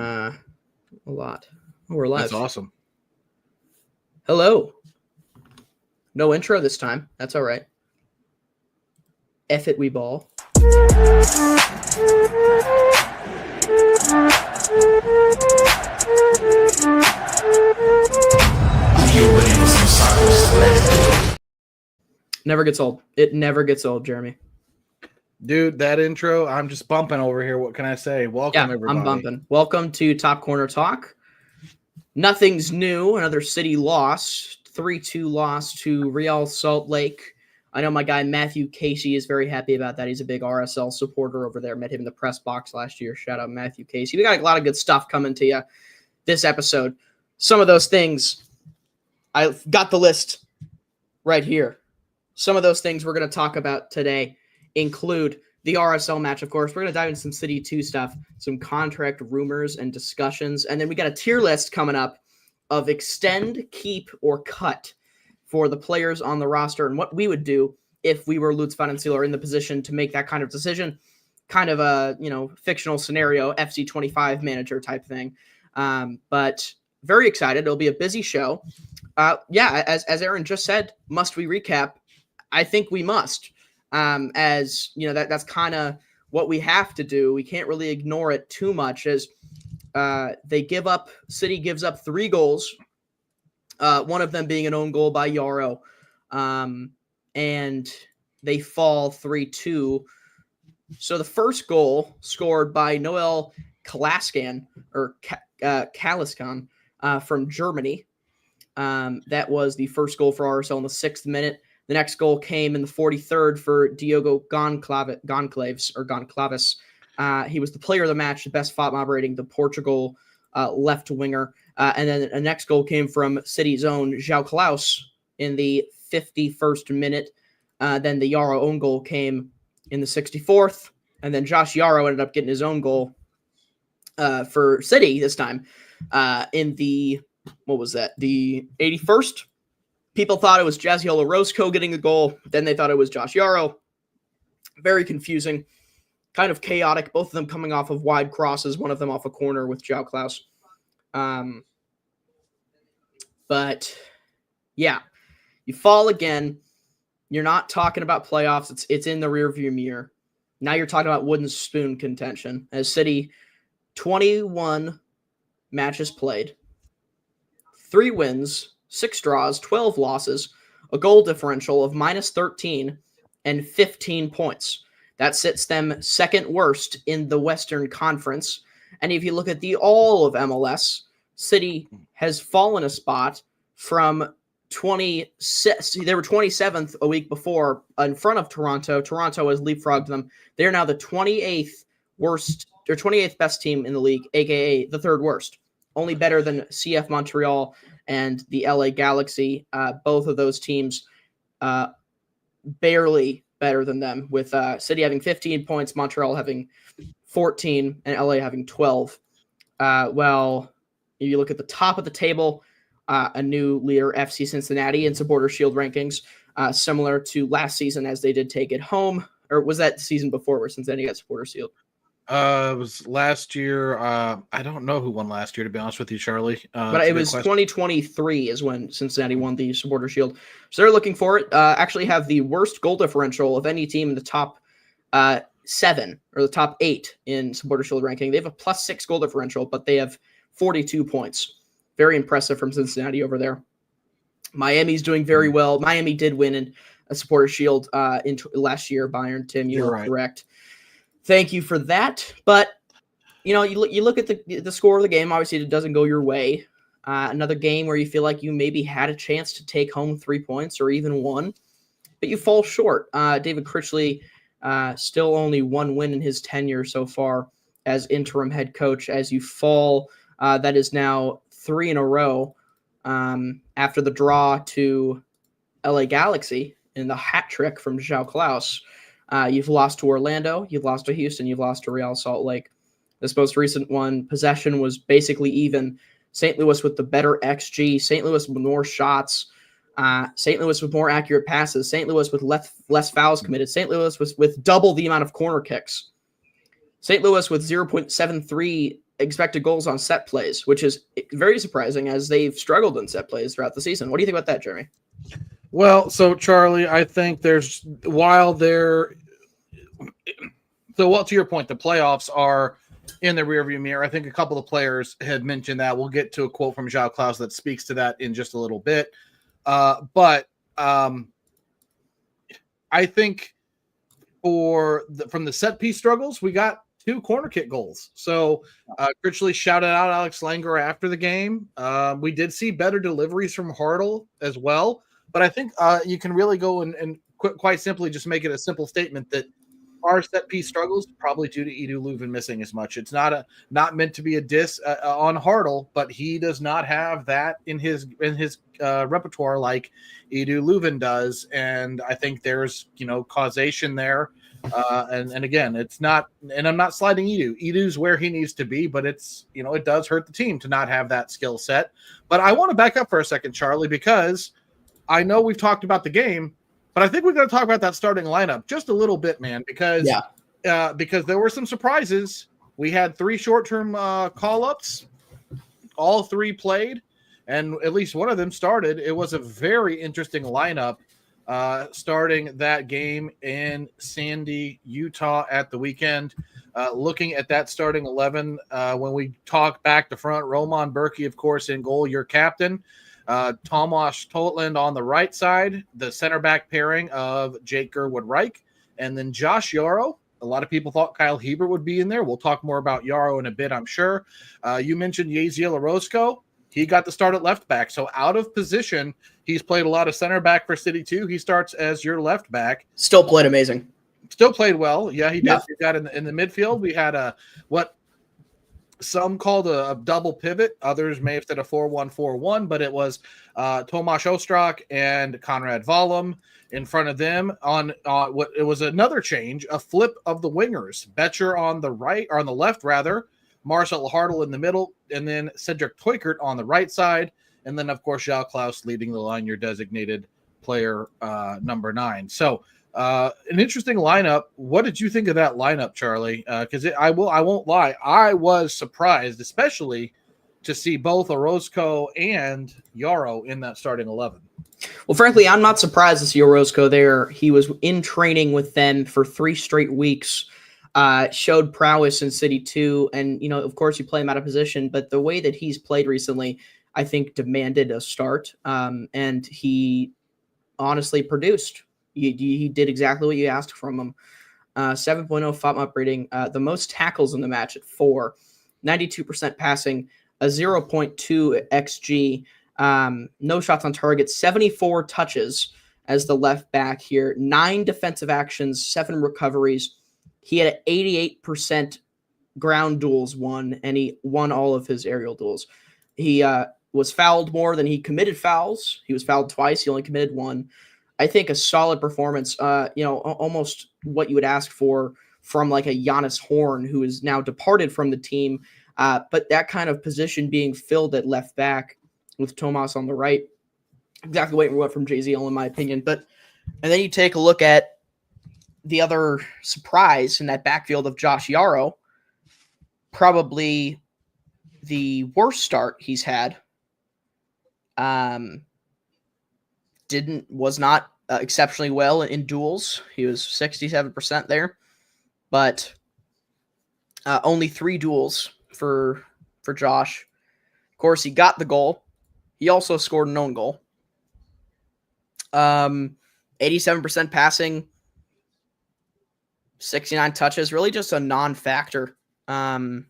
A lot. Oh, we're live. That's awesome. Hello. No intro this time. That's all right. F it, we ball. Never gets old. It never gets old, Jeremy. Dude, that intro, I'm just bumping over here. What can I say? Welcome, everybody. I'm bumping. Welcome to Top Corner Talk. Nothing's new. Another City loss. 3-2 loss to Real Salt Lake. I know my guy Matthew Casey is very happy about that. He's a big RSL supporter over there. Met him in the press box last year. Shout out Matthew Casey. We got a lot of good stuff coming to you this episode. Some of those things, I've got the list right here. Some of those things we're going to talk about today include the RSL match, of course. We're going to dive into some City 2 stuff, some contract rumors and discussions. And then we got a tier list coming up of extend, keep, or cut for the players on the roster and what we would do if we were Lutz Van Seal or in the position to make that kind of decision. Kind of a, fictional scenario, FC25 manager type thing. But very excited. It'll be a busy show. As Aaron just said, must we recap? I think we must. That's kind of what we have to do. We can't really ignore it too much as City gives up 3 goals, one of them being an own goal by Yarrow, and they fall 3-2. So the first goal scored by Noel Kalaskan from Germany. That was the first goal for RSL in the 6th minute. The next goal came in the 43rd for Diogo Goncalves. He was the player of the match, the best FOP operating, the Portugal left winger. And then the next goal came from City's own João Klaus in the 51st minute. Then the Yarrow own goal came in the 64th. And then Josh Yarrow ended up getting his own goal for City this time in the, the 81st. People thought it was Jaziel Orozco getting the goal. Then they thought it was Josh Yarrow. Very confusing. Kind of chaotic. Both of them coming off of wide crosses. One of them off a corner with João Klaus. But, yeah. You fall again. You're not talking about playoffs. It's in the rearview mirror. Now you're talking about wooden spoon contention. As City, 21 matches played. 3 wins. 6 draws, 12 losses, a goal differential of -13, and 15 points. That sits them second worst in the Western Conference. And if you look at all of MLS, City has fallen a spot from 26. They were 27th a week before in front of Toronto. Toronto has leapfrogged them. They're now the 28th worst or 28th best team in the league, aka the 3rd worst. Only better than CF Montreal and the LA Galaxy. Both of those teams barely better than them, with City having 15 points, Montreal having 14, and LA having 12. If you look at the top of the table, a new leader, FC Cincinnati, in Supporter Shield rankings, similar to last season as they did take it home. Or was that the season before where Cincinnati got Supporter Shield? It was last year. I don't know who won last year, to be honest with you, Charlie. But it was 2023 is when Cincinnati won the Supporter Shield. So they're looking for it. Actually have the worst goal differential of any team in the top 7 or the top 8 in Supporter Shield ranking. They have a +6 goal differential, but they have 42 points. Very impressive from Cincinnati over there. Miami's doing very well. Miami did win in a Supporter Shield last year. Bayern, Tim, you're right. Correct. Thank you for that. But, you look at the score of the game. Obviously, it doesn't go your way. Another game where you feel like you maybe had a chance to take home 3 points or even 1, but you fall short. David Critchley still only 1 win in his tenure so far as interim head coach. As you fall, that is now 3 in a row after the draw to LA Galaxy in the hat trick from João Klaus. You've lost to Orlando, you've lost to Houston, you've lost to Real Salt Lake. This most recent one, possession was basically even. St. Louis with the better XG, St. Louis with more shots, St. Louis with more accurate passes, St. Louis with less fouls committed, St. Louis with double the amount of corner kicks. St. Louis with 0.73 expected goals on set plays, which is very surprising as they've struggled in set plays throughout the season. What do you think about that, Jeremy? Well, so Charlie, I think to your point, the playoffs are in the rearview mirror. I think a couple of players had mentioned that. We'll get to a quote from João Klaus that speaks to that in just a little bit. But I think from the set piece struggles, we got 2 corner kick goals. So Critchley shouted out Alex Langer after the game. We did see better deliveries from Hartle as well. But I think you can really go and quite simply just make it a simple statement that our set piece struggles probably due to Edu Leuven missing as much. It's not meant to be a diss on Hartle, but he does not have that in his repertoire like Edu Leuven does, and I think there's causation there. And again, it's not, and I'm not sliding Edu. Edu's where he needs to be, but it's it does hurt the team to not have that skill set. But I want to back up for a second, Charlie, because I know we've talked about the game, but I think we're going to talk about that starting lineup just a little bit, man, because there were some surprises. We had 3 short-term call-ups. All 3 played, and at least one of them started. It was a very interesting lineup starting that game in Sandy, Utah at the weekend. Looking at that starting 11, when we talk back to front, Roman Berkey, of course, in goal, your captain. Tomas Totland on the right side, the center back pairing of Jake Gerwood-Reich, and then Josh Yarrow. A lot of people thought Kyle Heber would be in there. We'll talk more about Yarrow in a bit, I'm sure. You mentioned Yeziel Orozco. He got the start at left back. So out of position, he's played a lot of center back for City 2. He starts as your left back. Still played amazing. Still played well. Yeah, he did. Yeah. He got in the midfield. We had what some called a double pivot. Others may have said a 4-1-4-1, but it was Tomasz Ostrak and Konrad Valum in front of them. What it was another change, a flip of the wingers. Betcher on the right, or on the left rather, Marcel Hartle in the middle, and then Cedric Teukert on the right side, and then of course João Klaus leading the line, your designated player number 9. So an interesting lineup. What did you think of that lineup, Charlie? Because I won't lie, I was surprised, especially to see both Orozco and Yarrow in that starting 11. Well, frankly, I'm not surprised to see Orozco there. He was in training with them for 3 straight weeks, showed prowess in City 2, and, of course, you play him out of position, but the way that he's played recently, I think, demanded a start, and he honestly produced. He did exactly what you asked from him. 7.0 FOTMOP rating, the most tackles in the match at 4, 92% passing, a 0.2 XG, no shots on target, 74 touches as the left back here, 9 defensive actions, 7 recoveries. He had 88% ground duels won, and he won all of his aerial duels. He was fouled more than he committed fouls. He was fouled twice. He only committed 1. I think a solid performance, almost what you would ask for from like a Giannis Horn, who is now departed from the team. But that kind of position being filled at left back with Tomas on the right, exactly what we went from JZL in my opinion. And then you take a look at the other surprise in that backfield of Josh Yarrow, probably the worst start he's had. Was not exceptionally well in duels. He was 67% there, but only 3 duels for Josh. Of course, he got the goal. He also scored an own goal. 87% passing, 69 touches, really just a non-factor in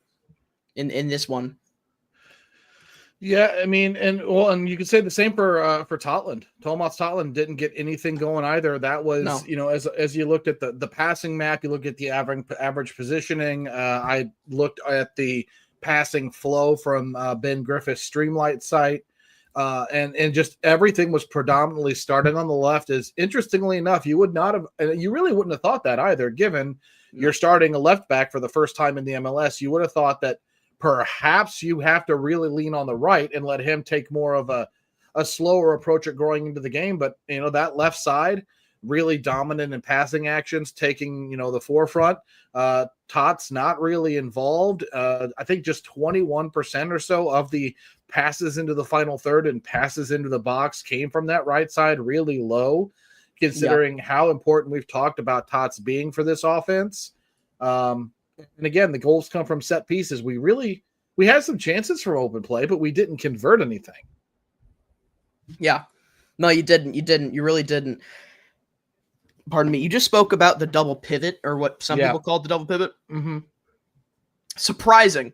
this one. Yeah, I mean, and you could say the same for Totland. Tomas Totland didn't get anything going either. That was, as you looked at the passing map, you look at the average positioning. I looked at the passing flow from Ben Griffith's Streamlight site, and just everything was predominantly starting on the left. Is interestingly enough, you really wouldn't have thought that either, given you're starting a left back for the first time in the MLS. You would have thought that perhaps you have to really lean on the right and let him take more of a slower approach at growing into the game. But, that left side, really dominant in passing actions, taking, the forefront. Tots not really involved. I think just 21% or so of the passes into the final third and passes into the box came from that right side, really low, considering how important we've talked about Tots being for this offense. And again, the goals come from set pieces. We had some chances for open play, but we didn't convert anything. Yeah. No, you didn't. You really didn't. Pardon me. You just spoke about the double pivot, or what some people call the double pivot. Mm-hmm. Surprising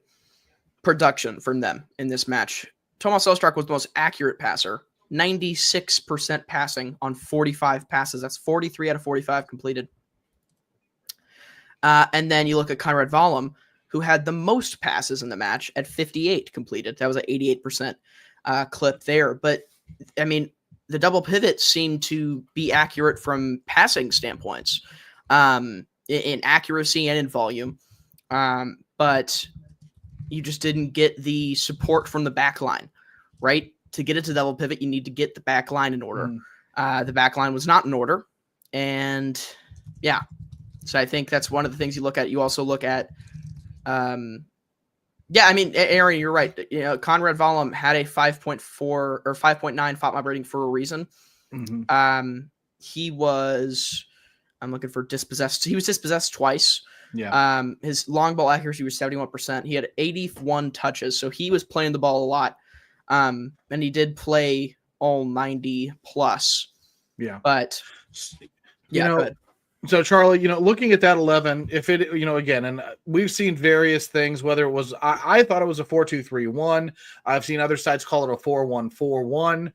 production from them in this match. Tomas Ostrak was the most accurate passer. 96% passing on 45 passes. That's 43 out of 45 completed. And then you look at Conrad Valum, who had the most passes in the match at 58 completed. That was an 88% clip there. But, I mean, the double pivot seemed to be accurate from passing standpoints, in accuracy and in volume. But you just didn't get the support from the back line, right? To get it to double pivot, you need to get the back line in order. The back line was not in order. And, yeah. So I think that's one of the things you look at. You also look at, Aaron, you're right. Conrad Valum had a 5.4 or 5.9 FOTMOB rating for a reason. Mm-hmm. He was, I'm looking for dispossessed. He was dispossessed twice. Yeah. His long ball accuracy was 71%. He had 81 touches, so he was playing the ball a lot. And he did play all 90 plus. Yeah. But so Charlie, looking at that 11, if it, again, and we've seen various things, whether it was, I thought it was a 4-2-3-1. I've seen other sites call it a 4-1-4-1.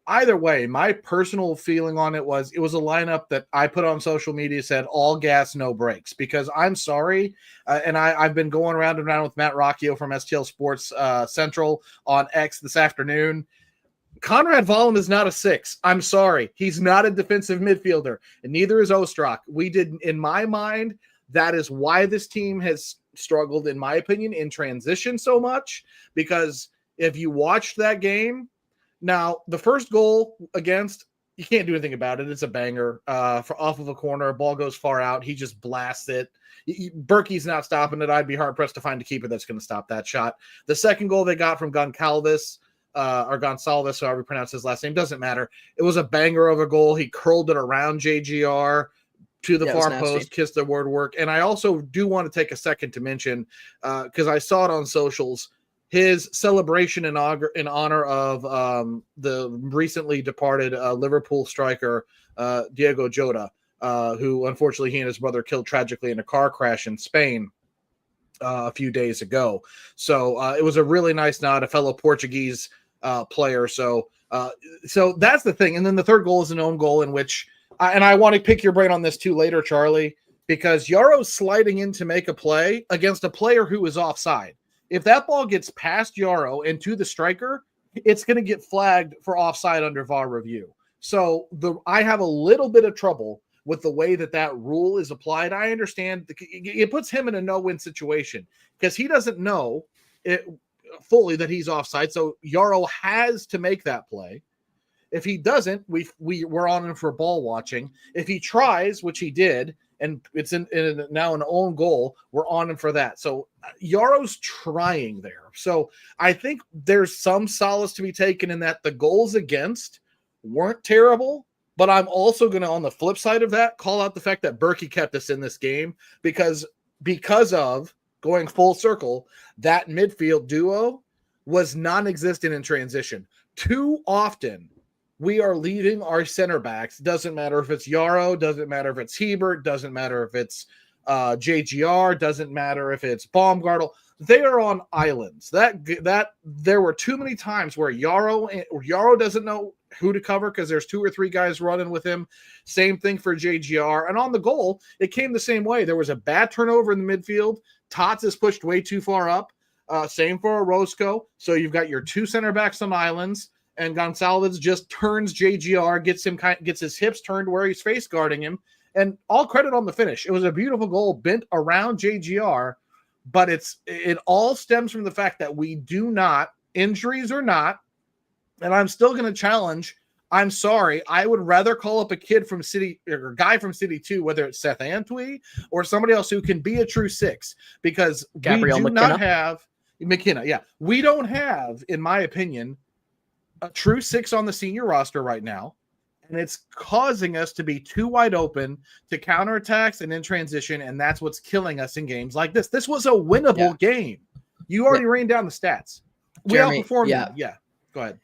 Either way, my personal feeling on it was a lineup that I put on social media, said all gas, no brakes, because I'm sorry. And I've been going around and around with Matt Rocchio from STL Sports Central on X this afternoon. Conrad Valum is not a 6. I'm sorry. He's not a defensive midfielder, and neither is Ostrak. In my mind, that is why this team has struggled, in my opinion, in transition so much, because if you watched that game, now the first goal against, you can't do anything about it. It's a banger off of a corner. Ball goes far out. He just blasts it. Berkey's not stopping it. I'd be hard-pressed to find a keeper that's going to stop that shot. The second goal they got from Goncalves, or Gonsalves, however you pronounce his last name, doesn't matter. It was a banger of a goal. He curled it around JGR to the far post, kissed the word work. And I also do want to take a second to mention, because I saw it on socials, his celebration in honor of the recently departed Liverpool striker, Diego Jota, who unfortunately he and his brother killed tragically in a car crash in Spain a few days ago. So it was a really nice nod, a fellow Portuguese player. So that's the thing. And then the third goal is an own goal in which, and I want to pick your brain on this too later, Charlie, because Yaro's sliding in to make a play against a player who is offside. If that ball gets past Yaro and to the striker, it's going to get flagged for offside under VAR review. So I have a little bit of trouble with the way that rule is applied. I understand it puts him in a no-win situation because he doesn't know it fully that he's offside. So Yaro has to make that play. If he doesn't, we're on him for ball watching. If he tries, which he did, and it's in now an own goal, we're on him for that. So Yaro's trying there. So I think there's some solace to be taken in that the goals against weren't terrible, but I'm also going to, on the flip side of that, call out the fact that Berkey kept us in this game because of going full circle, that midfield duo was non-existent in transition. Too often, we are leaving our center backs. Doesn't matter if it's Yaro, doesn't matter if it's Hebert, doesn't matter if it's JGR, doesn't matter if it's Baumgartel. They are on islands. That there were too many times where Yaro doesn't know who to cover because there's 2 or 3 guys running with him. Same thing for JGR. And on the goal, it came the same way. There was a bad turnover in the midfield. Tots is pushed way too far up. Same for Orozco. So you've got your 2 center backs on islands, and Gonsalves just turns JGR, gets his hips turned where he's face guarding him, and all credit on the finish. It was a beautiful goal bent around JGR, but it all stems from the fact that we do not, injuries or not, and I'm still going to challenge I'm sorry. I would rather call up a kid from City or a guy from City 2, whether it's Seth Antwi or somebody else who can be a true six, because Gabrielle we do McKenna. not have McKenna. Yeah. We don't have, in my opinion, a true six on the senior roster right now. And it's causing us to be too wide open to counterattacks and in transition. And that's what's killing us in games like this. This was a winnable game. You already ran down the stats. We Jeremy, outperformed them. Yeah. Go ahead.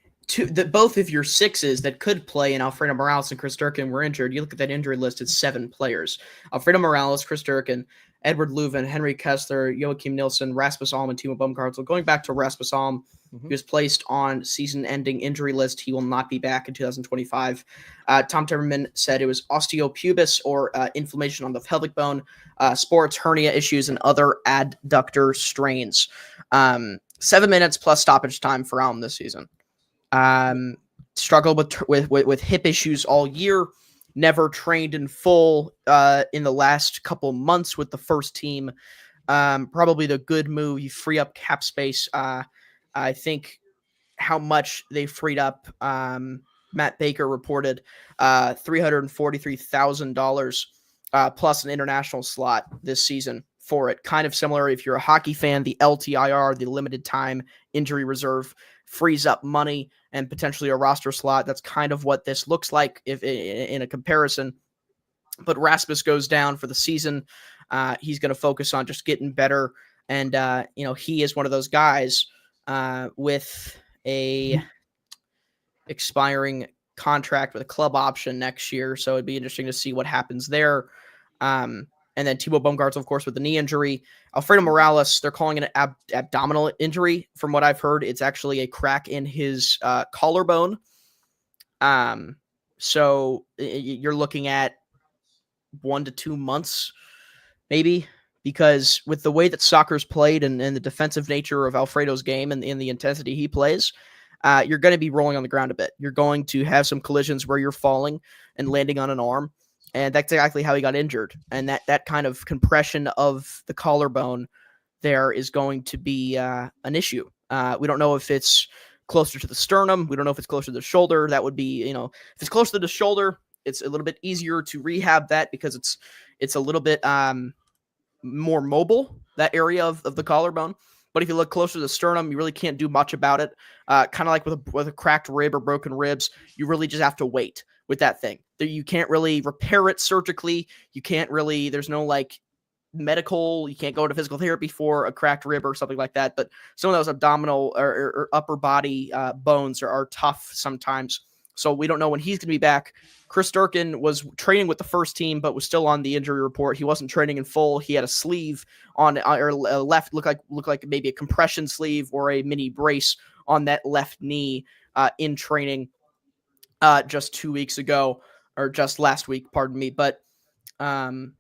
Both of your sixes that could play in Alfredo Morales and Chris Durkin were injured. You look at that injury list, it's 7 players. Alfredo Morales, Chris Durkin, Edward Leuven, Henry Kessler, Joachim Nilsson, Rasmus Alm, and Timo Baumgartel. Going back to Rasmus Alm, he was placed on season-ending injury list. He will not be back in 2025. Tom Timmerman said it was osteopubis or inflammation on the pelvic bone, sports, hernia issues, and other adductor strains. 7 minutes plus stoppage time for Alm this season. Struggled with hip issues all year, never trained in full in the last couple months with the first team. Probably the good move. You free up cap space. I think how much they freed up. Matt Baker reported $343,000 plus an international slot this season for it. Kind of similar if you're a hockey fan, the LTIR, the limited time injury reserve, frees up money and potentially a roster slot. That's kind of what this looks like if in a comparison. But Rasmus goes down for the season. He's going to focus on just getting better. And, he is one of those guys with a expiring contract with a club option next year. So it'd be interesting to see what happens there. And then Timo Baumgartel, of course, with the knee injury. Alfredo Morales, they're calling it an abdominal injury. From what I've heard, it's actually a crack in his collarbone. So you're looking at 1 to 2 months, maybe, because with the way that soccer's played and the defensive nature of Alfredo's game and the intensity he plays, you're going to be rolling on the ground a bit. You're going to have some collisions where you're falling and landing on an arm. And that's exactly how he got injured. And that kind of compression of the collarbone there is going to be an issue. We don't know if it's closer to the sternum. We don't know if it's closer to the shoulder. That would be, if it's closer to the shoulder, it's a little bit easier to rehab that because it's a little bit more mobile, that area of the collarbone. But if you look closer to the sternum, you really can't do much about it. Kind of like with a cracked rib or broken ribs, you really just have to wait with that thing. You can't really repair it surgically. You can't really, there's no medical, you can't go to physical therapy for a cracked rib or something like that. But some of those abdominal or upper body bones are tough sometimes. So we don't know when he's going to be back. Chris Durkin was training with the first team, but was still on the injury report. He wasn't training in full. He had a sleeve on or left, looked like maybe a compression sleeve or a mini brace on that left knee in training just 2 weeks ago, or just last week, pardon me. But your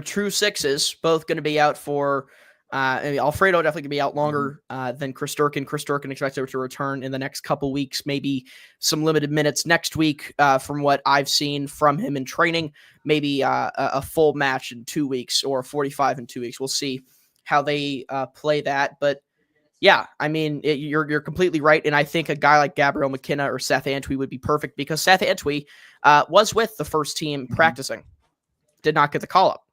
true sixes both going to be out for Alfredo definitely going to be out longer than Chris Durkin. Chris Durkin expected to return in the next couple weeks, maybe some limited minutes next week from what I've seen from him in training, maybe a full match in 2 weeks or 45 in 2 weeks. We'll see how they play that. But yeah, you're completely right. And I think a guy like Gabrielle McKenna or Seth Antwi would be perfect because Seth Antwi was with the first team practicing, did not get the call up.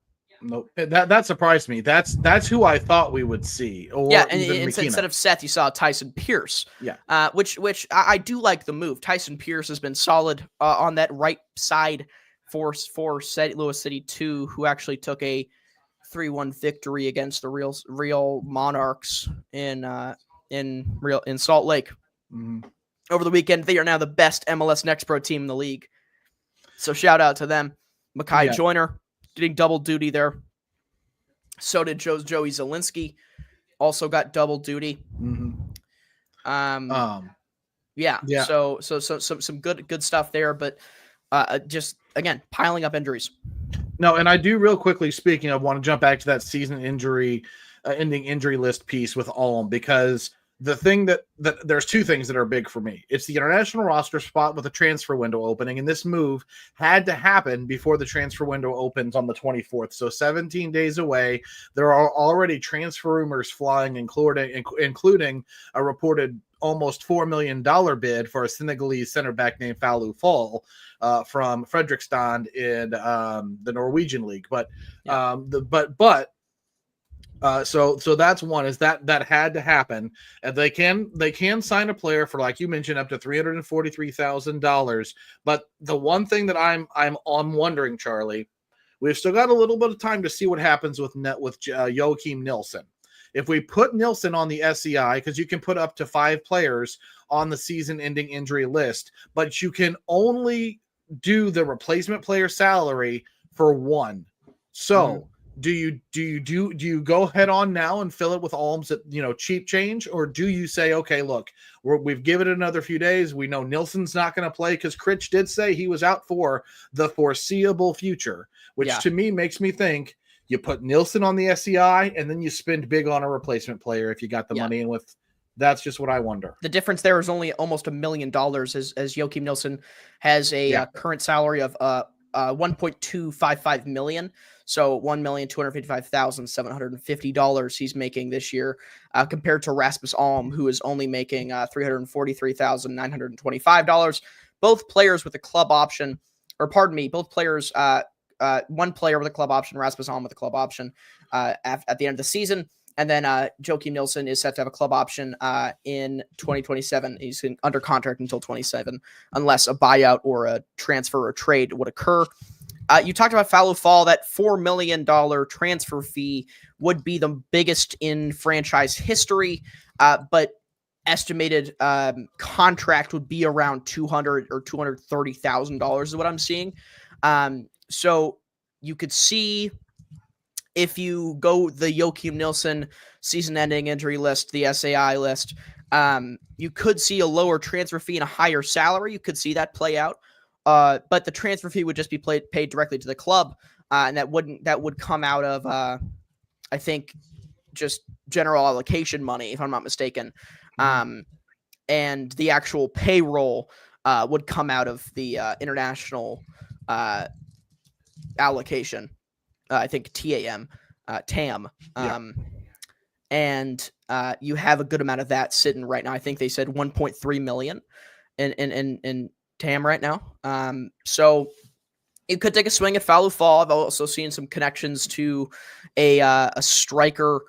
Nope. That surprised me. That's who I thought we would see. Or and instead of Seth, you saw Tyson Pierce. Yeah. Which I do like the move. Tyson Pierce has been solid on that right side for St. Louis City 2, who actually took a 3-1 victory against the Real Monarchs in Salt Lake over the weekend. They are now the best MLS Next Pro team in the league. So shout out to them. Makai Joyner getting double duty there. So did Joey Zielinski. Also got double duty. So some good stuff there, but just again piling up injuries. No, and I do real quickly speaking, I want to jump back to that season ending injury list piece with Alm, because the thing that there's two things that are big for me. It's the international roster spot with a transfer window opening, and this move had to happen before the transfer window opens on the 24th. So 17 days away, there are already transfer rumors flying, including a reported almost $4 million bid for a Senegalese center back named Falou Fall from Fredrikstad in the Norwegian league. But so that's one, is that had to happen. And they can sign a player for, like you mentioned, up to $343,000. But the one thing that I'm wondering, Charlie, we've still got a little bit of time to see what happens with Joachim Nilsson. If we put Nilsson on the SCI, because you can put up to 5 players on the season-ending injury list, but you can only do the replacement player salary for 1. So do you go head on now and fill it with alms at cheap change, or do you say, okay, look, we've given it another few days. We know Nilsson's not going to play because Critch did say he was out for the foreseeable future, which to me makes me think you put Nilsson on the SCI and then you spend big on a replacement player if you got the money. And that's just what I wonder. The difference there is only almost $1 million, as Joachim Nilsson has a current salary of 1.255 million. So $1,255,750 he's making this year, compared to Rasmus Alm, who is only making $343,925. Both players with a club option, or pardon me, both players, one player with a club option, Rasmus Alm with a club option at the end of the season. And then Joachim Nilsson is set to have a club option in 2027. He's under contract until 27, unless a buyout or a transfer or trade would occur. You talked about Falou Fall. That $4 million transfer fee would be the biggest in franchise history, but estimated contract would be around $200,000 or $230,000 is what I'm seeing. So you could see, if you go the Joachim Nilsson season-ending injury list, the SAI list, you could see a lower transfer fee and a higher salary. You could see that play out. But the transfer fee would just be paid directly to the club, and that would come out of, I think, just general allocation money, if I'm not mistaken. And the actual payroll would come out of the international allocation. I think TAM. And you have a good amount of that sitting right now. I think they said 1.3 million in TAM right now. So you could take a swing at Falou Fall. I've also seen some connections to a striker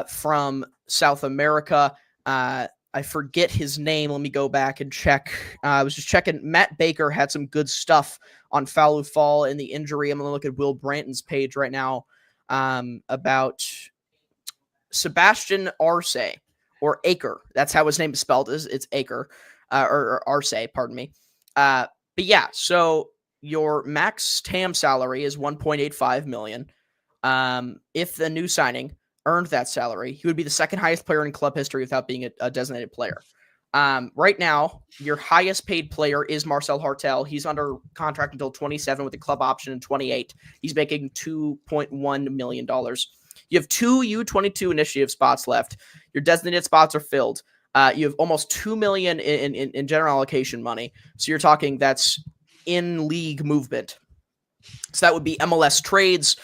from South America. I forget his name. Let me go back and check. I was just checking. Matt Baker had some good stuff on Falou Fall in the injury. I'm going to look at Will Branton's page right now about Sebastian Arce, or Aker. That's how his name is spelled. It's Aker, or Arce, pardon me. But yeah, so your max TAM salary is 1.85 million. If the new signing earned that salary, he would be the second highest player in club history without being a designated player. Right now, your highest paid player is Marcel Hartel. He's under contract until 27 with a club option in 28. He's making $2.1 million. You have 2 U22 initiative spots left. Your designated spots are filled. You have almost $2 million in general allocation money. So you're talking that's in league movement. So that would be MLS trades,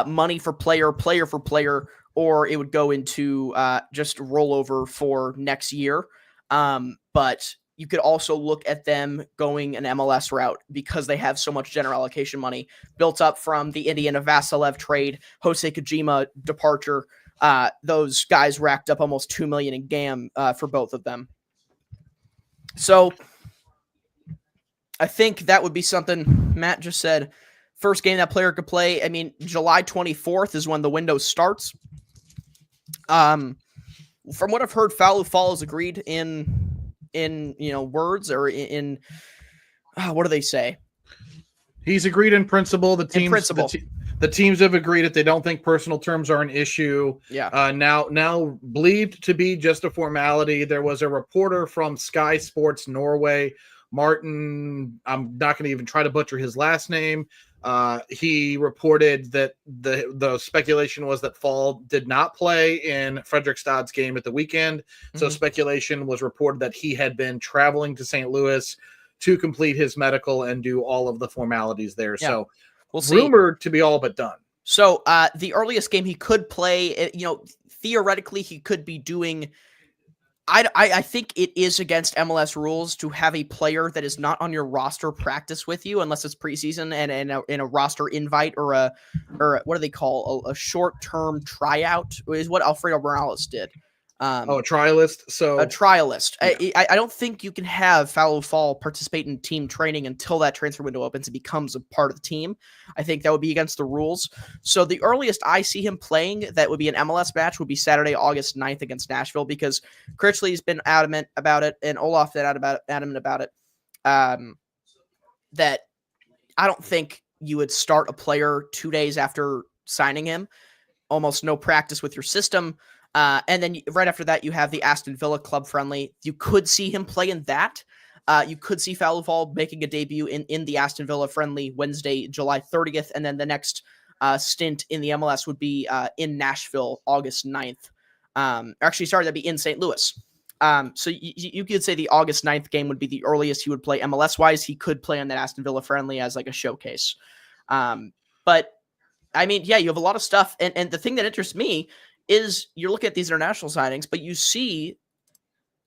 money for player for player, or it would go into just rollover for next year. But you could also look at them going an MLS route because they have so much general allocation money built up from the Indiana Vasilev trade, Jose Kojima departure. Those guys racked up almost $2 million in GAM for both of them. So I think that would be something Matt just said. First game that player could play. I mean, July 24th is when the window starts. From what I've heard, Falou Fall is agreed in words, or in what do they say? He's agreed in principle. The teams have agreed that they don't think personal terms are an issue. Yeah. Now believed to be just a formality. There was a reporter from Sky Sports Norway, Martin. I'm not going to even try to butcher his last name. He reported that the speculation was that Fall did not play in Fredrikstad's game at the weekend. So speculation was reported that he had been traveling to St. Louis to complete his medical and do all of the formalities there. Yeah. So we'll see. Rumored to be all but done. So the earliest game he could play, theoretically he could be doing I think it is against MLS rules to have a player that is not on your roster practice with you unless it's preseason and in a roster invite or what do they call a short term tryout is what Alfredo Morales did. A trialist. So a trialist. Yeah. I don't think you can have Fallow Fall participate in team training until that transfer window opens and becomes a part of the team. I think that would be against the rules. So the earliest I see him playing that would be an MLS match would be Saturday, August 9th against Nashville, because Critchley's been adamant about it and Olaf been adamant about it. That I don't think you would start a player 2 days after signing him. Almost no practice with your system. And then right after that, you have the Aston Villa club friendly. You could see him play in that. You could see Falufal making a debut in the Aston Villa friendly Wednesday, July 30th. And then the next stint in the MLS would be in Nashville, August 9th. That'd be in St. Louis. So you could say the August 9th game would be the earliest he would play MLS-wise. He could play on that Aston Villa friendly as like a showcase. But, I mean, yeah, you have a lot of stuff. And the thing that interests me is you're looking at these international signings, but you see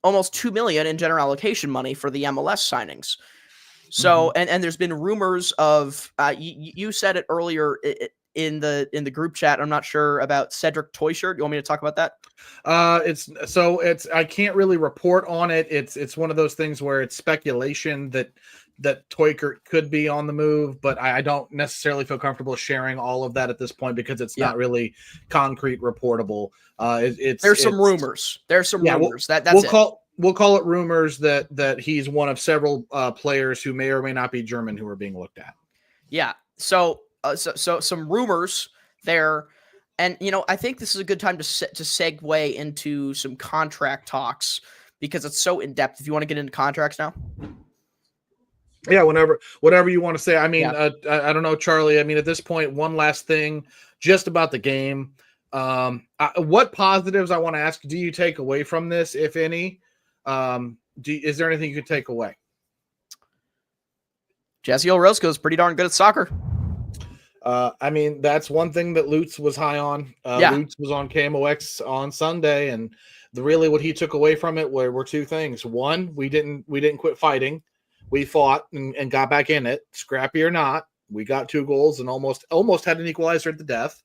almost $2 million in general allocation money for the MLS signings. So, and there's been rumors of, you said it earlier in the group chat. I'm not sure about Cedric Toyshirt. You want me to talk about that? I can't really report on it. It's one of those things where it's speculation that Toykert could be on the move, but I don't necessarily feel comfortable sharing all of that at this point because it's not really concrete reportable. There's some rumors. That's we'll call it rumors that he's one of several players who may or may not be German who are being looked at. Yeah. So some rumors there. And, I think this is a good time to segue into some contract talks because it's so in depth. If you want to get into contracts now. Yeah, whatever you want to say. I mean, I don't know, Charlie. I mean, at this point, one last thing just about the game. What positives I want to ask do you take away from this, if any? Is there anything you could take away? Jesse Orozco is pretty darn good at soccer. I mean, that's one thing that Lutz was high on. Lutz was on KMOX on Sunday, and really what he took away from it were two things. One, we didn't quit fighting. We fought and got back in it, scrappy or not. We got 2 goals and almost had an equalizer at the death.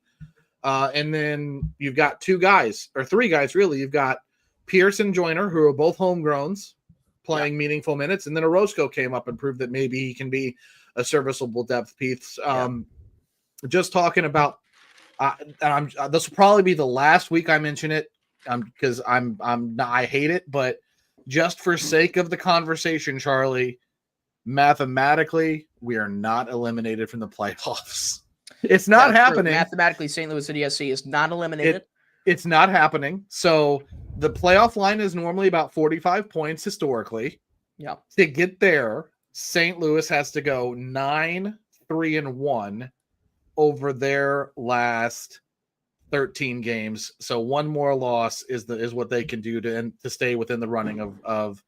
And then you've got 3 guys, really. You've got Pierce and Joyner, who are both homegrowns, playing meaningful minutes. And then Orozco came up and proved that maybe he can be a serviceable depth piece. Just talking about, this will probably be the last week I mention it because I hate it, but just for sake of the conversation, Charlie, mathematically, we are not eliminated from the playoffs. It's not happening. True. Mathematically, St. Louis City SC is not eliminated. It's not happening. So the playoff line is normally about 45 points historically. Yeah. To get there, St. Louis has to go 9-3-1 over their last 13 games. So one more loss is what they can do to stay within the running of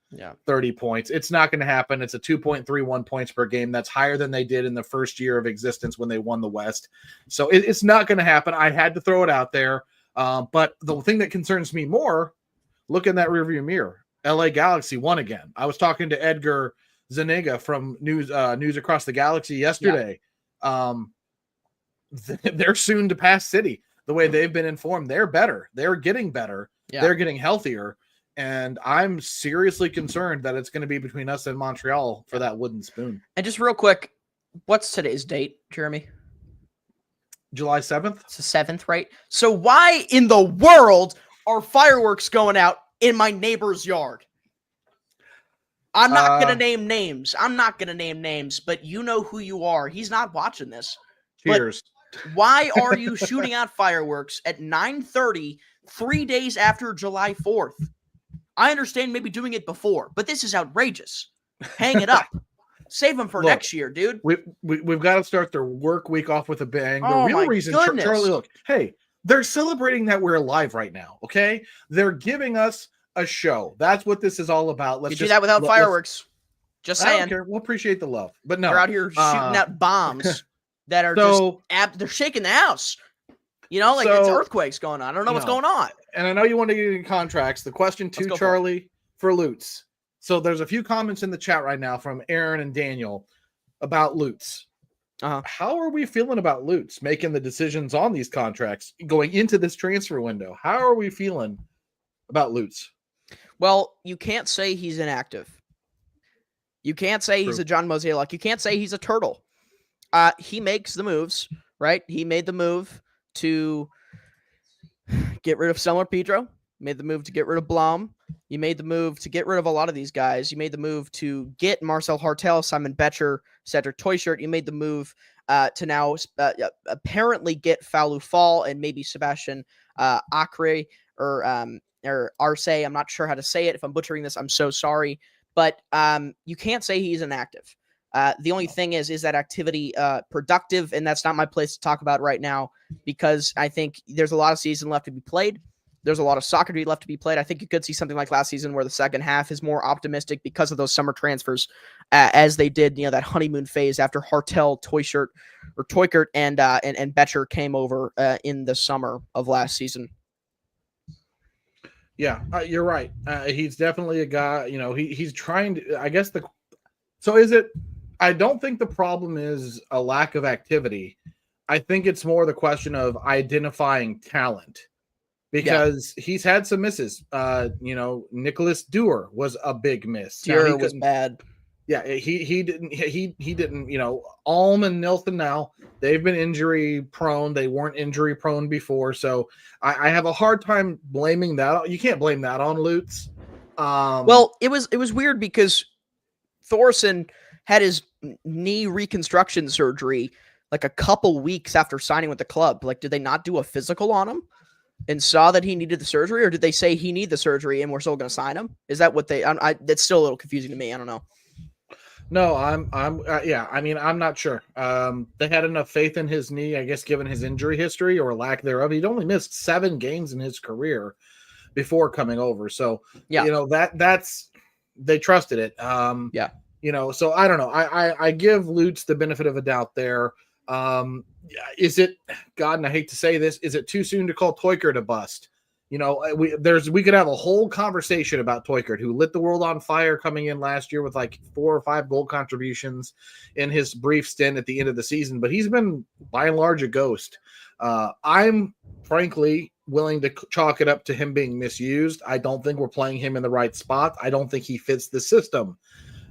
30 points. It's not going to happen. It's a 2.31 points per game. That's higher than they did in the first year of existence when they won the West. So it's not going to happen. I had to throw it out there. But the thing that concerns me more, look in that rearview mirror. LA Galaxy won again. I was talking to Edgar Zuniga from News Across the Galaxy yesterday. They're soon to pass City. The way they've been informed, they're better. They're getting better. Yeah. They're getting healthier. And I'm seriously concerned that it's going to be between us and Montreal for that wooden spoon. And just real quick, what's today's date, Jeremy? July 7th? It's the 7th, right? So why in the world are fireworks going out in my neighbor's yard? I'm not going to name names. But you know who you are. He's not watching this. Cheers. But why are you shooting out fireworks at 9:30, 3 days after July 4th? I understand maybe doing it before, but this is outrageous. Hang it up. Save them for next year, dude. We've got to start their work week off with a bang. The real reason, Charlie, look, hey, they're celebrating that we're alive right now, okay? They're giving us a show. That's what this is all about. Let's do that without fireworks. Just saying. I don't care. We'll appreciate the love. But no. We're out here shooting out bombs that are they're shaking the house. Like it's earthquakes going on. I don't know what's going on. And I know you want to get into contracts. The question to Charlie for Lutz. So there's a few comments in the chat right now from Aaron and Daniel about Lutz. How are we feeling about Lutz making the decisions on these contracts going into this transfer window? How are we feeling about Lutz? Well, you can't say he's inactive. You can't say he's a John Mozeliak. You can't say he's a turtle. He makes the moves, right? He made the move to get rid of Selmer Pedro. Made the move to get rid of Blom. You made the move to get rid of a lot of these guys. You made the move to get Marcel Hartel, Simon Betcher, Cedric Toyshirt. You made the move to now apparently get Falou Fall and maybe Sebastian Acre or Arce. I'm not sure how to say it. If I'm butchering this, I'm so sorry. But you can't say he's inactive. The only thing is that activity productive? And that's not my place to talk about right now because I think there's a lot of season left to be played. There's a lot of soccer left to be played. I think you could see something like last season where the second half is more optimistic because of those summer transfers as they did, that honeymoon phase after Hartel, Toykert, and Betcher came over in the summer of last season. Yeah, you're right. He's definitely a guy, he's trying to, I guess so is it, I don't think the problem is a lack of activity. I think it's more the question of identifying talent. Because he's had some misses. Nicholas Dewar was a big miss. Dewar was bad. Yeah, he didn't, Alm and Nilton now, they've been injury prone. They weren't injury prone before. So I have a hard time blaming that. You can't blame that on Lutz. Well, it was weird because Thorson had his knee reconstruction surgery like a couple weeks after signing with the club. Like, did they not do a physical on him? And saw that he needed the surgery, or did they say he needed the surgery and we're still going to sign him? Is that what they? That's still a little confusing to me. I don't know. No, I'm not sure. They had enough faith in his knee, I guess, given his injury history or lack thereof. He'd only missed 7 games in his career before coming over, so that's they trusted it. So I don't know. I give Lutz the benefit of a doubt there. Is it, God, and I hate to say this, is it too soon to call Toykert a bust? We could have a whole conversation about Toykert, who lit the world on fire coming in last year with like 4 or 5 goal contributions in his brief stint at the end of the season, but he's been by and large a ghost. I'm frankly willing to chalk it up to him being misused. I don't think we're playing him in the right spot. I don't think he fits the system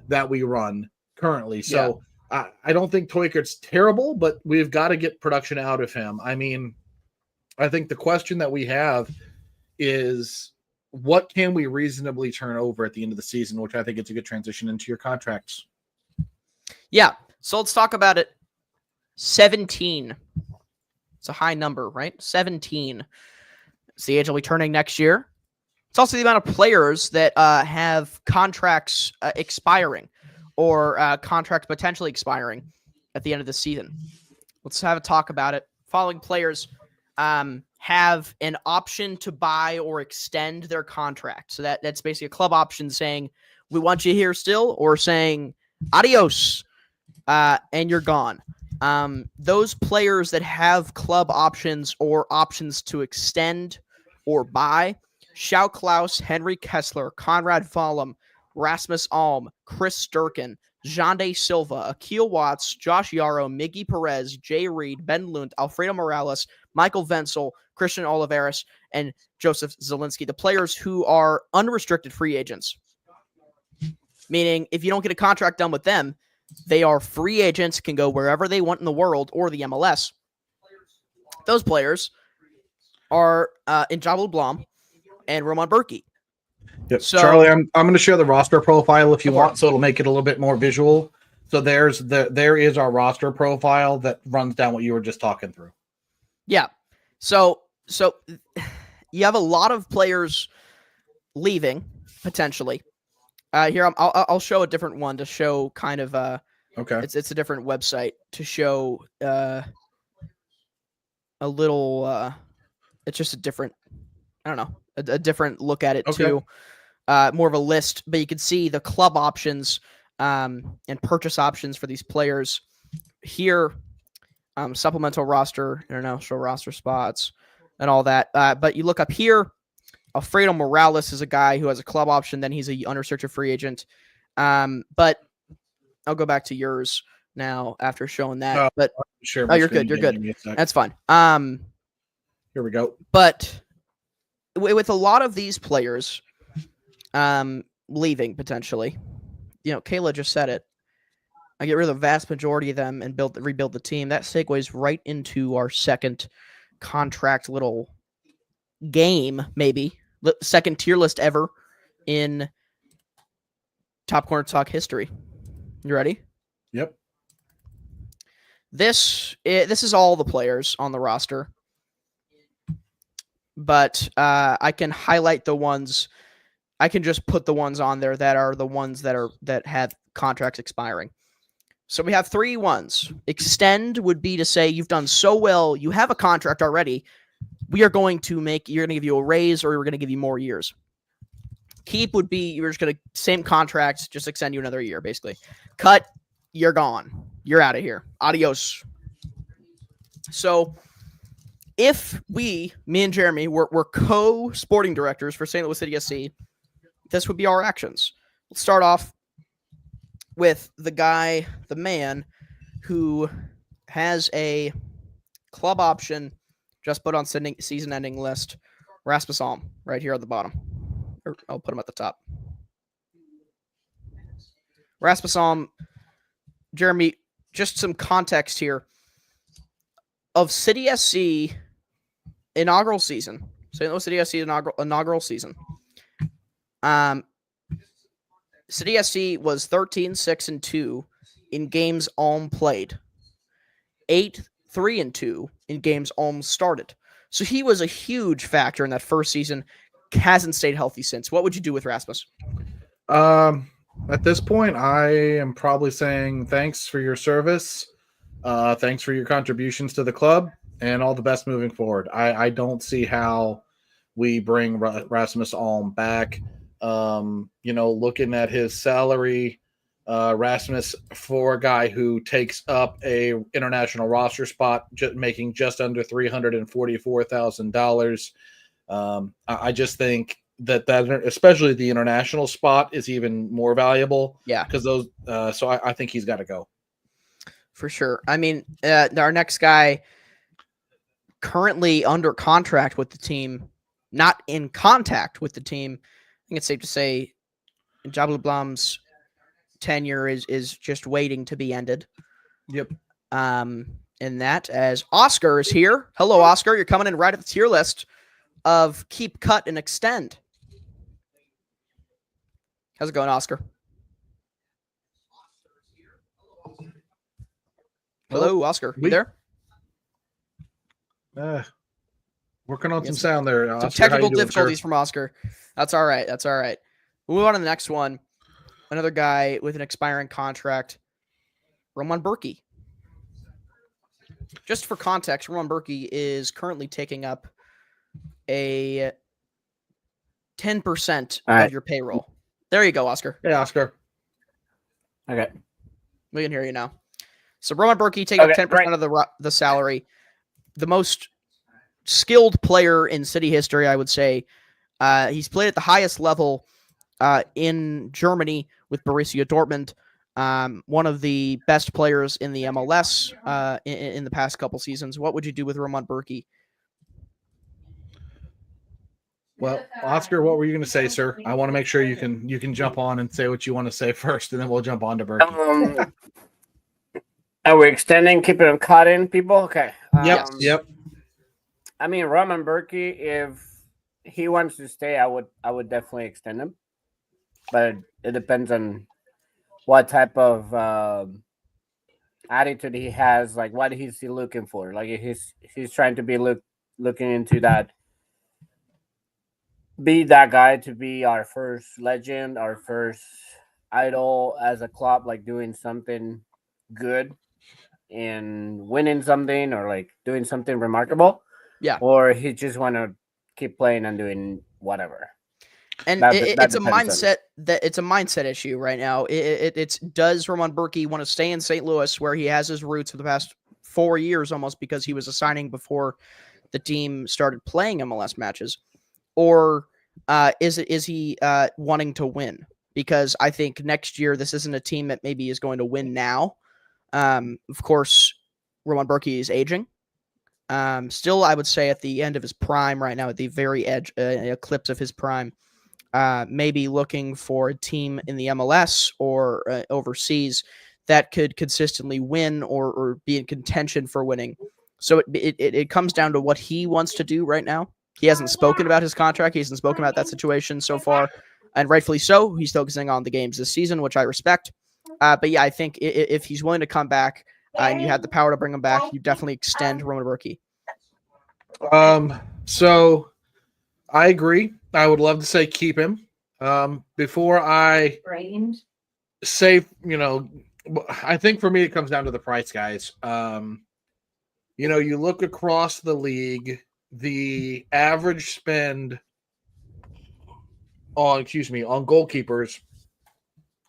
that we run currently. So I don't think Toykert's terrible, but we've got to get production out of him. I mean, I think the question that we have is what can we reasonably turn over at the end of the season, which I think it's a good transition into your contracts. Yeah. So let's talk about it. 17. It's a high number, right? 17. It's the age he'll be turning next year. It's also the amount of players that have contracts expiring. Or contract potentially expiring at the end of the season. Let's have a talk about it. Following players have an option to buy or extend their contract. So that's basically a club option saying, we want you here still, or saying, adios, and you're gone. Those players that have club options or options to extend or buy, Schau Klaus, Henry Kessler, Conrad Vollum, Rasmus Alm, Chris Sturken, Jande Silva, Akil Watts, Josh Yarrow, Miggy Perez, Jay Reed, Ben Lund, Alfredo Morales, Michael Wenzel, Christian Oliveris, and Joseph Zielinski. The players who are unrestricted free agents. Meaning, if you don't get a contract done with them, they are free agents, can go wherever they want in the world or the MLS. Those players are Njabul Blom and Roman Berkey. Yep. So, Charlie, I'm going to share the roster profile if you want, so it'll make it a little bit more visual. So there is our roster profile that runs down what you were just talking through. Yeah. So you have a lot of players leaving potentially. Here I'll show a different one to show kind of okay. It's a different website to show a little. It's just a different. I don't know, a different look at it too. More of a list, but you can see the club options and purchase options for these players here. supplemental roster, international roster spots, and all that. But you look up here, Alfredo Morales is a guy who has a club option. Then he's a unrestricted free agent. But I'll go back to yours now after showing that. But you're good. You're good. That's fine. Here we go. But with a lot of these players leaving potentially, Kayla just said it. I get rid of the vast majority of them and rebuild the team. That segues right into our second contract little game, maybe. Second tier list ever in Top Corner Talk history. You ready? Yep. This is all the players on the roster. But I can highlight the ones. I can just put the ones on there that are the ones that have contracts expiring. So we have 3 ones. Extend would be to say you've done so well, you have a contract already. You're going to give you a raise, or we're going to give you more years. Keep would be you're just going to same contract, just extend you another year, basically. Cut, you're gone. You're out of here. Adios. So if me and Jeremy were co-sporting directors for St. Louis City SC, this would be our actions. Let's start off with the man who has a club option just put on season-ending list, Rasmus Alm, right here at the bottom. Or I'll put him at the top. Rasmus Alm, Jeremy, just some context here. Of City SC inaugural season, St. Louis City SC inaugural season, City SC was 13-6-2 in games Alm played. 8-3-2 in games Alm started. So he was a huge factor in that first season. Hasn't stayed healthy since. What would you do with Rasmus? At this point, I am probably saying thanks for your service. Thanks for your contributions to the club, and all the best moving forward. I don't see how we bring Rasmus Alm back. Looking at his salary, Rasmus, for a guy who takes up a international roster spot, making just under $344,000. I just think that especially the international spot is even more valuable. Yeah, because those. So I think he's got to go for sure. I mean, our next guy currently under contract with the team, not in contact with the team. I think it's safe to say Jabal Blum's tenure is just waiting to be ended. Yep. And that as Oscar is here. Hello, Oscar. You're coming in right at the tier list of keep, cut, and extend. How's it going, Oscar? Hello, Oscar. You there? Working on some sound there. Some technical difficulties from Oscar. That's all right. We'll move on to the next one. Another guy with an expiring contract, Roman Berkey. Just for context, Roman Berkey is currently taking up a 10% of your payroll. There you go, Oscar. Hey, Oscar. Okay. We can hear you now. So Roman Berkey taking up 10% of the salary. The most skilled player in City history, I would say. He's played at the highest level in Germany with Borussia Dortmund. One of the best players in the MLS in the past couple seasons. What would you do with Roman Berkey? Well, Oscar, what were you going to say, sir? I want to make sure you can jump on and say what you want to say first, and then we'll jump on to Berkey. Are we extending, keeping him caught in, people? Okay. Yep. I mean, Roman Berkey, if he wants to stay, I would definitely extend him. But it depends on what type of attitude he has. Like, what is he looking for? Like, if he's trying to be looking into that, be that guy to be our first legend, our first idol as a club, like doing something good and winning something or like doing something remarkable. Yeah. Or he just want to keep playing and doing whatever. And it's a mindset issue right now. It's does Roman Berkey want to stay in St. Louis where he has his roots for the past 4 years almost because he was a signing before the team started playing MLS matches, or is he wanting to win? Because I think next year this isn't a team that maybe is going to win now. Of course, Roman Berkey is aging. Still, I would say at the end of his prime right now, at the very edge, eclipse of his prime, maybe looking for a team in the MLS or overseas that could consistently win or be in contention for winning. So it comes down to what he wants to do right now. He hasn't spoken about his contract. He hasn't spoken about that situation so far, and rightfully so. He's focusing on the games this season, which I respect. But yeah, I think if he's willing to come back and you have the power to bring him back, you definitely extend Roman Berkey. So I agree. I would love to say keep him. Before I say, I think for me it comes down to the price, guys. You look across the league, the average spend on goalkeepers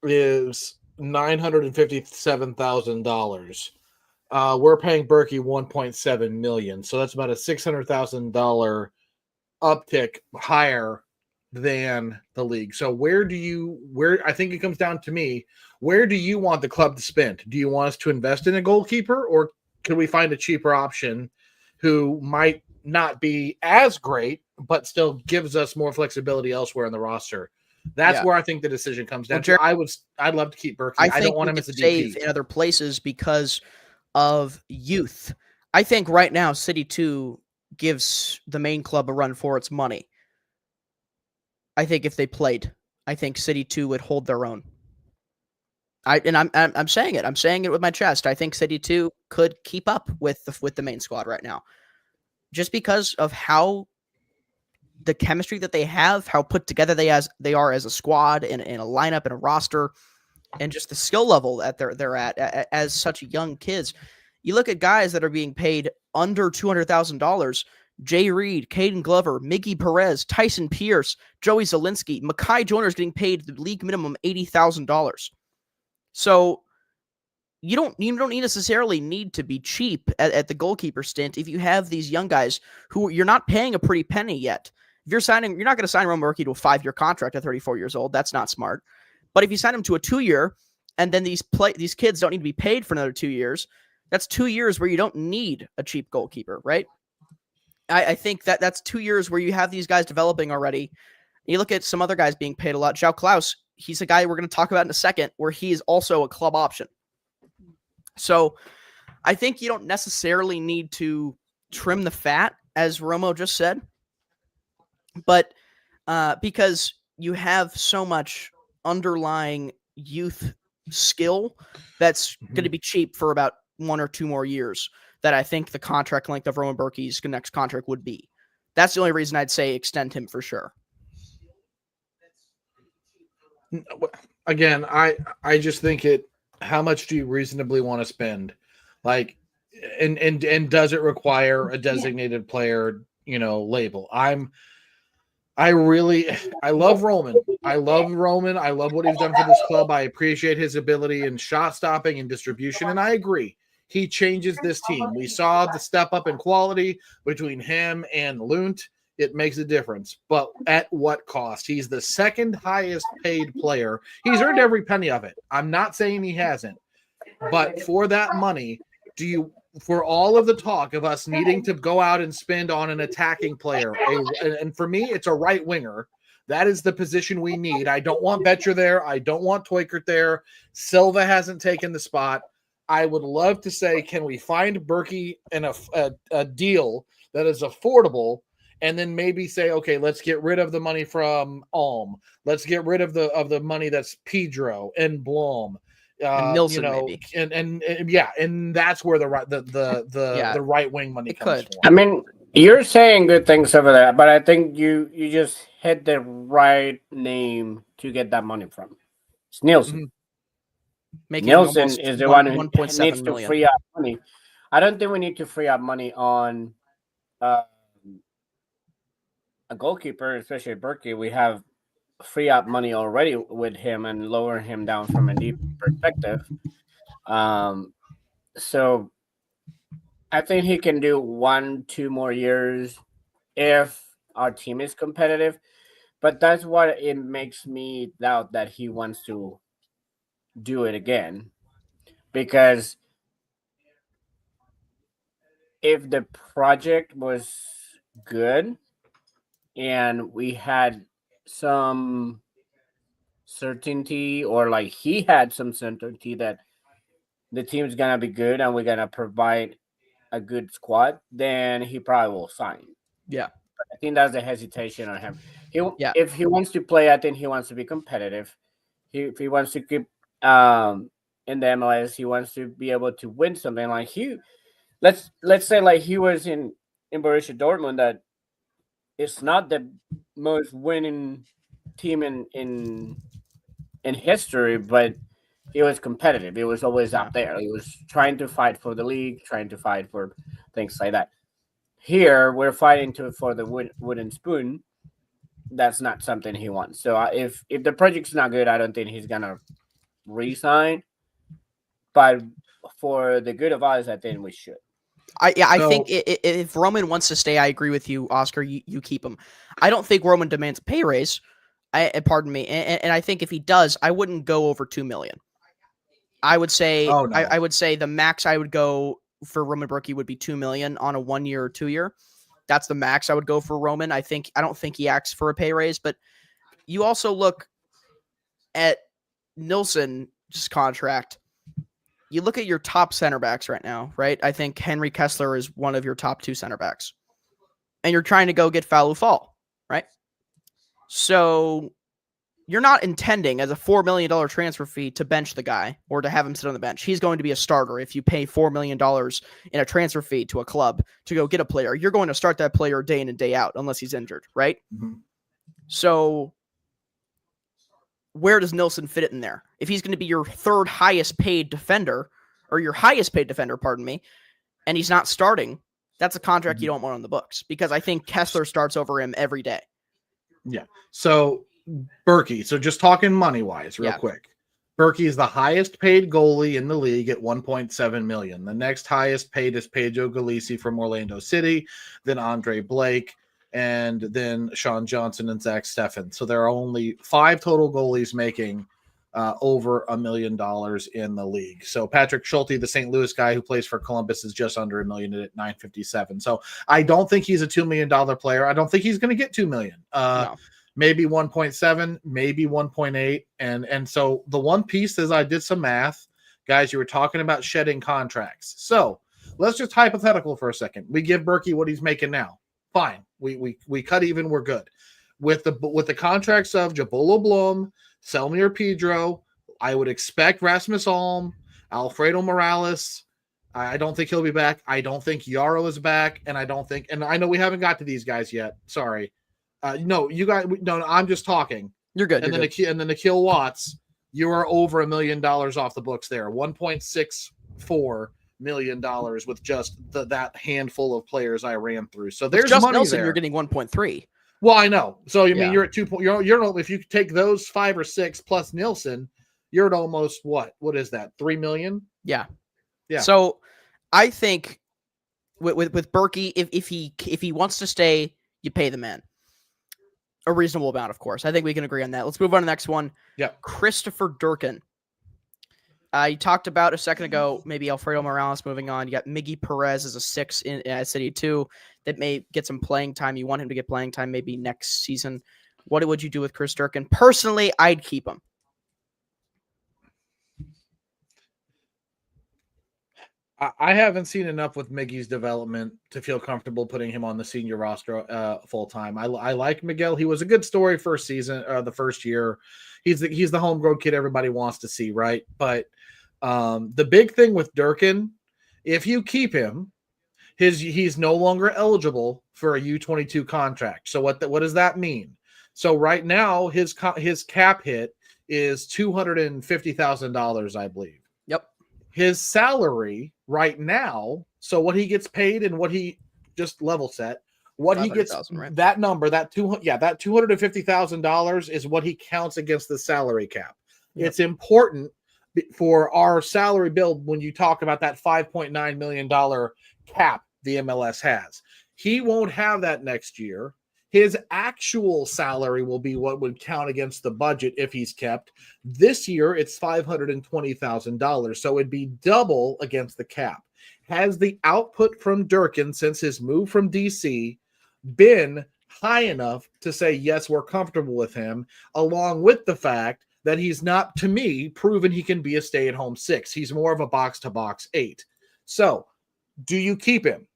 is $957,000. We're paying Berkey $1.7 million, so that's about a $600,000 uptick higher than the league. So where I think it comes down to me, where do you want the club to spend? Do you want us to invest in a goalkeeper, or can we find a cheaper option who might not be as great, but still gives us more flexibility elsewhere in the roster? That's where I think the decision comes down to. I'd love to keep Berkey. I don't want him as a DP. In other places because of youth. I think right now City 2 gives the main club a run for its money. I think if they played, I think City 2 would hold their own. I'm saying it. I'm saying it with my chest. I think City 2 could keep up with the main squad right now, just because of how the chemistry that they have, how put together they are as a squad in a lineup and a roster, and just the skill level that they're at as such young kids. You look at guys that are being paid under $200,000. Jay Reed, Caden Glover, Miggy Perez, Tyson Pierce, Joey Zielinski, Makai Joyner is getting paid the league minimum $80,000. So you don't necessarily need to be cheap at the goalkeeper stint if you have these young guys who you're not paying a pretty penny yet. If you're not going to sign Roman Berkey to a 5-year contract at 34 years old. That's not smart. But if you sign him to a 2-year, and then these kids don't need to be paid for another 2 years, that's 2 years where you don't need a cheap goalkeeper, right? I think that's 2 years where you have these guys developing already. You look at some other guys being paid a lot. João Klaus, he's a guy we're going to talk about in a second, where he is also a club option. So I think you don't necessarily need to trim the fat, as Romo just said, but because you have so much underlying youth skill that's going to be cheap for about 1 or 2 more years, that I think the contract length of Roman Berkey's next contract would be. That's the only reason I'd say extend him for sure. Again, I just think how much do you reasonably want to spend? Like, and does it require a designated player, label? I love Roman. I love Roman. I love what he's done for this club. I appreciate his ability in shot stopping and distribution. And I agree. He changes this team. We saw the step up in quality between him and Lunt. It makes a difference. But at what cost? He's the second highest paid player. He's earned every penny of it. I'm not saying he hasn't. But for that money, for all of the talk of us needing to go out and spend on an attacking player, and for me, it's a right winger. That is the position we need. I don't want Betcher there. I don't want Toykert there. Silva hasn't taken the spot. I would love to say, can we find Berkey in a deal that is affordable, and then maybe say, okay, let's get rid of the money from Ulm. Let's get rid of the money that's Pedro and Blom. And Nilsson, maybe. And that's where the right wing money comes from. I mean, you're saying good things over there, but I think you just hit the right name to get that money from. It's Nilsson. Mm-hmm. Nilsson is the one who needs to million. free up money. I don't think we need to free up money on a goalkeeper, especially Berkey. We have free up money already with him and lower him down from a deep perspective. So I think he can do 1-2 more years if our team is competitive. But that's what it makes me doubt that he wants to do it again. Because if the project was good and we had some certainty, or like he had some certainty that the team's gonna be good and we're gonna provide a good squad, then he probably will sign. Yeah. I think that's the hesitation on him. Yeah. If he wants to play, I think he wants to be competitive. If he wants to keep in the MLS, he wants to be able to win something. Like let's say like he was in Borussia Dortmund, that it's not the most winning team in history, but he was competitive. He was always up there. He was trying to fight for the league, trying to fight for things like that. Here, we're fighting for the wooden spoon. That's not something he wants. So if the project's not good, I don't think he's gonna resign. But for the good of us, I think we should. I think if Roman wants to stay, I agree with you, Oscar. You keep him. I don't think Roman demands a pay raise. Pardon me. And I think if he does, I wouldn't go over $2 million. I would say I would say the max I would go for Roman Berkey would be $2 million on a 1 year or 2 year. That's the max I would go for Roman. I don't think he asks for a pay raise, but you also look at Nilsson's contract. You look at your top center backs right now, right? I think Henry Kessler is one of your top 2 center backs. And you're trying to go get Falou Fall, right? So you're not intending as a $4 million transfer fee to bench the guy or to have him sit on the bench. He's going to be a starter. If you pay $4 million in a transfer fee to a club to go get a player, you're going to start that player day in and day out unless he's injured, right? Mm-hmm. So where does Nilsson fit it in there? If he's going to be your third highest paid defender, or your highest paid defender, pardon me, and he's not starting, that's a contract you don't want on the books, because I think Kessler starts over him every day. Yeah. So Berkey, so just talking money-wise real quick. Berkey is the highest paid goalie in the league at $1.7 million. The next highest paid is Pedro Galisi from Orlando City, then Andre Blake, and then Sean Johnson and Zach Steffen. So there are only 5 total goalies making over $1 million in the league. So Patrick Schulte, the St. Louis guy who plays for Columbus, is just under $1 million at $957. So I don't think he's a $2 million player. I don't think he's going to get $2 million. No. Maybe 1.7, maybe 1.8. And so the one piece is, I did some math. Guys, you were talking about shedding contracts. So let's just hypothetical for a second. We give Berkey what he's making now. Fine. We cut even, we're good. With the contracts of Jabolo Blom, Selmier Pedro, I would expect Rasmus Alm, Alfredo Morales. I don't think he'll be back. I don't think Yarrow is back. And I know we haven't got to these guys yet. Sorry. No, I'm just talking. You're good. And then Nikhil Watts, you are over $1 million off the books there. $1.64 million with just that handful of players I ran through. So there's just money Nilsson, there. you're getting 1.3. Well, I know. So I mean, you're at 2. You're if you take those 5 or 6 plus Nilsson, you're at almost what is that? 3 million? Yeah. Yeah. So I think with Berkey, if he wants to stay, you pay the man a reasonable amount, of course. I think we can agree on that. Let's move on to the next one. Yeah. Christopher Durkin. You talked about a second ago, maybe Alfredo Morales moving on. You got Miggy Perez as a 6 in City 2 that may get some playing time. You want him to get playing time maybe next season. What would you do with Chris Durkin? Personally, I'd keep him. I haven't seen enough with Miggy's development to feel comfortable putting him on the senior roster full time. I like Miguel. He was a good story first season, the first year. He's the homegrown kid everybody wants to see, right? But the big thing with Durkin, if you keep him, he's no longer eligible for a U22 contract. So what does that mean? So right now his cap hit is $250,000, I believe. Yep. His salary right now, so what he gets paid and what he just level set, what he gets, right? That number, that $250,000 is what he counts against the salary cap. Yep. It's important for our salary bill when you talk about that $5.9 million cap the MLS has. He won't have that next year. His actual salary will be what would count against the budget if he's kept. This year, it's $520,000, so it'd be double against the cap. Has the output from Durkin since his move from DC been high enough to say, yes, we're comfortable with him, along with the fact that he's not, to me, proven he can be a stay-at-home 6. He's more of a box-to-box 8. So, do you keep him?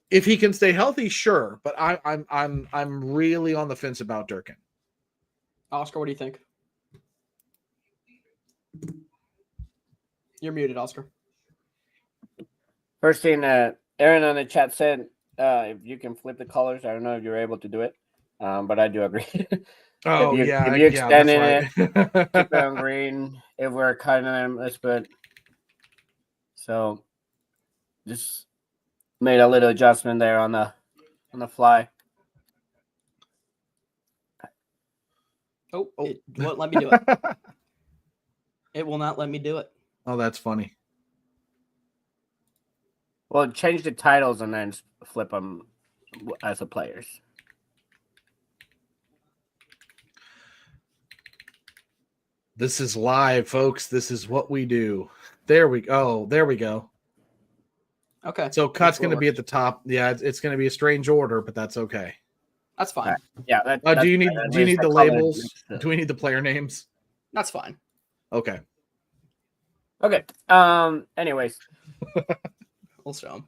If he can stay healthy, sure, but I'm really on the fence about Durkin. Oscar, what do you think? You're muted, Oscar. First thing Aaron on the chat said, if you can flip the colors, I don't know if you're able to do it, but I do agree. Oh, if you extend it, keep it on green. If we're cutting them, let's put. So, just made a little adjustment there on the fly. It won't let me do it. It will not let me do it. Oh, that's funny. Well, change the titles and then flip them as the players. This is live, folks. This is what we do. There we go. There we go. Okay. So cut's going to be at the top. Yeah, it's going to be a strange order, but that's okay. That's fine. Yeah. Do you need the labels? Do we need the player names? That's fine. Okay. Okay. Anyways, We'll show him.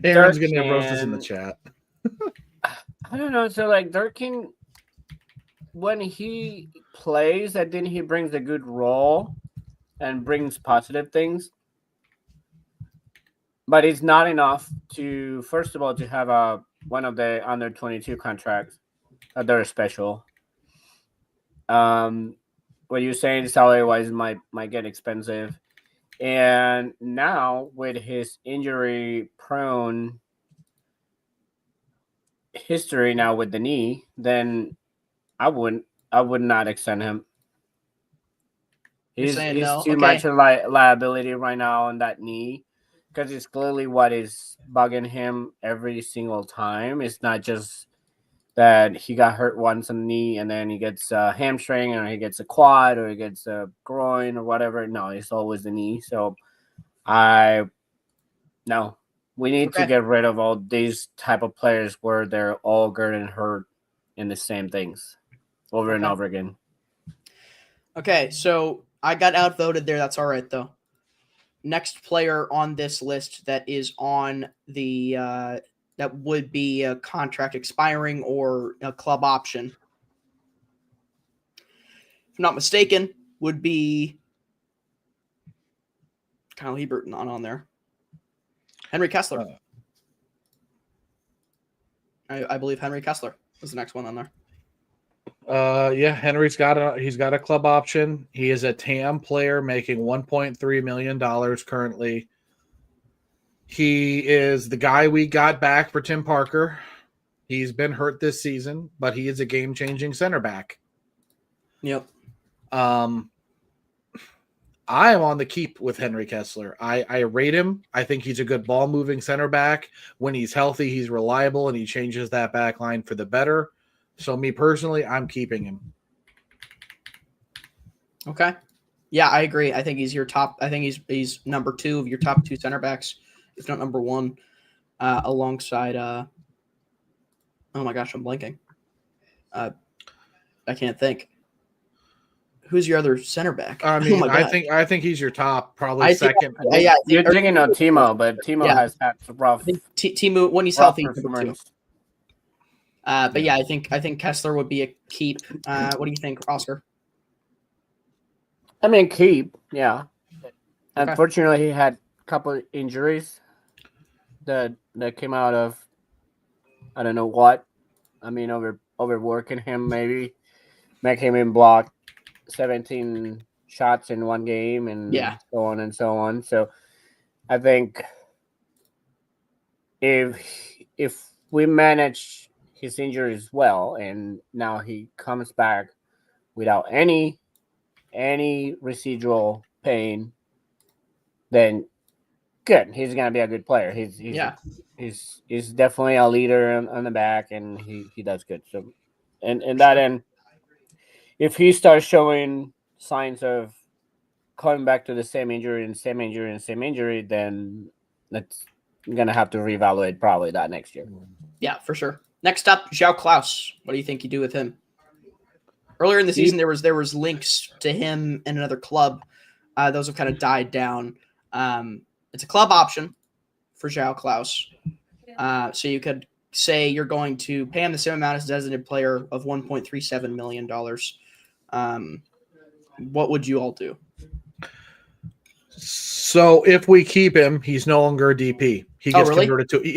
Aaron's going to roast us in the chat. I don't know. So like Durkin, when he plays, I think he brings a good role and brings positive things. But it's not enough to, first of all, to have one of the under 22 contracts that are special. What you're saying salary wise might get expensive. And now with his injury prone history now with the knee, then I would not extend him. He's too much a liability right now on that knee. Because it's clearly what is bugging him every single time. It's not just that he got hurt once on the knee and then he gets a hamstring or he gets a quad or he gets a groin or whatever. No, it's always the knee. So we need to get rid of all these type of players where they're all getting hurt in the same things over and over again. Okay, so I got outvoted there. That's all right, though. Next player on this list that is on the that would be a contract expiring or a club option, if I'm not mistaken, would be Kyle Hebert not on there. Henry Kessler. I believe Henry Kessler was the next one on there. Yeah, Henry's got a club option. He is a TAM player making $1.3 million currently. He is the guy we got back for Tim Parker. He's been hurt this season, but he is a game-changing center back. Yep. I am on the keep with Henry Kessler. I rate him. I think he's a good ball-moving center back. When he's healthy, he's reliable, and he changes that back line for the better. So me personally, I'm keeping him. Okay. Yeah, I agree. I think he's your top. I think he's number 2 of your top 2 center backs, if not number 1, alongside. Oh my gosh, I'm blanking. I can't think. Who's your other center back? I mean, I think he's your top, probably second. You're thinking of Timo, but Timo has had rough. I think Timo, when he's healthy, but yeah, I think Kessler would be a keep. What do you think, Oscar? I mean, keep, yeah. Okay. Unfortunately, he had a couple of injuries that came out of I don't know what. I mean, overworking him, maybe making him block 17 shots in one game, and so on and so on. So, I think if we manage his injuries well, and now he comes back without any any residual paying, then good. He's gonna be a good player. He's definitely a leader on the back, and he does good. So, and that end, if he starts showing signs of coming back to the same injury and same injury and same injury, then that's gonna have to reevaluate probably that next year. Yeah, for sure. Next up, João Klaus. What do you think you do with him? Earlier in the season, there was links to him and another club. Those have kind of died down. It's a club option for João Klaus. So you could say you're going to pay him the same amount as a designated player of $1.37 million. What would you all do? So if we keep him, he's no longer a DP. He gets really? converted to he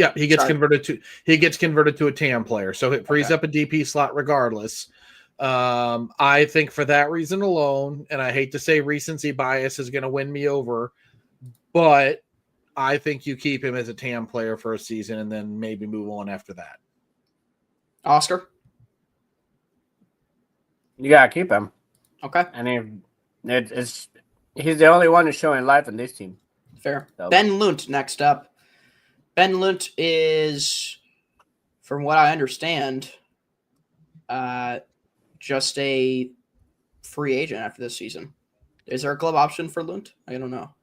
gets converted to a TAM player. So it frees up a DP slot regardless. I think for that reason alone, and I hate to say recency bias is going to win me over, but I think you keep him as a TAM player for a season and then maybe move on after that. Oscar? You gotta keep him. Okay. And he's the only one who's showing life in this team. Fair. So. Ben Lunt next up. Ben Lunt is, from what I understand, just a free agent after this season. Is there a club option for Lunt? I don't know.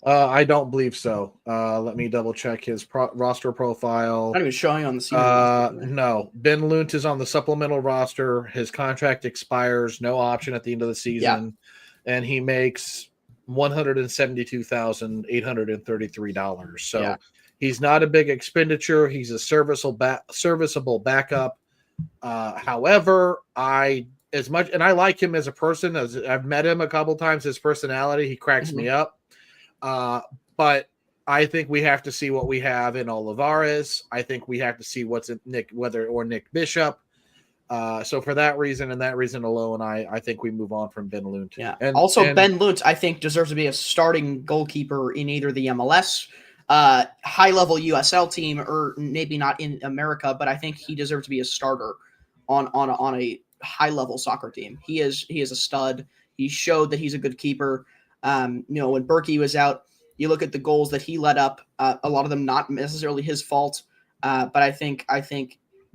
I don't believe so. Let me double check his roster profile. Not even showing on the season. No. Ben Lunt is on the supplemental roster. His contract expires, no option at the end of the season, and he makes $172,833. So he's not a big expenditure. He's a serviceable backup. However, I like him as a person. As I've met him a couple times, his personality, he cracks me up. But I think we have to see what we have in Olivares. I think we have to see what's in Nick Bishop. So for that reason and that reason alone, I think we move on from Ben Lunt. Yeah. Ben Lunt, I think, deserves to be a starting goalkeeper in either the MLS, high-level USL team, or maybe not in America, but I think he deserves to be a starter on a high-level soccer team. He is a stud. He showed that he's a good keeper. When Berkey was out, you look at the goals that he let up, a lot of them not necessarily his fault, but I think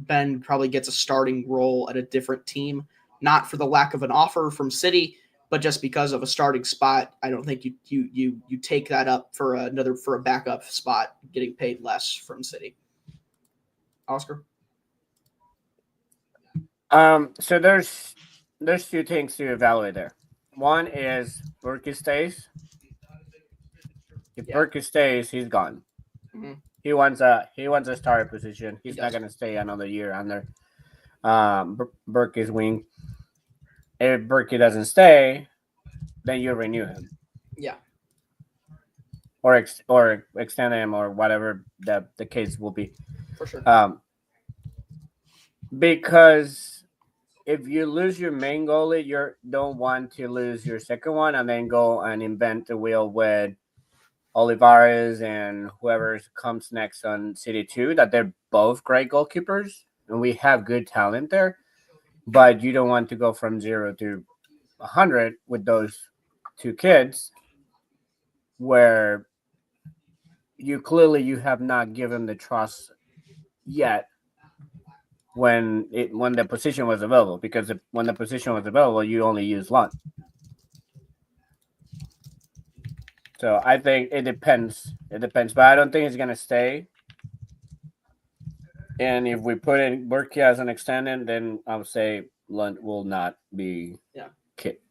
Ben probably gets a starting role at a different team, not for the lack of an offer from City, but just because of a starting spot. I don't think you take that up for a backup spot, getting paid less from City. Oscar? So there's two things to evaluate there. One is Berkey stays. If Berkey stays, he's gone. Mm-hmm. He wants a starter position. He's not going to stay another year under Berkey's wing. If Berkey doesn't stay, then you renew him. Yeah. Or extend him, or whatever the case will be. For sure. Because if you lose your main goalie, you don't want to lose your second one and then go and invent the wheel with Olivares and whoever comes next on City 2, that they're both great goalkeepers and we have good talent there, but you don't want to go from 0 to 100 with those two kids where you have not given the trust yet when the position was available, because when the position was available, you only use Lund. So I think it depends. But I don't think it's gonna stay. And if we put in Berkey as an extended, then I would say Lund will not be kicked.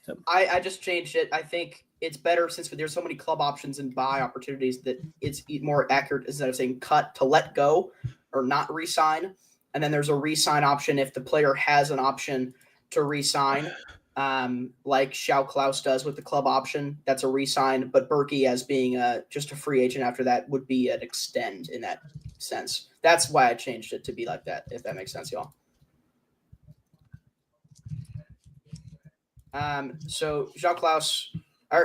So I just changed it. I think it's better, since there's so many club options and buy opportunities, that it's more accurate instead of saying cut to let go or not re-sign. And then there's a re-sign option if the player has an option to re-sign, like João Klaus does with the club option. That's a re-sign, but Berkey, as being just a free agent after that, would be an extend in that sense. That's why I changed it to be like that, if that makes sense, y'all. So João Klaus,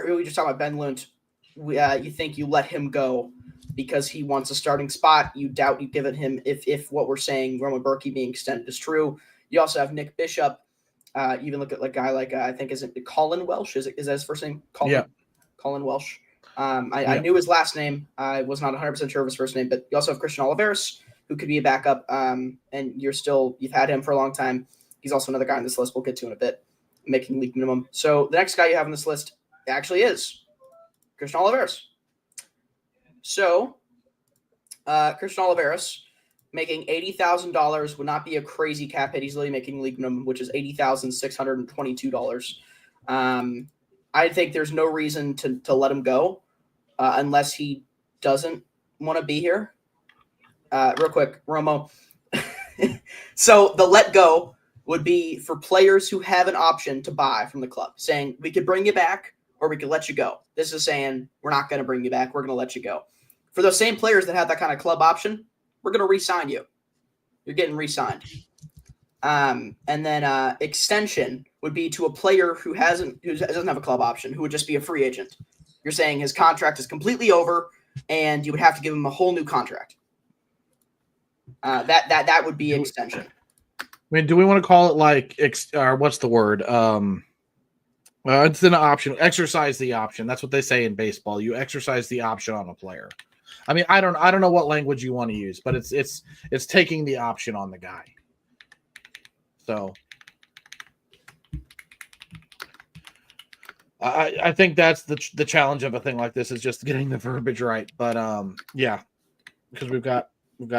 we just talked about Ben Lunt. You think you let him go because he wants a starting spot. You doubt you've given him, if what we're saying, Roman Berkey being extended is true. You also have Nick Bishop, Even look at like a guy like I think is it Colin Welsh? Is that his first name? Colin. Yeah. Colin Welsh. I knew his last name. I was not 100% sure of his first name, but you also have Christian Oliveris, who could be a backup. And you've had him for a long time. He's also another guy on this list. We'll get to in a bit, making league minimum. So the next guy you have on this list actually is Christian Oliveris. So Christian Oliveris making $80,000 would not be a crazy cap hit. He's literally making league minimum, which is $80,622. I think there's no reason to let him go unless he doesn't want to be here. Real quick, Romo. So the let go would be for players who have an option to buy from the club, saying we could bring you back or we could let you go. This is saying we're not going to bring you back. We're going to let you go. For those same players that have that kind of club option, we're going to re-sign you. You're getting re-signed. And then extension would be to a player who doesn't have a club option, who would just be a free agent. You're saying his contract is completely over, and you would have to give him a whole new contract. That would be extension. I mean, do we want to call it like or what's the word? It's an option. Exercise the option. That's what they say in baseball. You exercise the option on a player. I mean, I don't know what language you want to use, but it's taking the option on the guy. So I think that's the challenge of a thing like this is just getting the verbiage right. But yeah, because we've got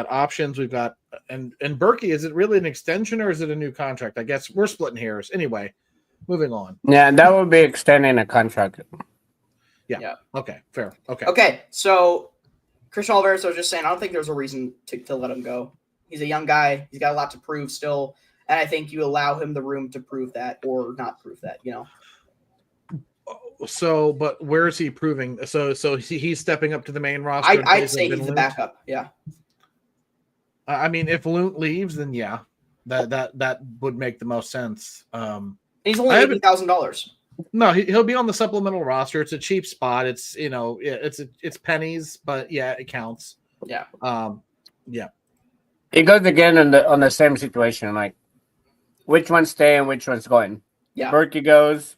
options, we've got and Berkey, is it really an extension or is it a new contract? I guess we're splitting hairs. Anyway, moving on. Yeah, that would be extending a contract. Yeah. Okay. Fair. Okay. Okay. So Christian Oliveris, I was just saying, I don't think there's a reason to let him go. He's a young guy. He's got a lot to prove still. And I think you allow him the room to prove that or not prove that, you know. So, but where is he proving? So he's stepping up to the main roster. I'd say he's the backup. Yeah. I mean, if Lunt leaves, then yeah, that would make the most sense. He's only $80,000. No, he'll be on the supplemental roster. It's a cheap spot. It's it's pennies, but yeah, it counts. Yeah. Yeah. It goes again on the same situation, like which one's staying, which one's going. Yeah. Berkey goes,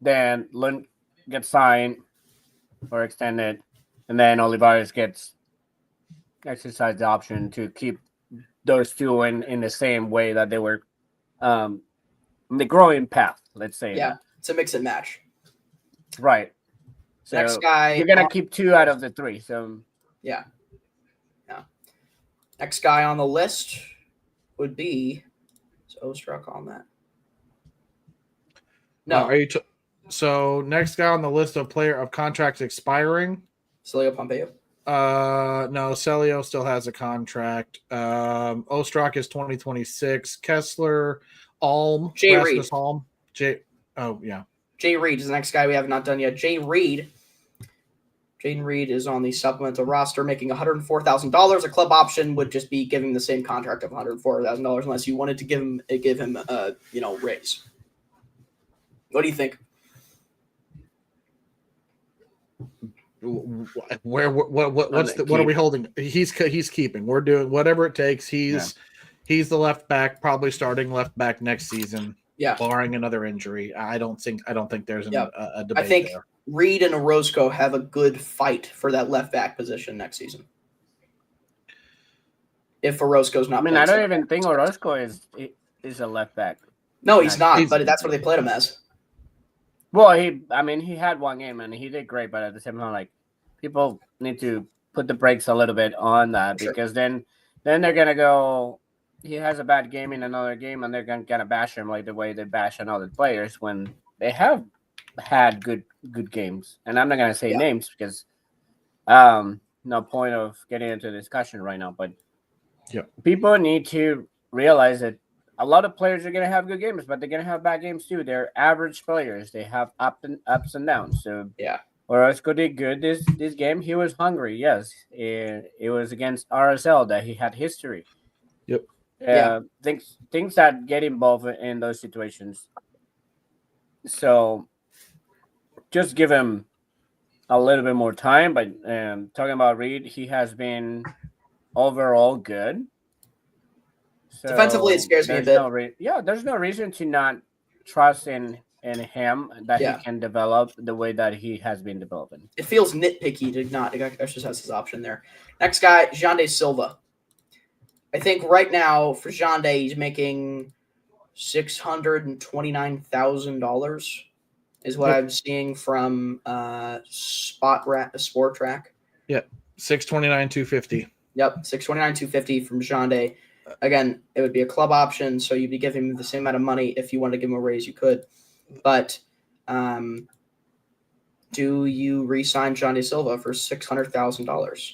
then Lund gets signed or extended, and then Olivares gets exercised the option to keep those two in the same way that they were in the growing path, let's say. Yeah, it's a mix and match. Right. So next guy, you're gonna keep two out of the three. So yeah. Next guy on the list would be Ostruck on that. No. So next guy on the list of player of contracts expiring? Celio Pompeo. No, Celio still has a contract. Ostruck is 2026. Kessler, Alm, Jay Rasmus Reed. Alm. Jay Reed is the next guy we have not done yet. Jaden Reed is on the supplemental roster, making $104,000. A club option would just be giving the same contract of $104,000 unless you wanted to give him a raise. What do you think? What are we holding? He's keeping. We're doing whatever it takes. He's the left back, probably starting left back next season. Yeah, barring another injury. I don't think there's a debate. I think there. Reed and Orozco have a good fight for that left back position next season. If Orozco's not, I don't even think Orozco is a left back. No, he's not. But that's what they played him as. Well, he had one game and he did great, but at the same time, like people need to put the brakes a little bit on that because then they're gonna go. He has a bad game in another game, and they're gonna bash him like the way they bash other players when they have had good games. And I'm not gonna say names because no point of getting into a discussion right now. But people need to realize that a lot of players are gonna have good games, but they're gonna have bad games too. They're average players. They have ups and downs. So Orozco did good this game. He was hungry. Yes, it was against RSL that he had history. Yep. Things that get involved in those situations. So just give him a little bit more time. But talking about Reed, he has been overall good. Defensively, it So scares me a there's bit. there's no reason to not trust in him that he Yeah. can develop the way that he has been developing. It feels nitpicky to not exercise his option there. Next guy, Jande Silva. I think right now for Jande, he's making $629,000 is what I'm seeing from Sport Track. Yep, 629,250. Yep, 629,250 from Jande. Again, it would be a club option, so you'd be giving him the same amount of money. If you wanted to give him a raise, you could. But do you re-sign Jande Silva for $600,000?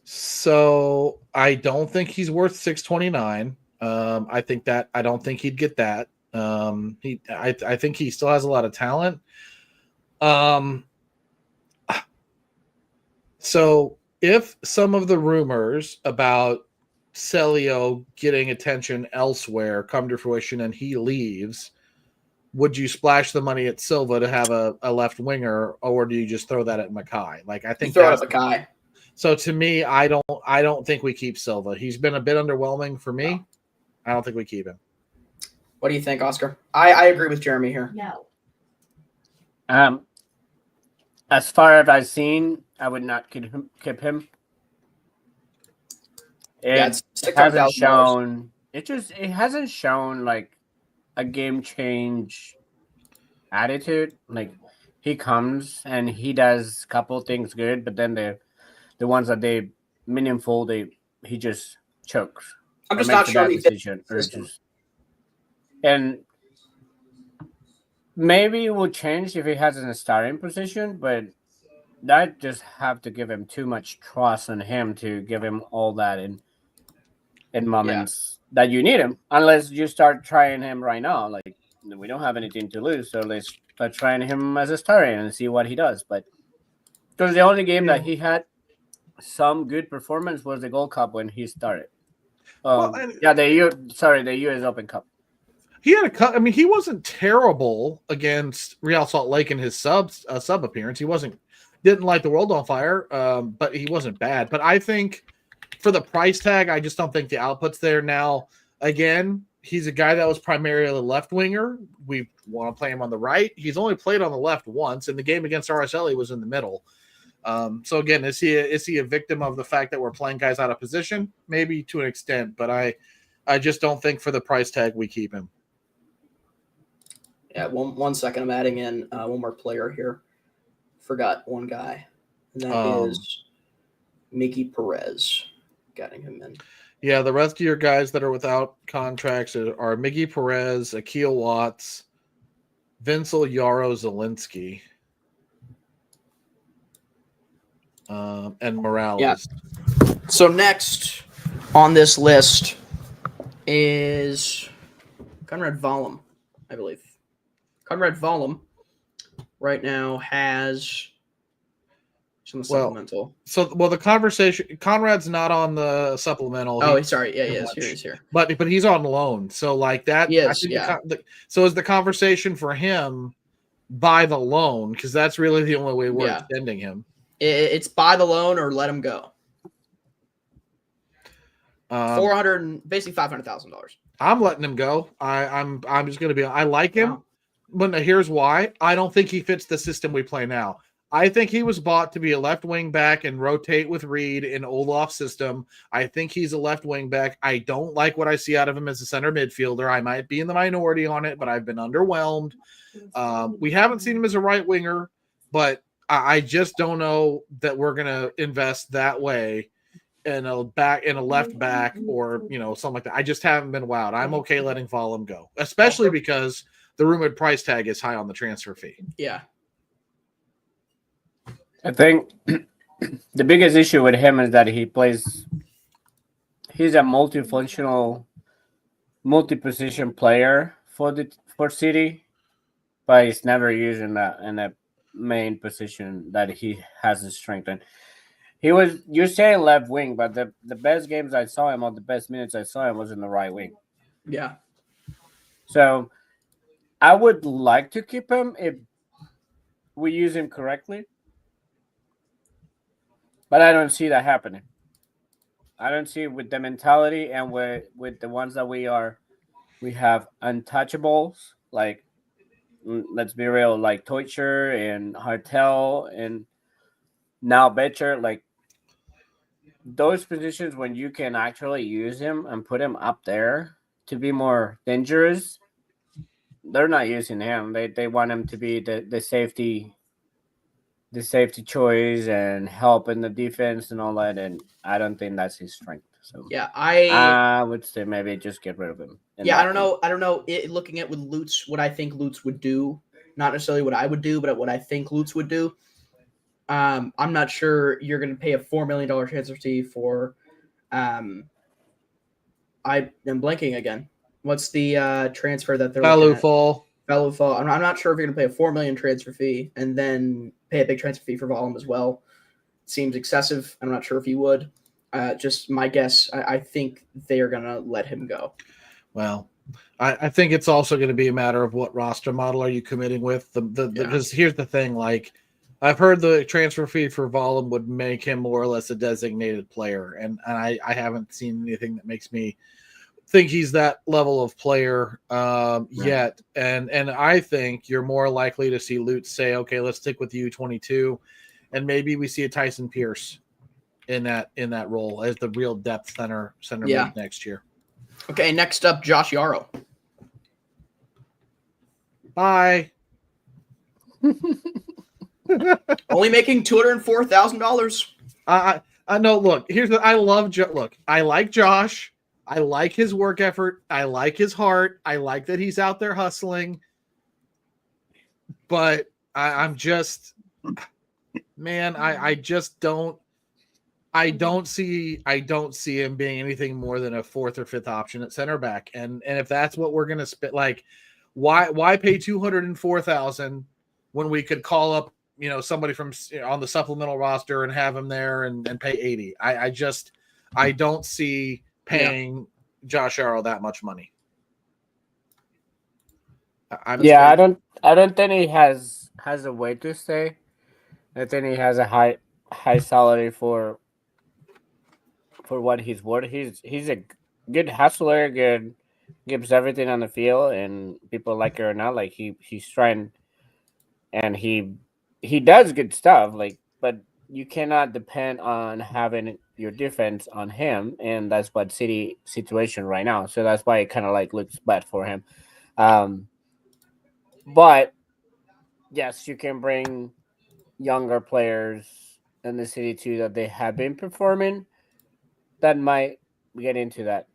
So I don't think he's worth 629. I don't think he'd get that. I think he still has a lot of talent. So if some of the rumors about Celio getting attention elsewhere come to fruition and he leaves, would you splash the money at Silva to have a left winger, or do you just throw that at Mackay? Like, I think You throw it at Mackay. So to me, I don't think we keep Silva. He's been a bit underwhelming for me. No. I don't think we keep him. What do you think, Oscar? I agree with Jeremy here. No. As far as I've seen, I would not keep him. It hasn't shown. It hasn't shown like a game change attitude. Like, he comes and he does a couple things good, but then the ones that they meaningful, he just chokes. I'm just not sure he fits and maybe it will change if he has in a starting position, but that just have to give him too much trust in him to give him all that in moments that you need him, unless you start trying him right now. Like, we don't have anything to lose, so let's start trying him as a starter and see what he does. But because the only game that he had some good performance was the Gold Cup when he started. The U.S. Open Cup. He had he wasn't terrible against Real Salt Lake in his sub appearance. He didn't light the world on fire, but he wasn't bad. But I think for the price tag, I just don't think the output's there. Now, again, he's a guy that was primarily a left winger. We want to play him on the right. He's only played on the left once. In the game against RSL, he was in the middle. So again, is he a victim of the fact that we're playing guys out of position? Maybe to an extent, but I just don't think for the price tag we keep him. Yeah, one second. I'm adding in one more player here. Forgot one guy, and that is Mickey Perez. Getting him in. Yeah, the rest of your guys that are without contracts are Mickey Perez, Akil Watts, Vincel Yaro Zielinski, and Morales. Yeah. So next on this list is Conrad Vollum, I believe. Conrad Vollum right now has some supplemental. The conversation, Conrad's not on the supplemental. Oh, sorry. Yeah, he is. He's here. But he's on loan. So like that. Yes, so is the conversation for him buy the loan? Because that's really the only way we're extending him. It's buy the loan or let him go. Basically $500,000. I'm letting him go. I'm just going to be. I like him. Wow. But here's why. I don't think he fits the system we play now. I think he was bought to be a left wing back and rotate with Reed in Olaf's system. I think he's a left wing back. I don't like what I see out of him as a center midfielder. I might be in the minority on it, but I've been underwhelmed. We haven't seen him as a right winger, but I just don't know that we're going to invest that way in a left back or something like that. I just haven't been wowed. I'm okay letting Vollum go, especially because the rumored price tag is high on the transfer fee. Yeah. I think the biggest issue with him is that he's a multifunctional, multi-position player for City, but he's never used in a main position that he has his strength in. You're saying left wing, but the best games I saw him, or the best minutes I saw him, was in the right wing. Yeah. So I would like to keep him if we use him correctly, but I don't see that happening. I don't see with the mentality and with the ones that we have untouchables like let's be real, like Deutscher and Hartel and now Betcher, like those positions when you can actually use him and put him up there to be more dangerous, they're not using him. They want him to be the safety choice and help in the defense and all that, and I don't think that's his strength. So Yeah, I would say maybe just get rid of him. I don't know. I don't know. Looking at with Lutz, what I think Lutz would do, not necessarily what I would do, but what I think Lutz would do. I'm not sure you're going to pay a $4 million transfer fee for. I am blanking again. What's the transfer that they're looking at? Value fall. I'm not sure if you're going to pay a $4 million transfer fee and then pay a big transfer fee for Volume as well. It seems excessive. I'm not sure if you would. Just my guess. I think they are going to let him go. Well, I think it's also going to be a matter of what roster model are you committing with. Because here's the thing, like I've heard the transfer fee for Vollum would make him more or less a designated player, and I haven't seen anything that makes me think he's that level of player yet. And I think you're more likely to see Lutz say, okay, let's stick with the U22, and maybe we see a Tyson Pierce in that role as the real depth center mid next year. Okay, next up, Josh Yarrow. Bye. Only making $204,000. I know. Look, I like Josh. I like his work effort. I like his heart. I like that he's out there hustling. But I'm just, man, I just don't. I don't see him being anything more than a fourth or fifth option at center back. And if that's what we're gonna spit, like, why pay $204,000 when we could call up somebody from on the supplemental roster and have him there and pay $80? I don't see paying Josh Arrow that much money. I don't think he has a way to stay. I think he has a high salary for what he's worth. He's a good hustler, gives everything on the field, and people like it or not, like he's trying, and he does good stuff. Like, but you cannot depend on having your defense on him, and that's what City situation right now. So that's why it kind of like looks bad for him. But yes, you can bring younger players in the City too that they have been performing. That might get into that.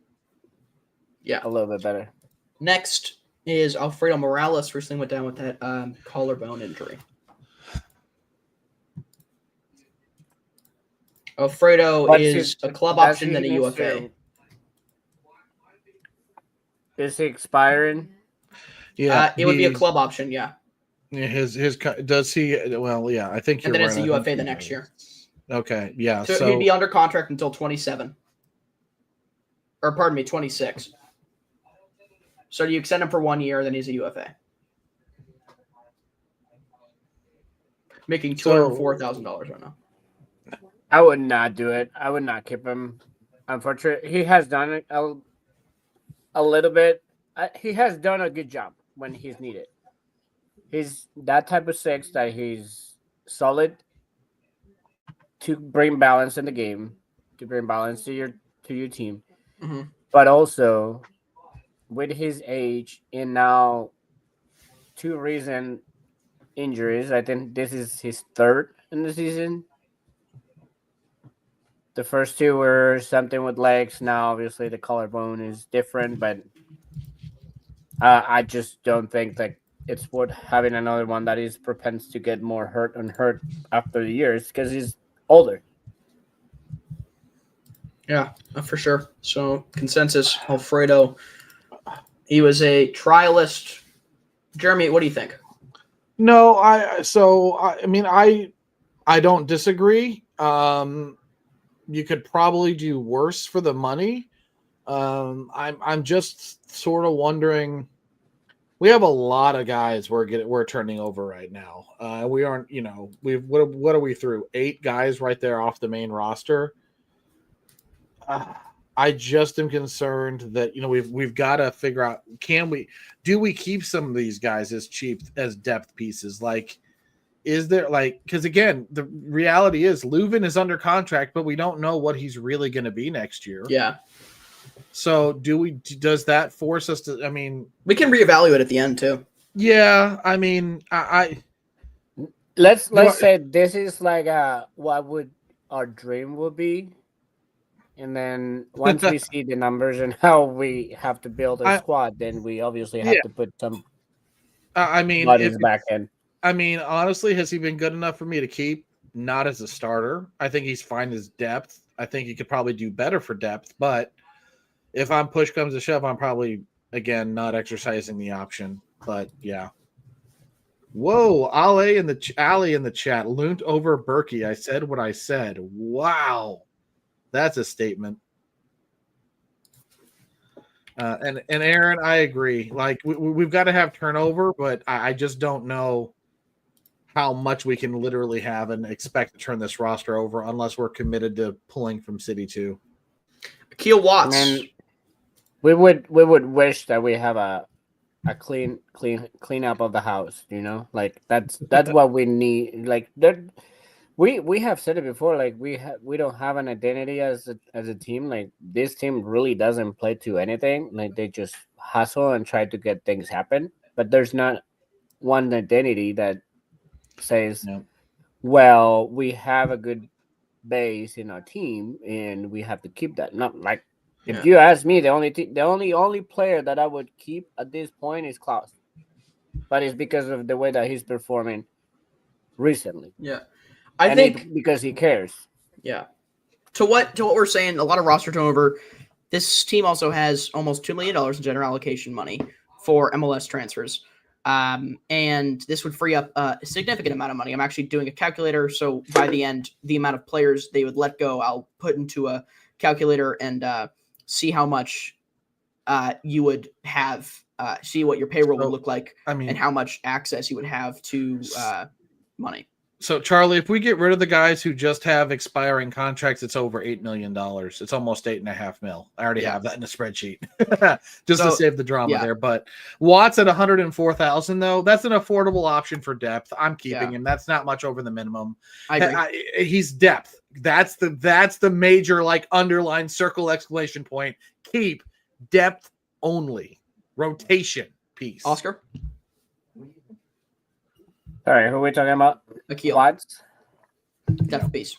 A little bit better. Next is Alfredo Morales. Recently went down with that collarbone injury. Alfredo is a club option than a UFA. Is he expiring? Yeah, it would be a club option. Yeah. His does he? Well, yeah, I think. And then it's a UFA the next year. Okay, yeah. So he'd be under contract until 27. Or pardon me, 26. So you extend him for 1 year, then he's a UFA. Making $204,000 right now. I would not do it. I would not keep him. Unfortunately, he has done it a little bit. He has done a good job when he's needed. He's that type of six that he's solid to bring balance in the game, to bring balance to your team. Mm-hmm. But also with his age and now 2 recent injuries, I think this is his 3rd in the season. The first 2 were something with legs. Now, obviously, the collarbone is different, but I just don't think that it's worth having another one that is propense to get more hurt after the years because he's older. Yeah, for sure. So consensus, Alfredo. He was a trialist. Jeremy, what do you think? No, I mean, I don't disagree. You could probably do worse for the money. I'm just sort of wondering. We have a lot of guys we're turning over right now. We aren't, what are we through? 8 guys right there off the main roster. I just am concerned that we've got to figure out, do we keep some of these guys as cheap as depth pieces? Like, is there because again, the reality is Leuven is under contract, but we don't know what he's really going to be next year. Yeah. So does that force us to? I mean, we can reevaluate at the end too. Yeah, I mean, let's say this is like what would our dream would be. And then once we see the numbers and how we have to build a squad, then we obviously have to put some bodies back in. I mean, honestly, has he been good enough for me to keep? Not as a starter. I think he's fine as depth. I think he could probably do better for depth. But if push comes to shove, I'm probably, again, not exercising the option. But, yeah. Whoa, Ali in the chat. Loont over Berkey. I said what I said. Wow. That's a statement. And Aaron, I agree. Like we've got to have turnover, but I just don't know how much we can literally have and expect to turn this roster over unless we're committed to pulling from City 2. Akil Watts. And we would wish that we have a clean up of the house. Like that's what we need. Like We have said it before, like we don't have an identity as a team. Like this team really doesn't play to anything. Like they just hustle and try to get things happen. But there's not one identity that says, well, we have a good base in our team and we have to keep that. Not like if you ask me, the only player that I would keep at this point is Klaus. But it's because of the way that he's performing recently. Yeah. I think because he cares. Yeah. To what we're saying, a lot of roster turnover. This team also has almost $2 million in general allocation money for MLS transfers. And this would free up a significant amount of money. I'm actually doing a calculator. So by the end, the amount of players they would let go, I'll put into a calculator and see how much you would have, see what your payroll would look like, and how much access you would have to money. So, Charlie, if we get rid of the guys who just have expiring contracts, it's over $8 million. It's almost $8.5 million. I already have that in a spreadsheet just to save the drama there. But Watts at $104,000, though, that's an affordable option for depth. I'm keeping him. That's not much over the minimum. I agree. He's depth. That's the major underline circle exclamation point. Keep depth only. Rotation piece. Oscar? All right, who are we talking about? Akil. Watts? Depth piece.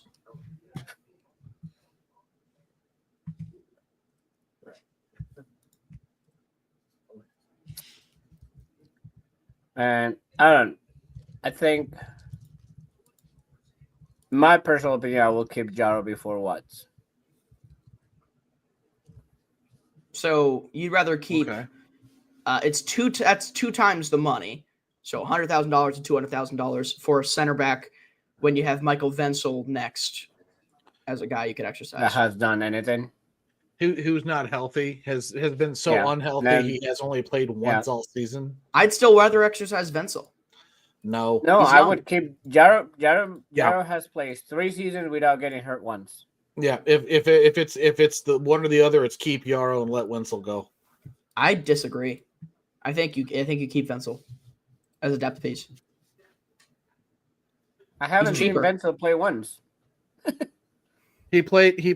And I think, in my personal opinion, I will keep Jaro before Watts. So you'd rather keep? Okay. That's two times the money. So $100,000 to $200,000 for a center back when you have Michael Wenzel next as a guy you could exercise. That has done anything. Who's not healthy, has been so unhealthy, he has only played once all season. I'd still rather exercise Wenzel. No, I would keep Jaro. Jaro has played 3 seasons without getting hurt once. Yeah, if it's the one or the other, it's keep Yarrow and let Wenzel go. I disagree. I think you keep Wenzel as a depth piece. I haven't seen Wenzel play once. He played. In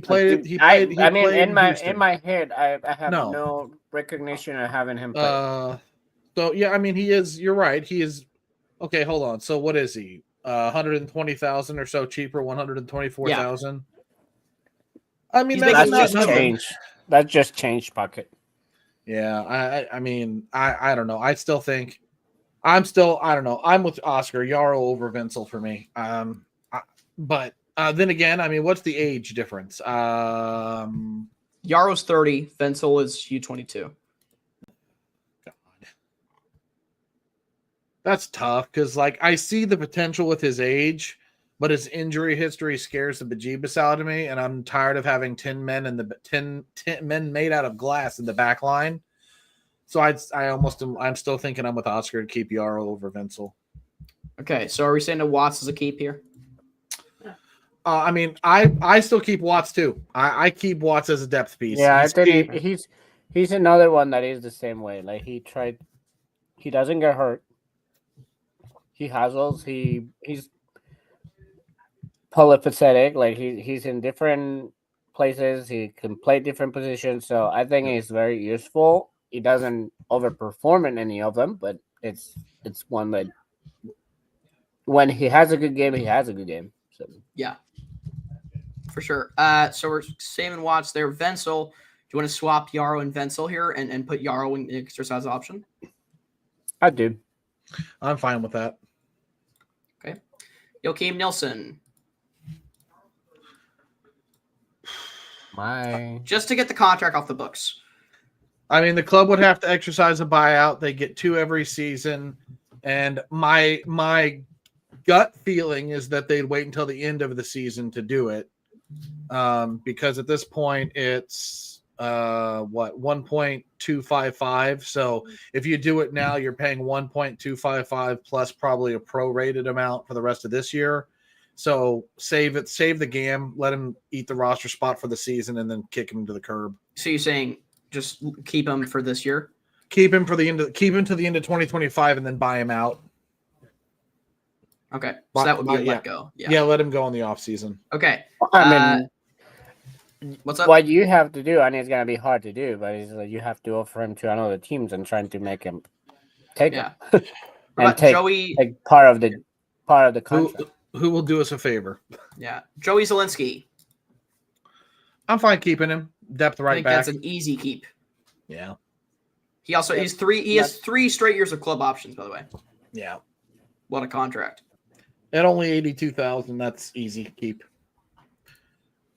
my head, I have no recognition of having him play. So yeah, I mean, he is. You're right. He is. Okay, hold on. So what is he? 120,000 or so cheaper. 124,000. Yeah. I mean, that's just change. That's just change pocket. Yeah, I mean, I don't know. I still think. I don't know. I'm with Oscar. Yarrow over Wenzel for me. But then again, I mean, what's the age difference? Yarrow's 30. Wenzel is U22. God. That's tough because, I see the potential with his age, but his injury history scares the bejeebus out of me, and I'm tired of having 10 men 10 men made out of glass in the back line. So I'm still thinking I'm with Oscar to keep Yarrow over Wenzel. Okay, so are we saying that Watts is a keep here? I mean, I still keep Watts too. I keep Watts as a depth piece. Yeah, I He's think cheap. he's another one that is the same way. Like he doesn't get hurt. He hustles. He's polyphacetic. Like he's in different places. He can play different positions. So I think he's very useful. He doesn't overperform in any of them, but it's one that when he has a good game, he has a good game. So Yeah, for sure. So we're saving Watts there. Wenzel, do you want to swap Yarrow and Wenzel here and put Yarrow in the exercise option? I do. I'm fine with that. Okay. Joachim Nilsson. Just to get the contract off the books. I mean, the club would have to exercise a buyout. They get 2 every season. And my gut feeling is that they'd wait until the end of the season to do it. Because at this point it's 1.255. So if you do it now, you're paying 1.255 plus probably a prorated amount for the rest of this year. So save the game, let him eat the roster spot for the season, and then kick him to the curb. So you're saying just keep him for this year? Keep him to the end of 2025, and then buy him out. Okay, so that would be a let go. Yeah, let him go in the off season. Okay. I mean, what's up? What you have to do, and it's gonna be hard to do, but it's like you have to offer him to another teams and trying to make him take Yeah. him. And take part of the contract. Who will do us a favor? Yeah, Joey Zielinski. I'm fine keeping him. Depth right I think back. that's an easy keep. Yeah. He also has 3 straight years of club options, by the way. Yeah. What a contract. At only 82,000, that's easy to keep.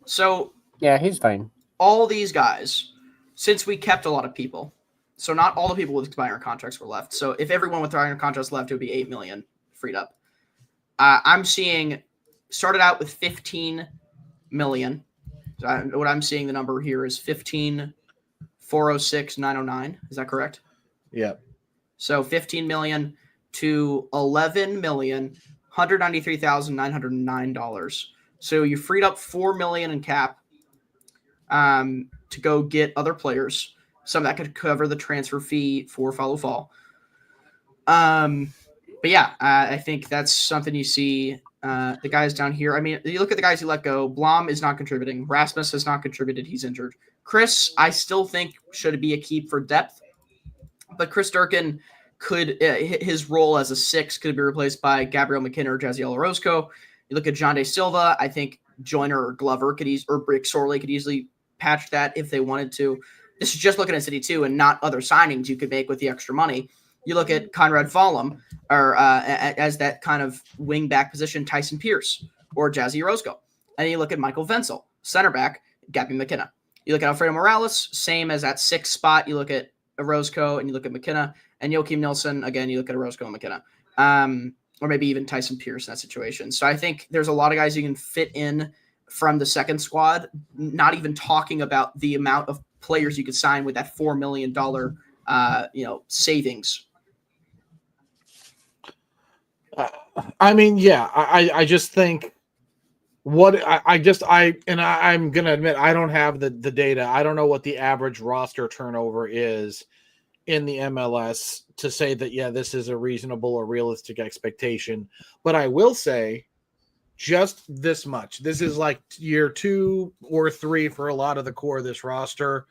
So yeah, he's fine. All these guys, since we kept a lot of people, so not all the people with expiring contracts were left. So if everyone with expiring contracts left, it would be 8 million freed up. I'm seeing started out with 15 million. So what I'm seeing the number here is 15,406,909. Is that correct? Yeah. So 15 million to 11,193,909 dollars. So you freed up 4 million in cap to go get other players. Some of that could cover the transfer fee for Follow Fall. But yeah, I think that's something you see. The guys down here. I mean, you look at the guys who let go. Blom is not contributing. Rasmus has not contributed. He's injured. Chris, I still think should be a keep for depth. But Chris Durkin could his role as a 6 could be replaced by Gabriel McKinnon or Jaziel Orozco. You look at John De Silva. I think Joyner or Glover or Brick Sorley could easily patch that if they wanted to. This is just looking at City 2 and not other signings you could make with the extra money. You look at Conrad Fallum or as that kind of wing back position, Tyson Pierce or Jazzy Orozco. And you look at Michael Wenzel, center back, Gabby McKenna. You look at Alfredo Morales, same as that 6 spot. You look at Orozco and you look at McKenna. And Joachim Nilsson, again, you look at Orozco and McKenna. Or maybe even Tyson Pierce in that situation. So I think there's a lot of guys you can fit in from the second squad, not even talking about the amount of players you could sign with that $4 million savings. I mean, yeah, I just think I'm going to admit, I don't have the data. I don't know what the average roster turnover is in the MLS to say that, yeah, this is a reasonable or realistic expectation. But I will say just this much. This is like year 2 or 3 for a lot of the core of this roster.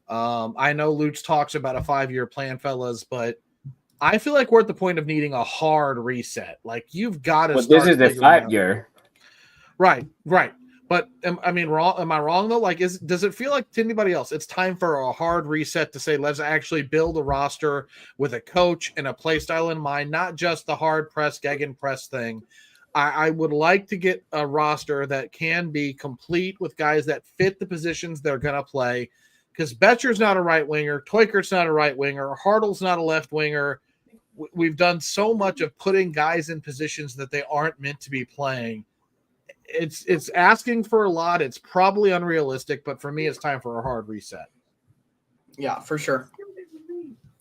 I know Lutz talks about a 5-year plan, fellas, but I feel like we're at the point of needing a hard reset. Like you've got to. But this is the 5-year. Right. But am I wrong though? Like, does it feel like to anybody else it's time for a hard reset to say let's actually build a roster with a coach and a play style in mind, not just the hard press, gegen press thing. I would like to get a roster that can be complete with guys that fit the positions they're going to play. Because Betcher's not a right winger, Teukert's not a right winger, Hartle's not a left winger. We've done so much of putting guys in positions that they aren't meant to be playing. It's asking for a lot. It's probably unrealistic, but for me, it's time for a hard reset. Yeah, for sure.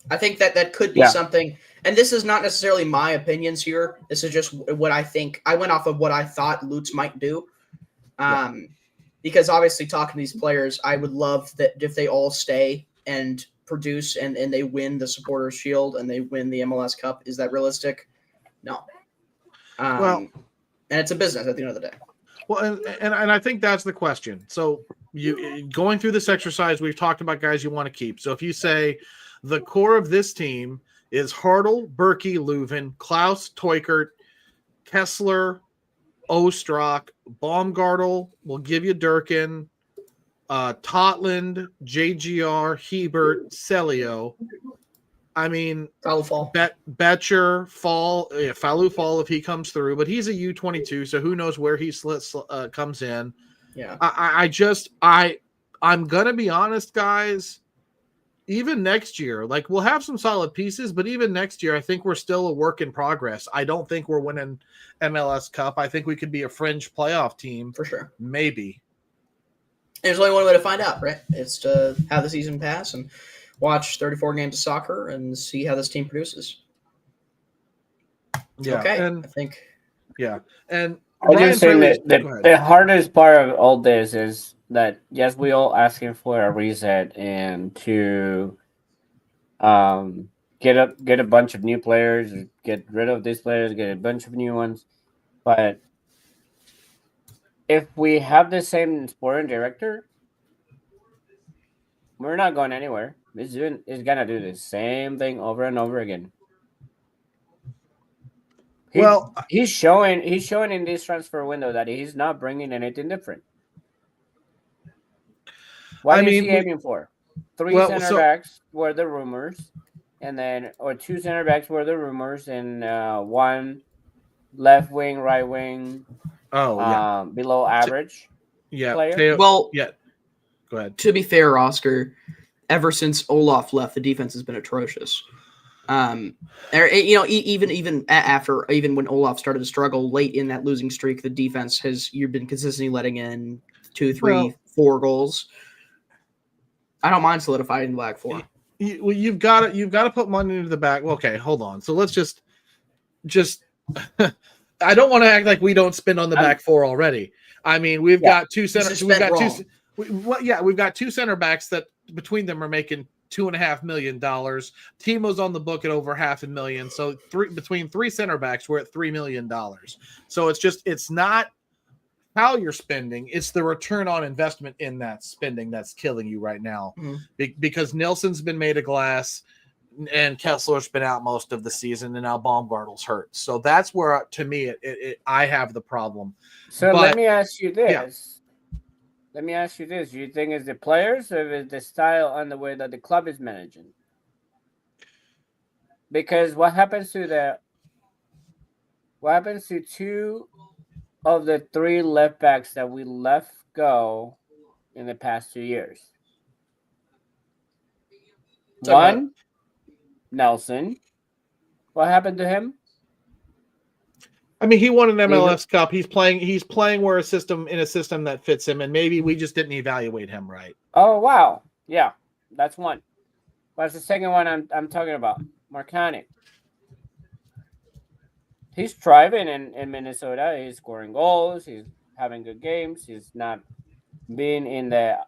I think that could be something. And this is not necessarily my opinions here. This is just what I think. I went off of what I thought Lutz might do. Because obviously talking to these players, I would love that if they all stay and produce and they win the Supporters Shield and they win the MLS Cup. Is that realistic? No. Well, and it's a business at the end of the day. Well, and I think that's the question. So you going through this exercise, we've talked about guys you want to keep. So if you say the core of this team is Hartle, Berkey, Leuven, Klaus, Teukert, Kessler, Ostrock, Baumgartel, we'll give you Durkin, Totland, JGR, Hebert, Celio. I mean, Betcher, Falou Fall if he comes through, but he's a U22, so who knows where he comes in. Yeah, I'm gonna be honest, guys. Even next year, like we'll have some solid pieces, but even next year, I think we're still a work in progress. I don't think we're winning MLS Cup. I think we could be a fringe playoff team for sure. Maybe. There's only one way to find out, right? It's to have the season pass and watch 34 games of soccer and see how this team produces. Yeah. Okay. And I think. Yeah. And I just think that the hardest part of all this is that, yes, we all asking for a reset and to get a bunch of new players, get rid of these players, get a bunch of new ones. But if we have the same sporting director, we're not going anywhere. It's gonna do the same thing over and over again. He's showing in this transfer window that he's not bringing anything different. What is he aiming for? Three center backs were the rumors, and then two center backs were the rumors, and one left wing, right wing. Below average. Yeah. Player. Well, yeah. Go ahead. To be fair, Oscar, ever since Olaf left, the defense has been atrocious. Even when Olaf started to struggle late in that losing streak, the defense you've been consistently letting in 2, 3, 4 goals. I don't mind solidifying the back four. You've got to put money into the back. Well, okay, hold on. So let's just I don't want to act like we don't spend on the back four already. I mean, we've got two centers. We've got two center backs that between them are making $2.5 million. Timo's on the book at over $500,000. So between three center backs, we're at $3 million. So it's not how you're spending, it's the return on investment in that spending that's killing you right now. Because Nilsson's been made of glass and Kessler's been out most of the season, and now Baumgartel's hurt. So that's where, to me, I have the problem. So let me ask you this. Yeah. Let me ask you this. Do you think it's the players or is the style and the way that the club is managing? Because what happens to two of the three left backs that we left go in the past 2 years? One, Nelson. What happened to him? I mean, he won an MLS Cup. He's playing in a system that fits him, and maybe we just didn't evaluate him right. Oh wow, yeah, that's one. What's the second one I'm talking about? Marcani. He's thriving in Minnesota. He's scoring goals. He's having good games. He's not being in the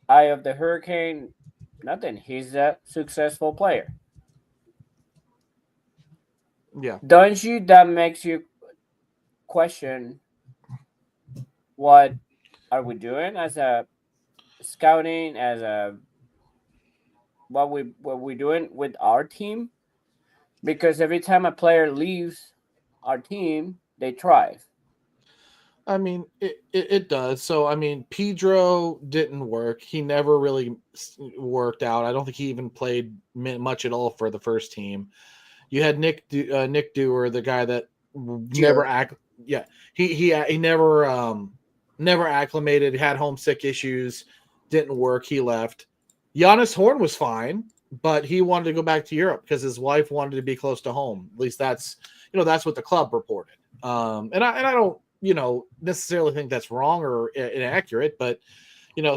eye of the hurricane. Nothing. He's a successful player. Yeah. That makes you question what are we doing as a scouting, what we doing with our team? Because every time a player leaves our team, they thrive. I mean, it does. So, I mean, Pedro didn't work. He never really worked out. I don't think he even played much at all for the first team. You had Nick Dewar, the guy that never he never acclimated, had homesick issues, didn't work. He left. Giannis Horn was fine, but he wanted to go back to Europe because his wife wanted to be close to home. At least that's what the club reported. And I don't necessarily think that's wrong or inaccurate, but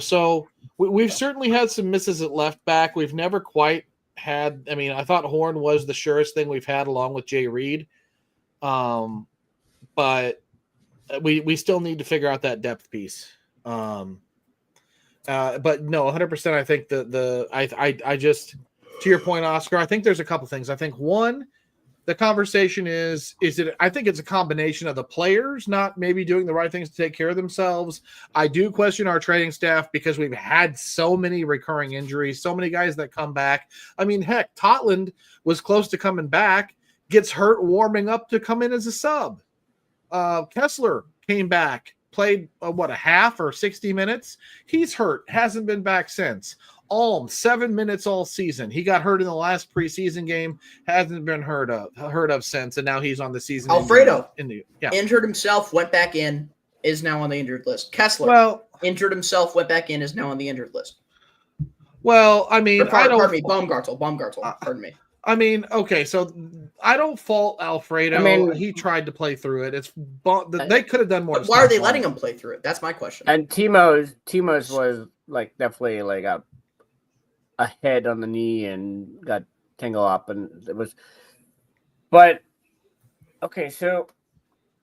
so we've certainly had some misses at left back. We've never quite had. I mean, I thought Horn was the surest thing we've had along with Jay Reed, but we still need to figure out that depth piece. But no, 100%. I think I just, to your point, Oscar, I think there's a couple things. I think one, the conversation is it, I think it's a combination of the players not maybe doing the right things to take care of themselves. I do question our training staff because we've had so many recurring injuries, so many guys that come back. I mean, heck, Totland was close to coming back, gets hurt warming up to come in as a sub. Kessler came back, played a half or 60 minutes. He's hurt, hasn't been back since. Alm, 7 minutes all season. He got hurt in the last preseason game, hasn't been heard of since, and now he's on the season. Alfredo injured himself, went back in, is now on the injured list. Kessler injured himself, went back in, is now on the injured list. Well, I mean, pardon me, Baumgartel. Pardon me. I mean, okay, so I don't fault Alfredo. I mean, he tried to play through it. They could have done more. Why are they letting him play through it? That's my question. And Timo's was like definitely like a head on the knee and got tangled up, and it was. But okay, so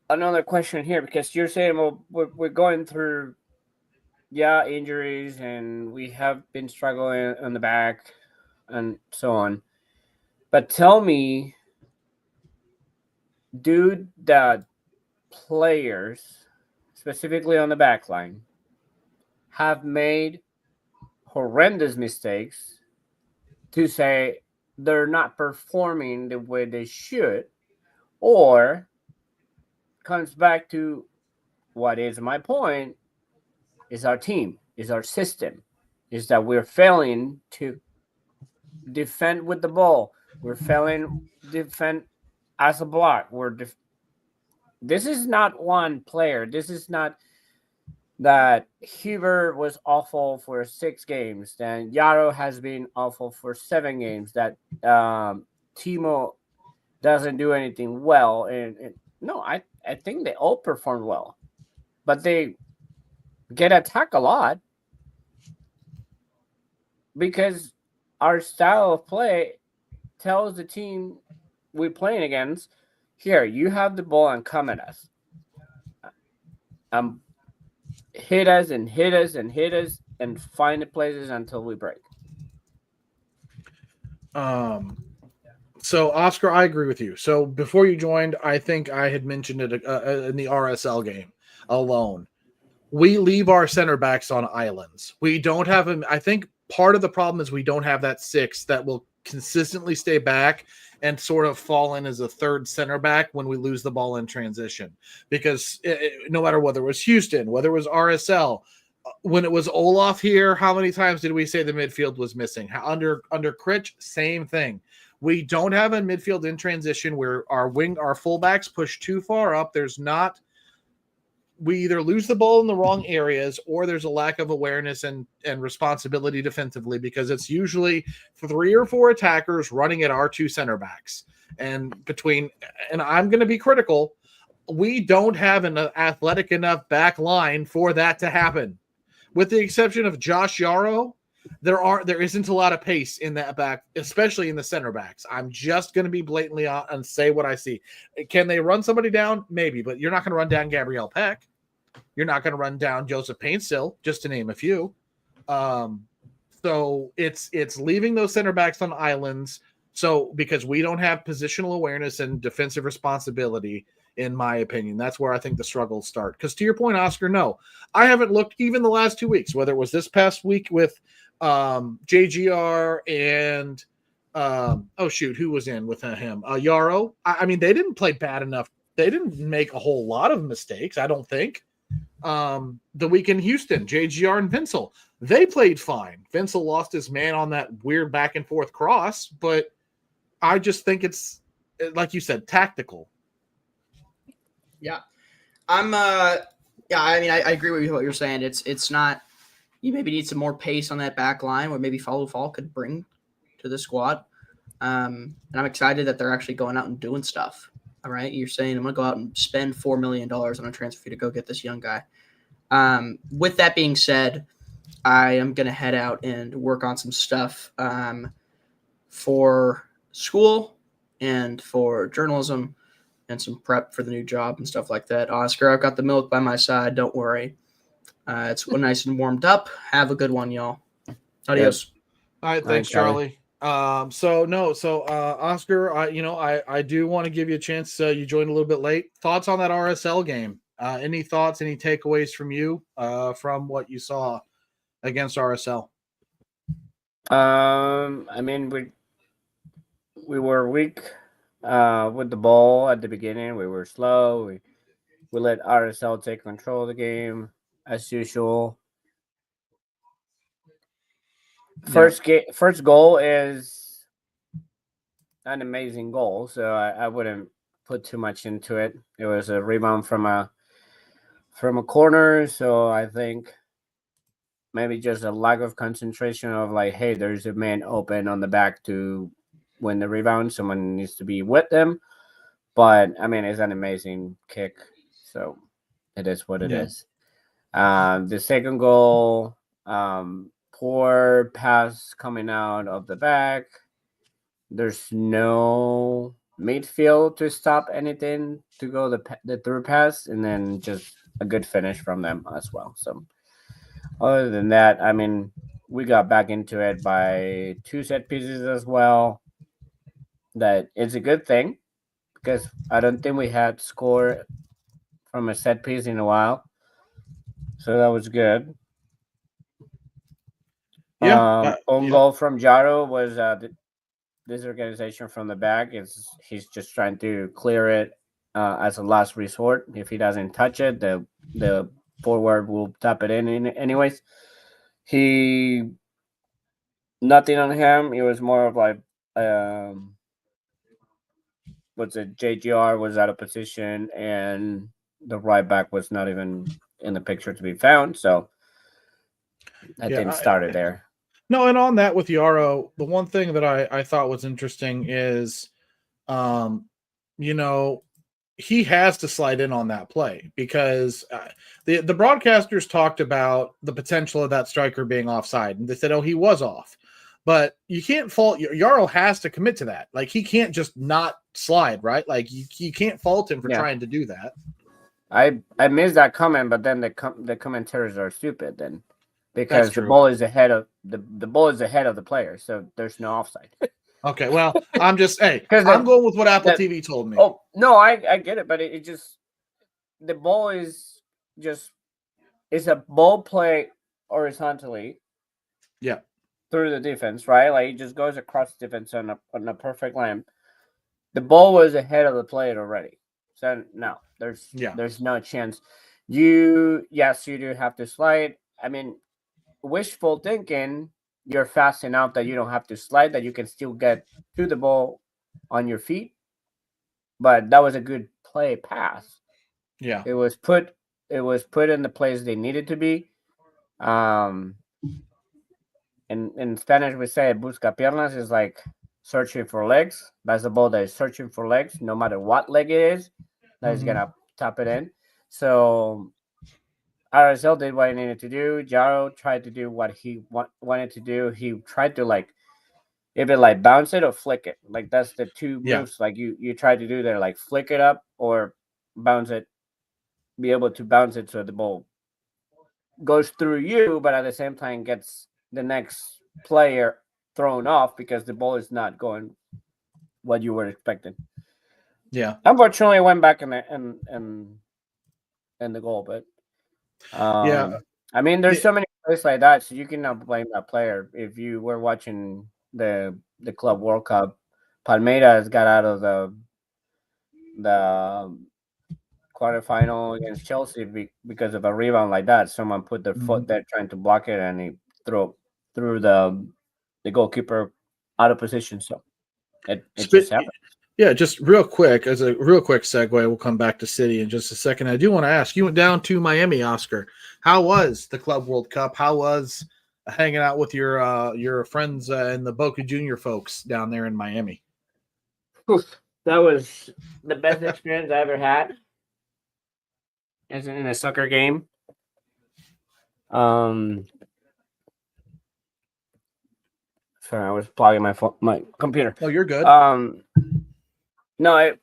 another question here, because you're saying, well, we're going through injuries and we have been struggling on the back and so on. But tell me, do the players, specifically on the back line, have made horrendous mistakes to say they're not performing the way they should, or comes back to what is my point, is our team, is our system, is that we're failing to defend with the ball. We're failing defend as a block. This is not one player. This is not that Huber was awful for 6 games. Then Yaro has been awful for 7 games. That Timo doesn't do anything well. And no, I think they all performed well. But they get attacked a lot because our style of play tells the team we're playing against, here, you have the ball and come at us. Hit us and hit us and hit us and find the places until we break. So, Oscar, I agree with you. So, before you joined, I think I had mentioned it in the RSL game alone. We leave our center backs on islands. We don't have them. I think part of the problem is we don't have that 6 that will consistently stay back and sort of fall in as a third center back when we lose the ball in transition. Because no matter whether it was Houston, whether it was RSL, when it was Olaf here, how many times did we say the midfield was missing? Under Critch, same thing. We don't have a midfield in transition where our fullbacks push too far up. We either lose the ball in the wrong areas or there's a lack of awareness and responsibility defensively, because it's usually 3 or 4 attackers running at our 2 center backs. And I'm going to be critical, we don't have an athletic enough back line for that to happen. With the exception of Josh Yarrow, there isn't a lot of pace in that back, especially in the center backs. I'm just going to be blatantly on and say what I see. Can they run somebody down? Maybe, but you're not going to run down Gabriel Peck. You're not going to run down Joseph Paintsill, just to name a few. So it's leaving those center backs on islands. So because we don't have positional awareness and defensive responsibility, in my opinion, that's where I think the struggles start. Because to your point, Oscar, no, I haven't looked even the last 2 weeks, whether it was this past week with JGR and who was in with him? Yarrow. I mean, they didn't play bad enough. They didn't make a whole lot of mistakes, I don't think. The week in Houston, JGR and Vincel, they played fine. Vincel lost his man on that weird back and forth cross, but I just think it's, like you said, tactical. Yeah. I mean, I agree with what you're saying. It's not, you maybe need some more pace on that back line where maybe Follow Fall could bring to the squad. And I'm excited that they're actually going out and doing stuff. All right. You're saying I'm going to go out and spend $4 million on a transfer fee to go get this young guy. With that being said, I am going to head out and work on some stuff for school and for journalism. and some prep for the new job and stuff like that. Oscar, I've got the milk by my side. Don't worry. It's nice and warmed up. Have a good one, y'all. Adios. All right, thanks, Charlie. Oscar, I do want to give you a chance. You joined a little bit late. Thoughts on that RSL game? Any thoughts, any takeaways from you from what you saw against RSL? I mean, we were weak with the ball at the beginning. We were slow. We let RSL take control of the game as usual. First goal is an amazing goal, so I wouldn't put too much into it. It was a rebound from a corner, so I think maybe just a lack of concentration of like, hey, there's a man open on the back to win the rebound. Someone needs to be with them. But I mean, it's an amazing kick, so it is what it is. The second goal, poor pass coming out of the back. There's no midfield to stop anything to go the through pass, and then just a good finish from them as well. So other than that, I mean, we got back into it by 2 set pieces as well. That is a good thing because I don't think we had scored from a set piece in a while. So that was good. Goal from Jaro was this organization from the back. He's just trying to clear it as a last resort. If he doesn't touch it, the forward will tap it in anyways. Nothing on him. It was more of like JGR was out of position and the right back was not even in the picture to be found. So I didn't start it there. No, and on that with Yarrow, the one thing that I thought was interesting is, he has to slide in on that play because the broadcasters talked about the potential of that striker being offside, and they said, "Oh, he was off." But you can't fault Yarrow. Has to commit to that. Like he can't just not slide, right? Like you can't fault him for trying to do that. I missed that comment, but then the commentators are stupid then. Because the ball is ahead of the ball is ahead of the player, so there's no offside. Okay, well, I'm just I'm going with what Apple TV told me. Oh no, I get it, but it just the ball is just it's a ball play horizontally. Yeah. Through the defense, right? Like it just goes across the defense on a perfect line. The ball was ahead of the player already, so no, there's no chance. You do have to slide. I mean, wishful thinking, you're fast enough that you don't have to slide, that you can still get to the ball on your feet. But that was a good play pass. Yeah. It was put in the place they needed to be. In Spanish we say busca piernas is like searching for legs. That's the ball that is searching for legs, no matter what leg it is, that is gonna tap it in. So RSL did what he needed to do. Jaro tried to do what he wanted to do. He tried to either bounce it or flick it. Like that's the two moves. Like you try to do there, like flick it up or bounce it. Be able to bounce it so the ball goes through you, but at the same time gets the next player thrown off because the ball is not going what you were expecting. Yeah. Unfortunately, it went back in the goal, but I mean, there's so many plays like that, so you cannot blame that player. If you were watching the Club World Cup, Palmeiras got out of the quarterfinal against Chelsea because of a rebound like that. Someone put their foot there trying to block it, and he threw the goalkeeper out of position. So it just happened. Yeah, just real quick, as a real quick segue, we'll come back to City in just a second. I do want to ask, you went down to Miami, Oscar. How was the Club World Cup? How was hanging out with your friends and the Boca Junior folks down there in Miami? That was the best experience I ever had as in a soccer game. Sorry, I was plugging my computer. Oh, you're good. No,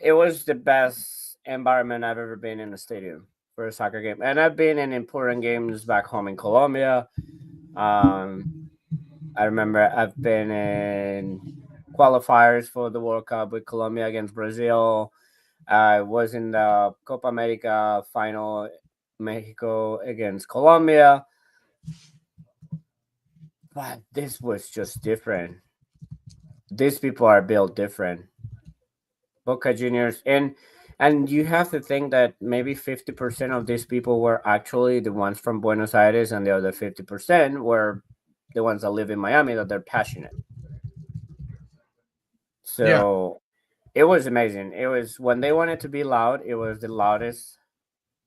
it was the best environment I've ever been in a stadium for a soccer game, and I've been in important games back home in Colombia. I remember I've been in qualifiers for the World Cup with Colombia against Brazil. I was in the Copa America final, Mexico against Colombia. But this was just different. These people are built different. Boca Juniors, and you have to think that maybe 50% of these people were actually the ones from Buenos Aires, and the other 50% were the ones that live in Miami, that they're passionate. So it was amazing. It was, when they wanted to be loud, it was the loudest.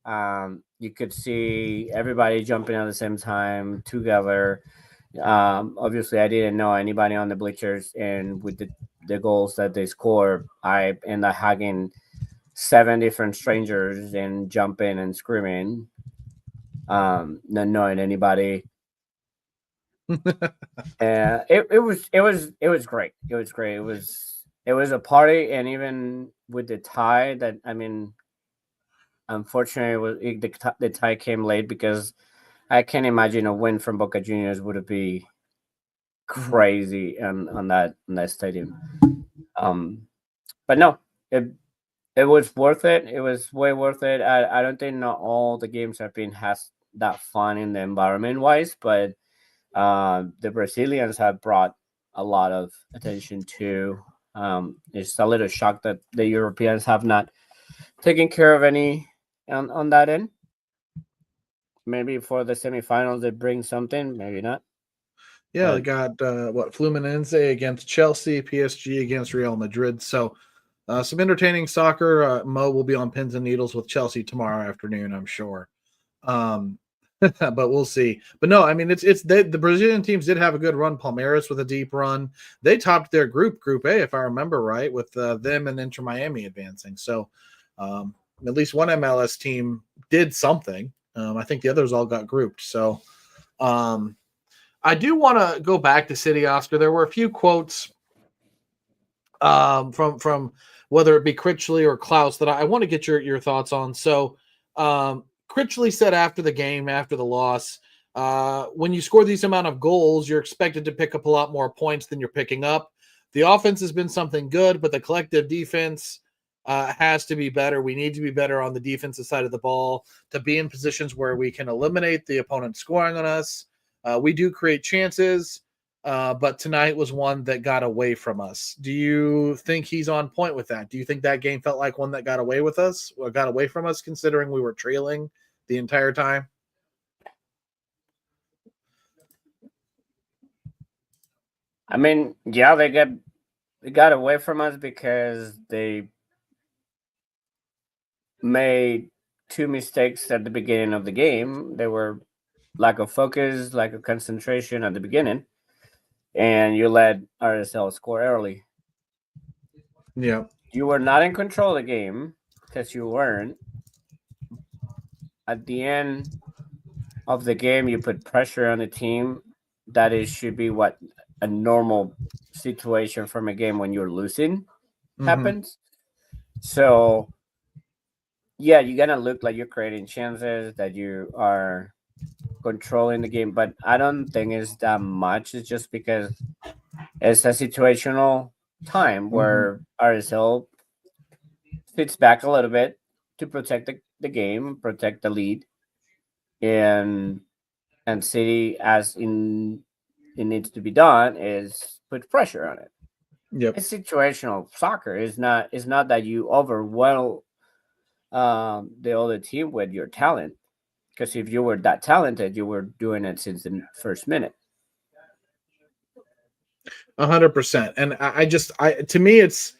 You could see everybody jumping at the same time together. Obviously, I didn't know anybody on the bleachers, and with the goals that they scored, I ended up hugging 7 different strangers and jumping and screaming, not knowing anybody. And it was great. It was great. It was a party, and even with the tie, that, I mean, unfortunately, the tie came late, because I can't imagine a win from Boca Juniors would be crazy on that stadium. But no, it was worth it. It was way worth it. I don't think not all the games have been has that fun in the environment wise, but the Brazilians have brought a lot of attention to. It's a little shocked that the Europeans have not taken care of any on that end. Maybe for the semifinals they bring something, maybe not. Yeah, they got Fluminense against Chelsea, PSG against Real Madrid. So some entertaining soccer. Mo will be on pins and needles with Chelsea tomorrow afternoon, I'm sure. But we'll see. But no, I mean, the Brazilian teams did have a good run. Palmeiras with a deep run. They topped their Group A, if I remember right, with them and Inter Miami advancing. So at least one MLS team did something. I think the others all got grouped. So I do want to go back to City, Oscar. There were a few quotes from whether it be Critchley or Klaus that I want to get your thoughts on. So Critchley said after the game, after the loss, when you score these amount of goals, you're expected to pick up a lot more points than you're picking up. The offense has been something good, but the collective defense has to be better. We need to be better on the defensive side of the ball to be in positions where we can eliminate the opponent scoring on us. We do create chances, but tonight was one that got away from us. Do you think he's on point with that? Do you think that game felt like one that got away with us, or got away from us, considering we were trailing the entire time? I mean, yeah, they got away from us because they made 2 mistakes at the beginning of the game. They were lack of focus, lack of concentration at the beginning, and you let RSL score early. Yeah. You were not in control of the game, because you weren't. At the end of the game, you put pressure on the team. That should be what a normal situation from a game when you're losing happens. So yeah, you're gonna look like you're creating chances, that you are controlling the game, but I don't think it's that much. It's just because it's a situational time where RSL sits back a little bit to protect the game, protect the lead, and City, as in it needs to be done, is put pressure on it. Yep. It's situational soccer. It's not that you overwhelm the other team with your talent, because if you were that talented, you were doing it since the first minute. 100%. And I to me, it's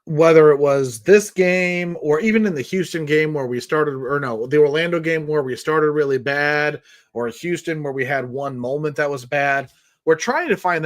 whether it was this game or even in the Houston game where we started, or no, the Orlando game where we started really bad, or Houston where we had one moment that was bad. We're trying to find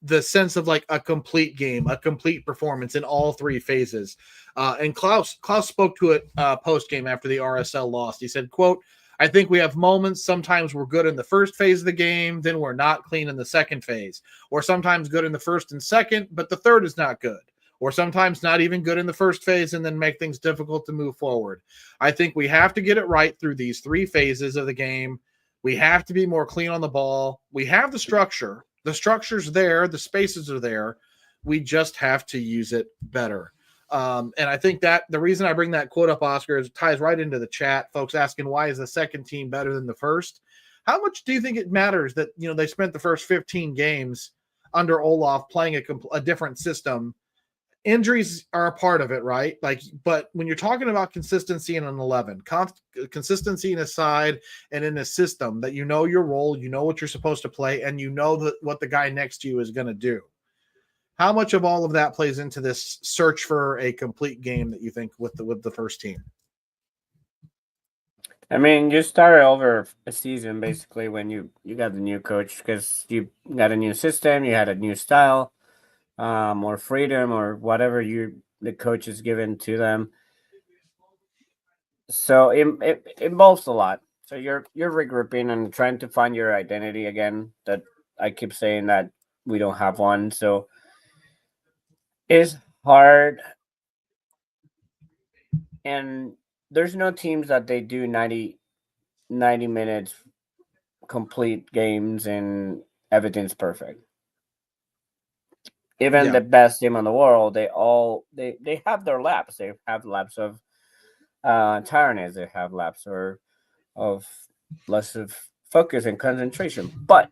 the sense of like a complete game, a complete performance in all 3 phases. And Klaus spoke to it post game after the RSL lost. He said, quote, "I think we have moments. Sometimes we're good in the first phase of the game, then we're not clean in the second phase, or sometimes good in the first and second, but the third is not good. or sometimes not even good in the first phase and then make things difficult to move forward. I think we have to get it right through these 3 phases of the game. We have to be more clean on the ball. We have the structure. The structure's there. The spaces are there. We just have to use it better. And I think that the reason I bring that quote up, Oscar, is it ties right into the chat. Folks asking, why is the second team better than the first? How much do you think it matters that, they spent the first 15 games under Olaf playing a different system? Injuries are a part of it, right? But when you're talking about consistency in an 11, consistency in a side and in a system that your role, what you're supposed to play, and what the guy next to you is going to do. How much of all of that plays into this search for a complete game that you think with the first team? I mean, you started over a season basically when you got the new coach, because you got a new system, you had a new style, more freedom or whatever the coach is given to them. So it involves a lot. So you're regrouping and trying to find your identity again. That I keep saying that we don't have one. So it's hard, and there's no teams that they do 90 minutes complete games and everything's perfect. Even the best team in the world, they have their laps. They have laps of tiredness. They have laps of less of focus and concentration. But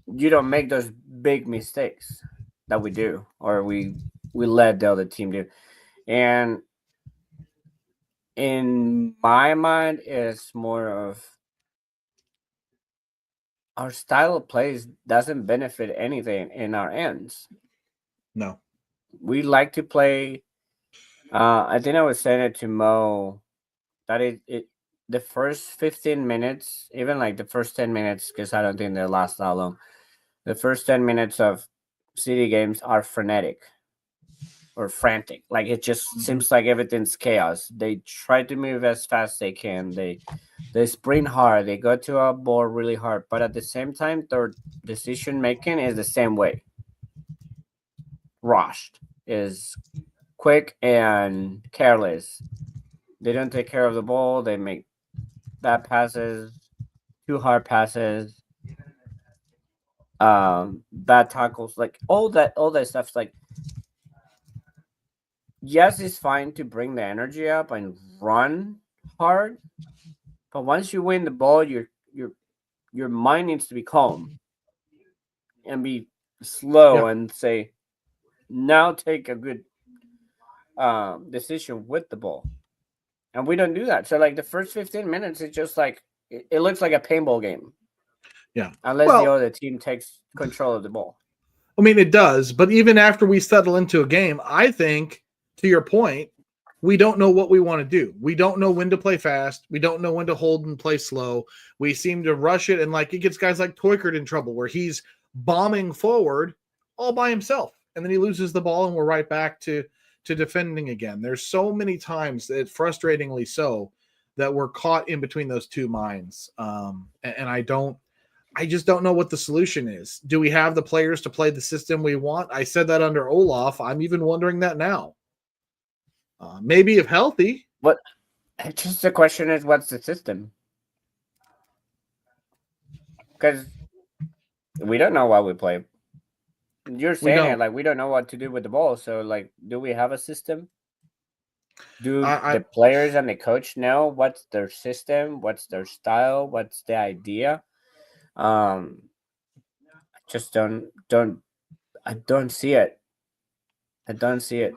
you don't make those big mistakes that we do, or we let the other team do. And in my mind, it's more of our style of plays doesn't benefit anything in our ends. No. We like to play. I think I was saying it to Mo that the first 15 minutes, even like the first 10 minutes, because I don't think they last that long. The first 10 minutes of City games are frenetic or frantic. Like it just seems like everything's chaos. They try to move as fast as they can. They sprint hard. They go to a ball really hard. But at the same time, their decision making is the same way. Rushed is quick and careless. They don't take care of the ball. They make bad passes, too hard passes, bad tackles, like all that stuff's like, yes, it's fine to bring the energy up and run hard, but once you win the ball, your mind needs to be calm and be slow and say, now take a good decision with the ball. And we don't do that. So like the first 15 minutes, it's just like it looks like a paintball game. Yeah. Unless the other team takes control of the ball. I mean, it does. But even after we settle into a game, I think, to your point, we don't know what we want to do. We don't know when to play fast. We don't know when to hold and play slow. We seem to rush it. And like it gets guys like Toykert in trouble where he's bombing forward all by himself. And then he loses the ball and we're right back to defending again. There's so many times that frustratingly so that we're caught in between those two minds. And I just don't know what the solution is. Do we have the players to play the system we want? I said that under Olaf. I'm even wondering that now. Maybe if healthy. But just the question is, what's the system? Because we don't know what we play. You're saying it like we don't know what to do with the ball. So, like, do we have a system? Do the players and the coach know what's their system, what's their style, what's the idea? Just don't I don't see it. I don't see it.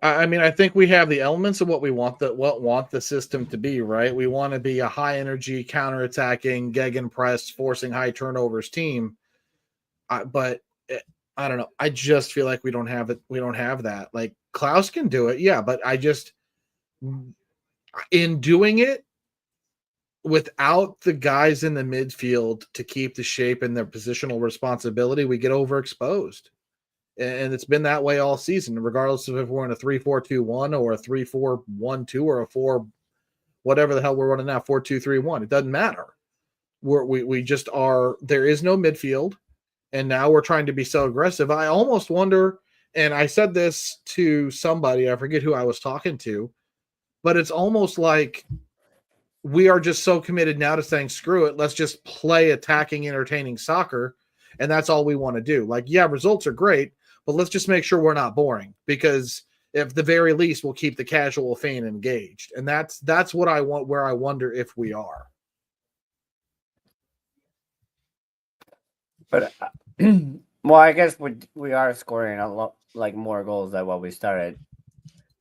I mean, I think we have the elements of what we want the system to be, right? We want to be a high energy, counterattacking, gegenpress, forcing high turnovers team. But I don't know. I just feel like we don't have it. We don't have that. Like Klaus can do it, yeah, but in doing it without the guys in the midfield to keep the shape and their positional responsibility, we get overexposed. And it's been that way all season, regardless of if we're in a 3-4-2-1 or a 3-4-1-2 or a 4, whatever the hell we're running now, 4-2-3-1. It doesn't matter. We just are. There is no midfield, and now we're trying to be so aggressive. I almost wonder and I said this to somebody, I forget who I was talking to, but it's almost like we are just so committed now to saying, screw it, let's just play attacking, entertaining soccer. And that's all we want to do. Like, yeah, results are great, but let's just make sure we're not boring, because if the very least we'll keep the casual fan engaged. And that's what I want, where I wonder if we are. But well, I guess we are scoring a lot like more goals than what we started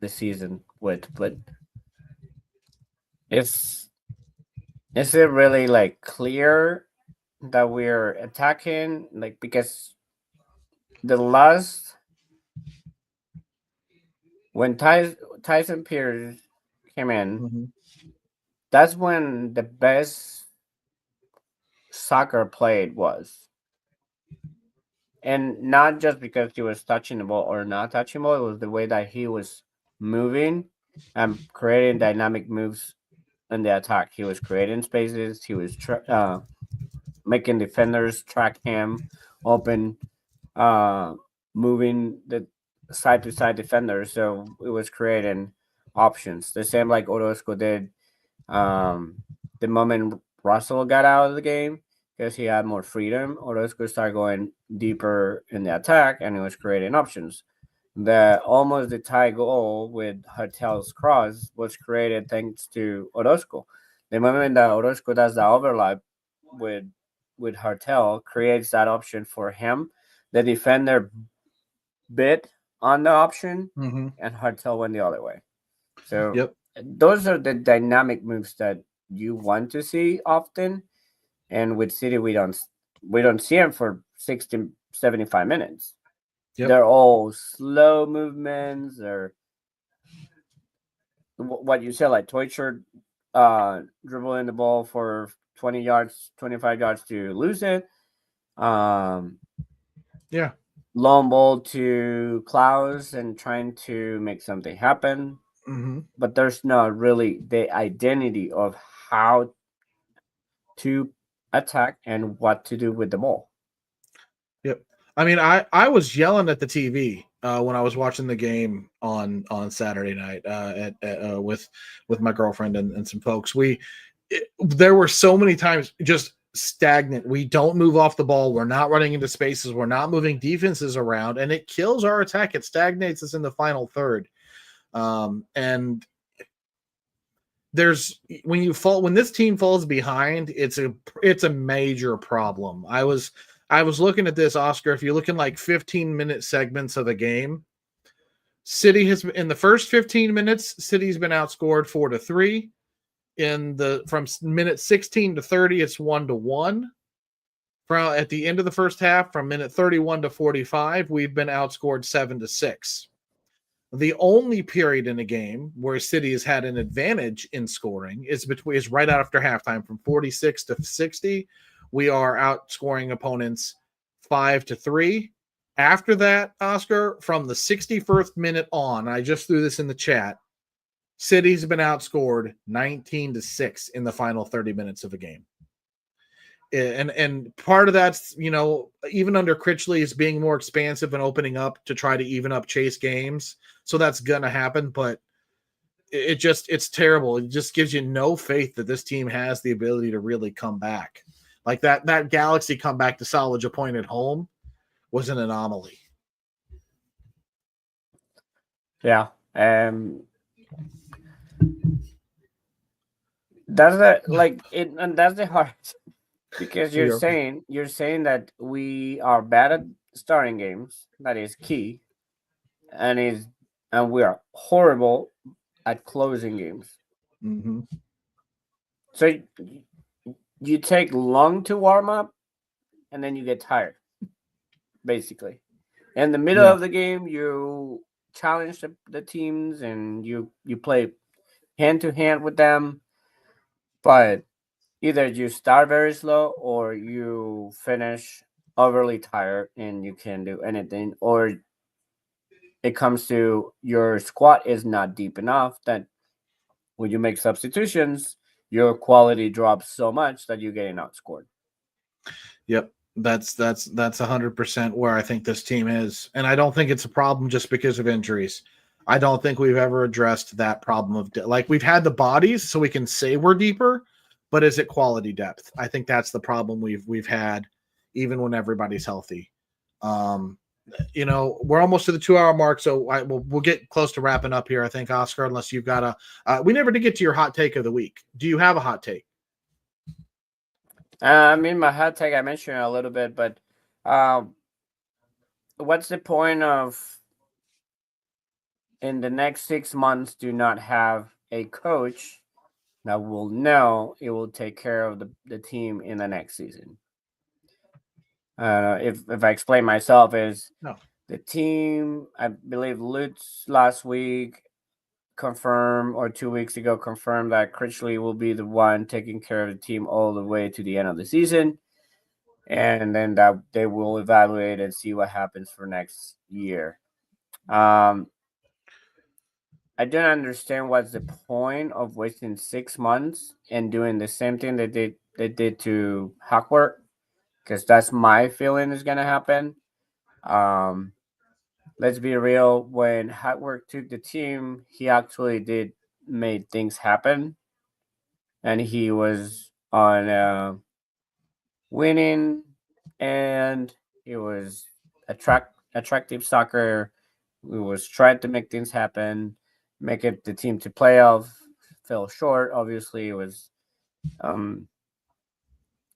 the season with. But is it really like clear that we're attacking? Like, because the last when Tyson Pierce came in, that's when the best soccer played was. And not just because he was touching the ball or not touching the ball, it was the way that he was moving and creating dynamic moves in the attack. He was creating spaces. He was making defenders track him open, moving the side to side defenders. So it was creating options. The same like Orozco did the moment Russell got out of the game, because he had more freedom. Orozco started going deeper in the attack, and he was creating options. The tie goal with Hartel's cross was created thanks to Orozco. The moment that Orozco does the overlap with Hartel, creates that option for him. The defender bit on the option, and Hartel went the other way. So those are the dynamic moves that you want to see often. And with City, we don't see them for 60, 75 minutes. They're all slow movements, or what you said, like Toicher dribbling the ball for 20 yards, 25 yards to lose it. Long ball to Klaus and trying to make something happen. But there's not really the identity of how to attack and what to do with the ball. I mean, I was yelling at the TV when I was watching the game on Saturday night with my girlfriend and some folks. There were so many times just stagnant. We don't move off the ball. We're not running into spaces. We're not moving defenses around, and it kills our attack. It stagnates us in the final third. And when this team falls behind, it's a major problem. I was looking at this, Oscar. If you're looking like 15-minute segments of the game, City has, in the first 15 minutes, City's been outscored 4-3. From minute 16 to 30, it's 1-1. At the end of the first half, from minute 31 to 45, we've been outscored 7-6. The only period in a game where City has had an advantage in scoring is right after halftime, from 46 to 60. We are outscoring opponents 5-3. After that, Oscar, from the 61st minute on, I just threw this in the chat, City's been outscored 19-6 in the final 30 minutes of a game. And part of that's, even under Critchley, is being more expansive and opening up to try to even up chase games. So that's going to happen, but it's terrible. It just gives you no faith that this team has the ability to really come back. Like that Galaxy comeback to Solid Point at home was an anomaly. Yeah. That's the hard, because you're saying that we are bad at starting games. That is key. And we are horrible at closing games. So you take long to warm up, and then you get tired, basically. In the middle of the game, you challenge the teams, and you play hand to hand with them. But either you start very slow, or you finish overly tired and you can't do anything, or it comes to your squad is not deep enough that when you make substitutions, your quality drops so much that you're getting outscored. Yep. That's 100% where I think this team is, and I don't think it's a problem just because of injuries. I don't think we've ever addressed that problem of like we've had the bodies, so we can say we're deeper, but is it quality depth? I think that's the problem we've had, even when everybody's healthy. Um, we're almost to the 2 hour mark, so we'll get close to wrapping up here. I think, Oscar, unless you've got we never did get to your hot take of the week. Do you have a hot take? I mean, my hot take, I mentioned it a little bit, but what's the point of in the next 6 months do not have a coach that will know it will take care of the team in the next season? If I explain myself, is No. the team, I believe Lutz last week confirmed, or 2 weeks ago confirmed, that Critchley will be the one taking care of the team all the way to the end of the season, and then that they will evaluate and see what happens for next year. I don't understand what's the point of wasting 6 months and doing the same thing they did to Hackworth, because that's my feeling is gonna happen. Let's be real. When Hackworth took the team, he actually did made things happen, and he was on winning, and it was attractive soccer. We was trying to make things happen, make it the team to playoff. Fell short. Obviously, it was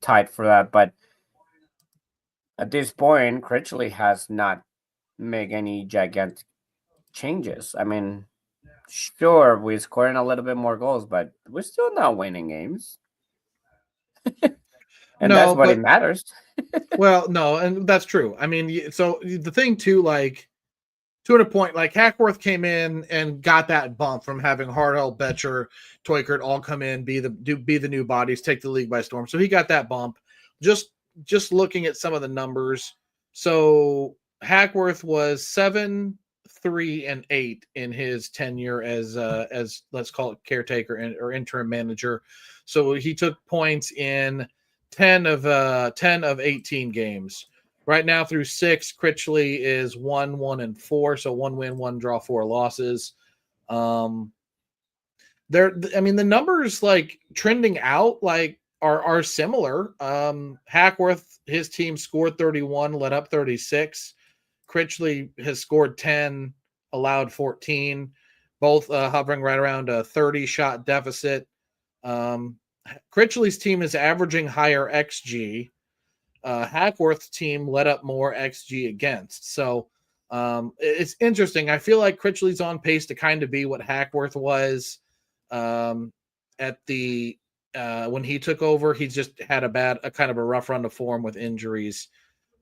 tight for that. But at this point, Critchley has not made any gigantic changes. I mean, sure, we're scoring a little bit more goals, but we're still not winning games. And that's No, what but it matters. well, no, and that's true. I mean, so the thing too, like to a point, like Hackworth came in and got that bump from having Hartwell, Betcher, Toykert all come in, be the new bodies, take the league by storm. So he got that bump. Just looking at some of the numbers, so Hackworth was 7, 3, and 8 in his tenure as let's call it caretaker or interim manager. So he took points in 10 of 18 games. Right now through 6, Critchley is 1, 1, and 4. So 1 win, 1 draw, 4 losses. I mean, the numbers like trending out like are similar. Hackworth, his team scored 31, let up 36. Critchley has scored 10, allowed 14, both hovering right around a 30 shot deficit. Critchley's team is averaging higher XG. Hackworth's team let up more XG against. So it's interesting. I feel like Critchley's on pace to kind of be what Hackworth was at the when he took over. He's just had a kind of a rough run of form with injuries.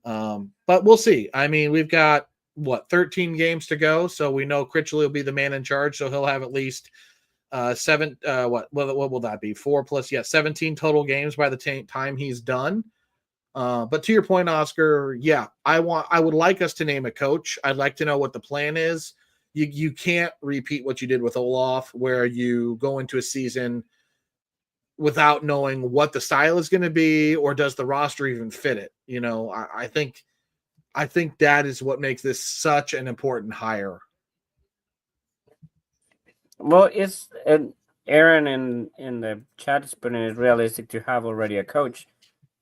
But we'll see. I mean, we've got 13 games to go, so we know Critchley will be the man in charge, so he'll have at least 7 what will that be, 4 plus 17 total games by the time he's done. But to your point, Oscar, yeah, I would like us to name a coach. I'd like to know what the plan is. You can't repeat what you did with Olaf, where you go into a season without knowing what the style is going to be, or does the roster even fit it? I think that is what makes this such an important hire. Well, it's Aaron in the chat is putting it realistic to have already a coach.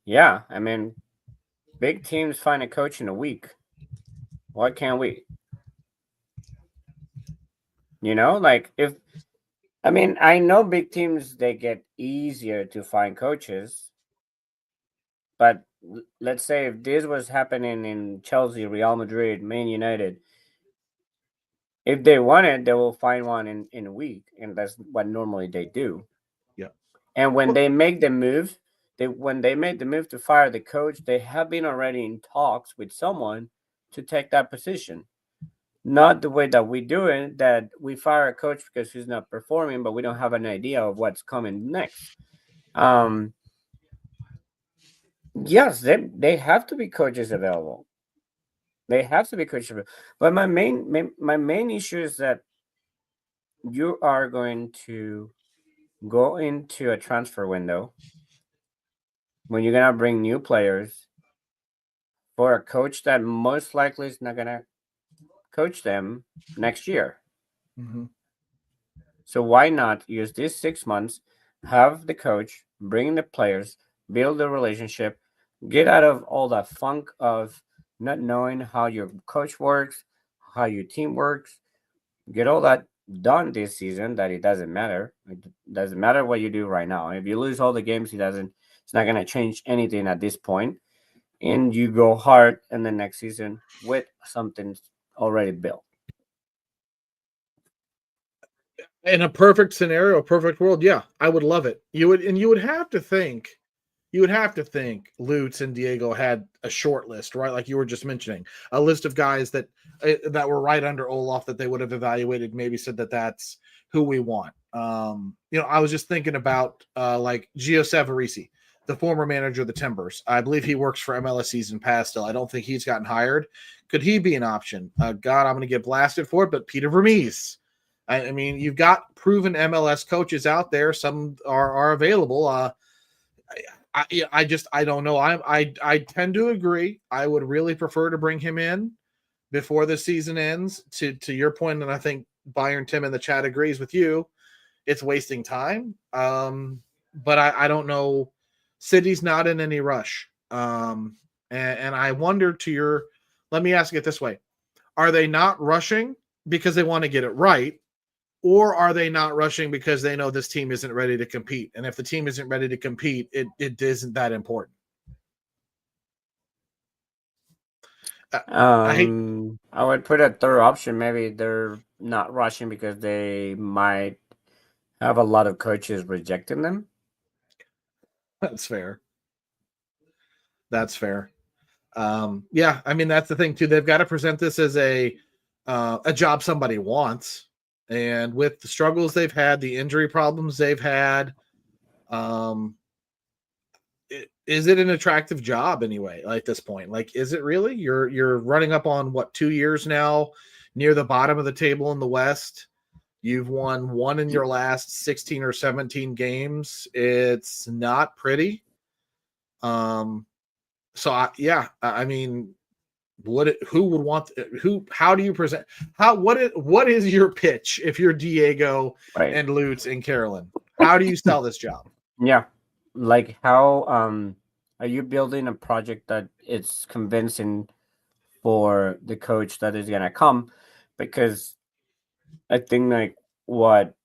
Yeah, I mean, big teams find a coach in a week. Why can't we? Like I know big teams, they get easier to find coaches, but let's say if this was happening in Chelsea, Real Madrid, Man United, if they want it, they will find one in a week, and that's what normally they do. Yeah. And when they make the move, when they made the move to fire the coach, they have been already in talks with someone to take that position. Not the way that we do it, that we fire a coach because he's not performing, but we don't have an idea of what's coming next. Yes, they have to be coaches available. They have to be coaches available. But my main issue is that you are going to go into a transfer window when you're gonna bring new players, for a coach that most likely is not gonna coach them next year. Mm-hmm. So why not use these 6 months, have the coach, bring the players, build the relationship, get out of all that funk of not knowing how your coach works, how your team works, get all that done this season that it doesn't matter. It doesn't matter what you do right now. If you lose all the games, it's not gonna change anything at this point. And you go hard in the next season with something already built. In a perfect scenario, a perfect world, yeah, I would love it. You would have to think Lutz and Diego had a short list, right? Like you were just mentioning, a list of guys that were right under Olaf that they would have evaluated, maybe said that that's who we want. I was just thinking about like Gio Savarese, the former manager of the Timbers. I believe he works for MLS Season Pass still. I don't think he's gotten hired. Could he be an option? God, I'm going to get blasted for it, but Peter Vermees. I mean, you've got proven MLS coaches out there. Some are available. I don't know. I tend to agree. I would really prefer to bring him in before the season ends. To your point, and I think Byron Tim in the chat agrees with you. It's wasting time. But I don't know. City's not in any rush. And I wonder to your. Let me ask it this way: are they not rushing because they want to get it right? Or are they not rushing because they know this team isn't ready to compete? And if the team isn't ready to compete, it isn't that important. I would put a third option. Maybe they're not rushing because they might have a lot of coaches rejecting them. That's fair. That's fair. Yeah, I mean that's the thing too. They've got to present this as a job somebody wants. And with the struggles they've had, the injury problems they've had, is it an attractive job anyway? Like at this point, like is it really? You're running up on what 2 years now, near the bottom of the table in the West. You've won one in your last 16 or 17 games. It's not pretty. So I mean, who would want who? How do you present? What is your pitch if you're Diego and Lutz and Carolyn? How do you sell this job? Yeah, like how are you building a project that it's convincing for the coach that is gonna come? Because I think like what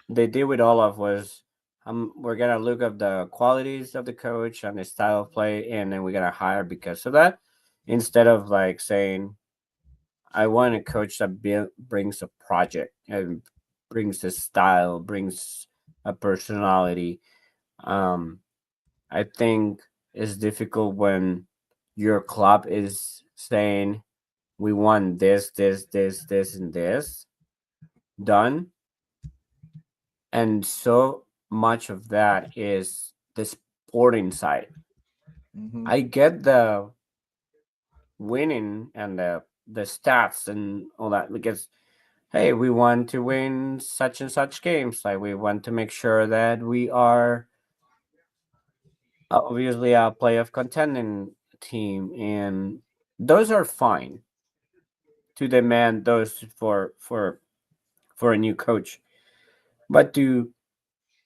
they did with Olaf was we're gonna look up the qualities of the coach and the style of play, and then we're gonna hire because of that, instead of like saying I want a coach that brings a project and brings a style, brings a personality. Um, I think it's difficult when your club is saying we want this, this, this, this, and this done, and so much of that is the sporting side. Mm-hmm. I get the winning and the stats and all that because hey, we want to win such and such games. Like we want to make sure that we are obviously a playoff contending team, and those are fine to demand those for a new coach. But to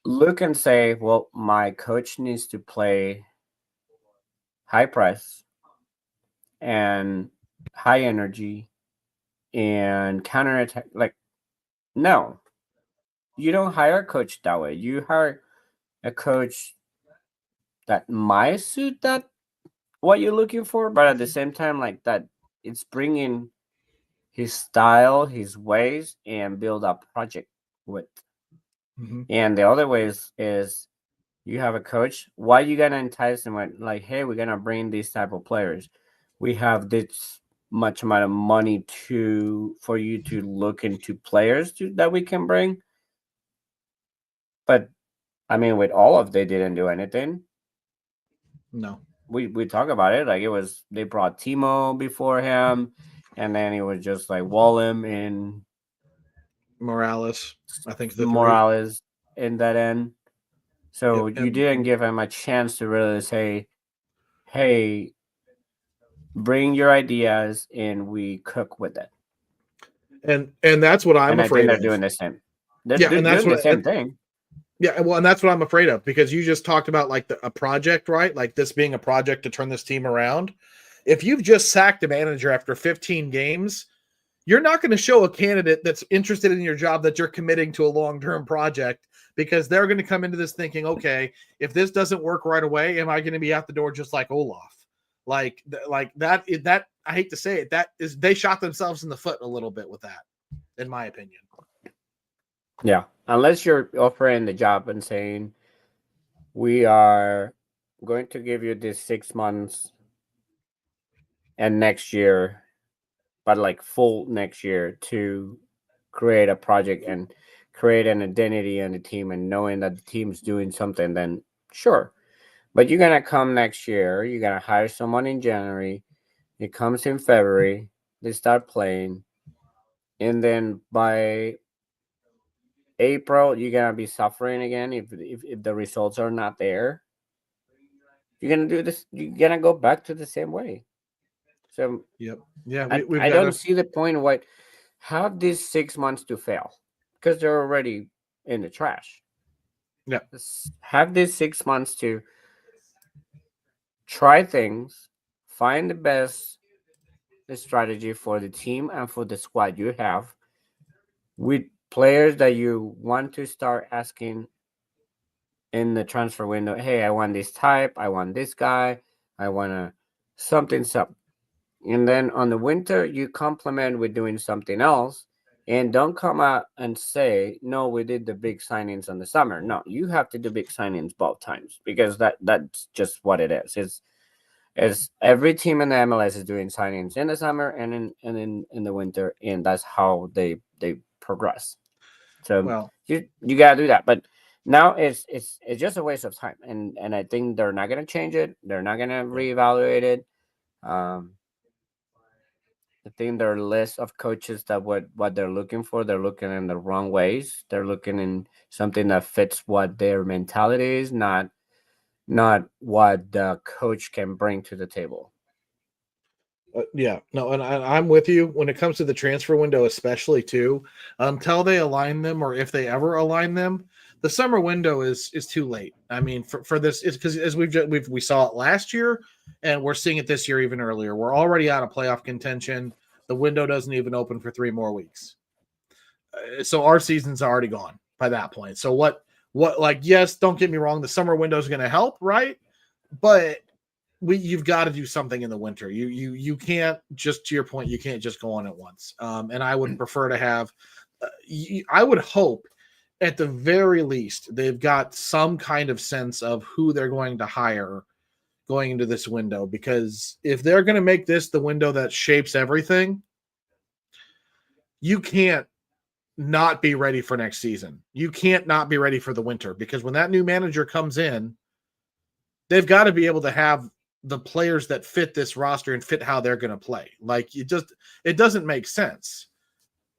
look and say, well, my coach needs to play high press and high energy and counter attack, like no, you don't hire a coach that way. You hire a coach that might suit that what you're looking for, but at the same time, like that, it's bringing his style, his ways, and build a project with. Mm-hmm. And the other ways is you have a coach. Why you gonna entice them with like, hey, we're gonna bring these type of players. We have this much amount of money for you to look into players that we can bring. But I mean, with all of they didn't do anything. No. We talk about it like it was they brought Timo before him, and then it was just like Wallem and Morales, I think the Morales in that end. So Yep, you didn't give him a chance to really say, "Hey, bring your ideas and we cook with it. And that's what I'm And I think afraid they're of. doing the same. They're And that's doing the what same thing. Yeah, well, and that's what I'm afraid of, because you just talked about like a project, right? Like this being a project to turn this team around. If you've just sacked a manager after 15 games, you're not going to show a candidate that's interested in your job that you're committing to a long-term project, because they're going to come into this thinking, okay, if this doesn't work right away, am I going to be out the door just like Olaf? Like that I hate to say it, they shot themselves in the foot a little bit with that, in my opinion. Yeah. Unless you're offering the job and saying, we are going to give you this 6 months and next year, but like full next year, to create a project and create an identity on the team and knowing that the team's doing something, then sure. But you're going to come next year, you're going to hire someone in January, it comes in February, they start playing, and then by April, you're going to be suffering again if the results are not there. You're going to do this, you're going to go back to the same way. So Yep. Yeah, I don't see the point why have these 6 months to fail, because they're already in the trash. Yeah. Have these 6 months to try things, find the best strategy for the team and for the squad you have, with players that you want to start asking in the transfer window. Hey, I want this type, I want this guy, I want to something. And then on the winter, you complement with doing something else, and don't come out and say, no, we did the big signings on the summer. No, you have to do big signings both times, because that's just what it is. It's every team in the MLS is doing signings in the summer and in the winter, and that's how they progress. So you gotta do that. But now it's just a waste of time, and I think they're not gonna change it. They're not gonna reevaluate it. I think there are list of coaches that what they're looking for, they're looking in the wrong ways. They're looking in something that fits what their mentality is, not what the coach can bring to the table. No, and I'm with you when it comes to the transfer window, especially too. Until they align them, or if they ever align them, the summer window is too late. I mean, for this, it's because as we saw it last year, and we're seeing it this year even earlier. We're already out of playoff contention. The window doesn't even open for 3 more weeks, so our season's already gone by that point. So what? Like, yes, don't get me wrong, the summer window is going to help, right? But you've got to do something in the winter. You can't, just to your point, you can't just go on at once. And I would prefer to have, I would hope at the very least they've got some kind of sense of who they're going to hire going into this window, because if they're going to make this the window that shapes everything, you can't not be ready for next season. You can't not be ready for the winter, because when that new manager comes in, they've got to be able to have the players that fit this roster and fit how they're going to play. Like, it doesn't make sense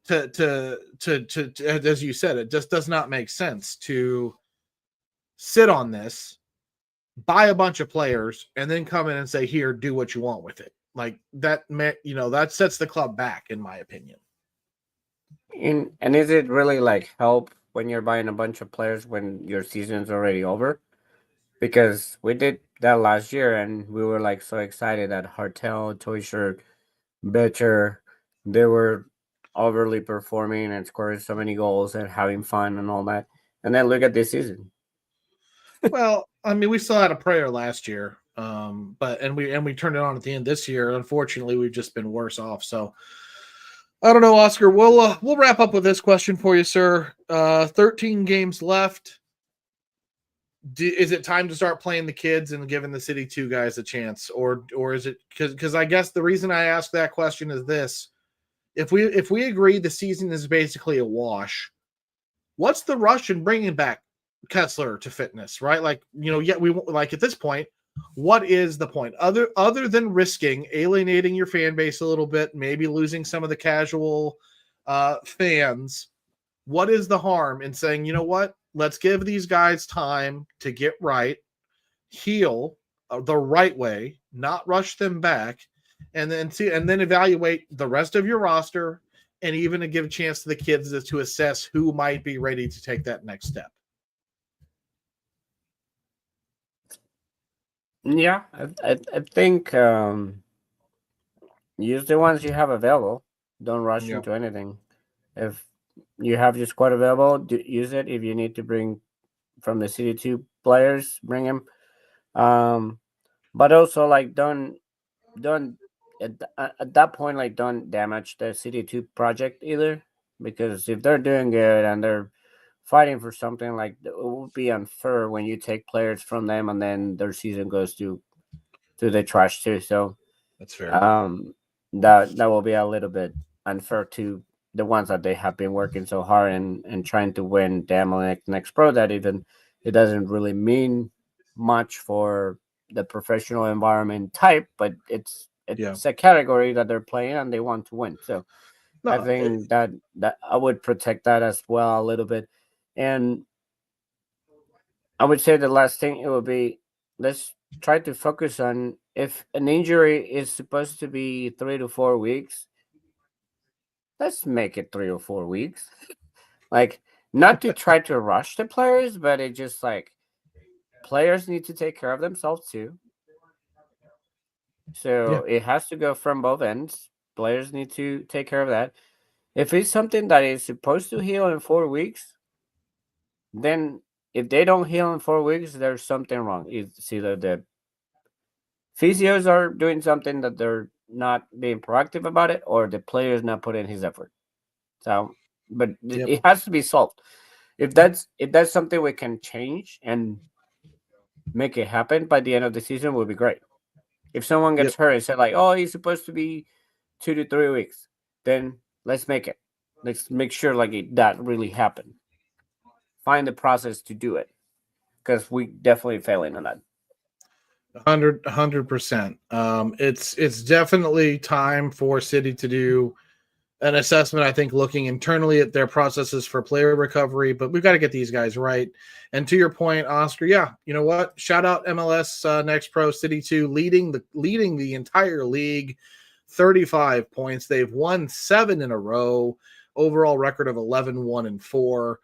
to as you said, it just does not make sense to sit on this, buy a bunch of players, and then come in and say, here, do what you want with it. Like that, that sets the club back, in my opinion. And is it really like help when you're buying a bunch of players when your season's already over? Because we did that last year, and we were like so excited that Hartel, Toyshirt, Betcher, they were overly performing and scoring so many goals and having fun and all that. And then look at this season. Well, I mean, we still had a prayer last year, but we turned it on at the end this year. Unfortunately, we've just been worse off. So I don't know, Oscar. We'll wrap up with this question for you, sir. 13 games left. Is it time to start playing the kids and giving the City 2 guys a chance, or is it because I guess the reason I ask that question is this: if we agree the season is basically a wash, what's the rush in bringing back Kessler to fitness, right? Like, we like at this point, what is the point other than risking alienating your fan base a little bit, maybe losing some of the casual fans? What is the harm in saying, you know what? Let's give these guys time to get right, heal the right way, not rush them back, and then evaluate the rest of your roster, and even to give a chance to the kids to assess who might be ready to take that next step. Yeah, I think use the ones you have available. Don't rush into anything. If you have your squad available, use it. If you need to bring from the City 2 players, bring them. But also like don't at that point like don't damage the City 2 project either, because if they're doing good and they're fighting for something, like it would be unfair when you take players from them and then their season goes to the trash too. So That's fair. That will be a little bit unfair to the ones that they have been working so hard and trying to win Damn next pro, that even it doesn't really mean much for the professional environment type, but it's a category that they're playing and they want to win. So I think that I would protect that as well a little bit. And I would say the last thing it would be, let's try to focus on, if an injury is supposed to be 3 to 4 weeks, let's make it 3 or 4 weeks. Like, not to try to rush the players, but it just like players need to take care of themselves too. So it has to go from both ends. Players need to take care of that. If it's something that is supposed to heal in 4 weeks, then if they don't heal in 4 weeks, there's something wrong. It's either the physios are doing something that they're not being proactive about it, or the player is not putting his effort. So, but it has to be solved. If that's something we can change and make it happen by the end of the season, would be great. If someone gets hurt and said like, "Oh, he's supposed to be 2 to 3 weeks," then let's make it. Let's make sure like that really happened. Find the process to do it, because we definitely failing on that. 100%. It's definitely time for City to do an assessment, I think, looking internally at their processes for player recovery, but we've got to get these guys right. And to your point, Oscar, you know what? Shout out MLS Next Pro City 2 leading the entire league, 35 points. They've won 7 in a row, overall record of 11-1-4.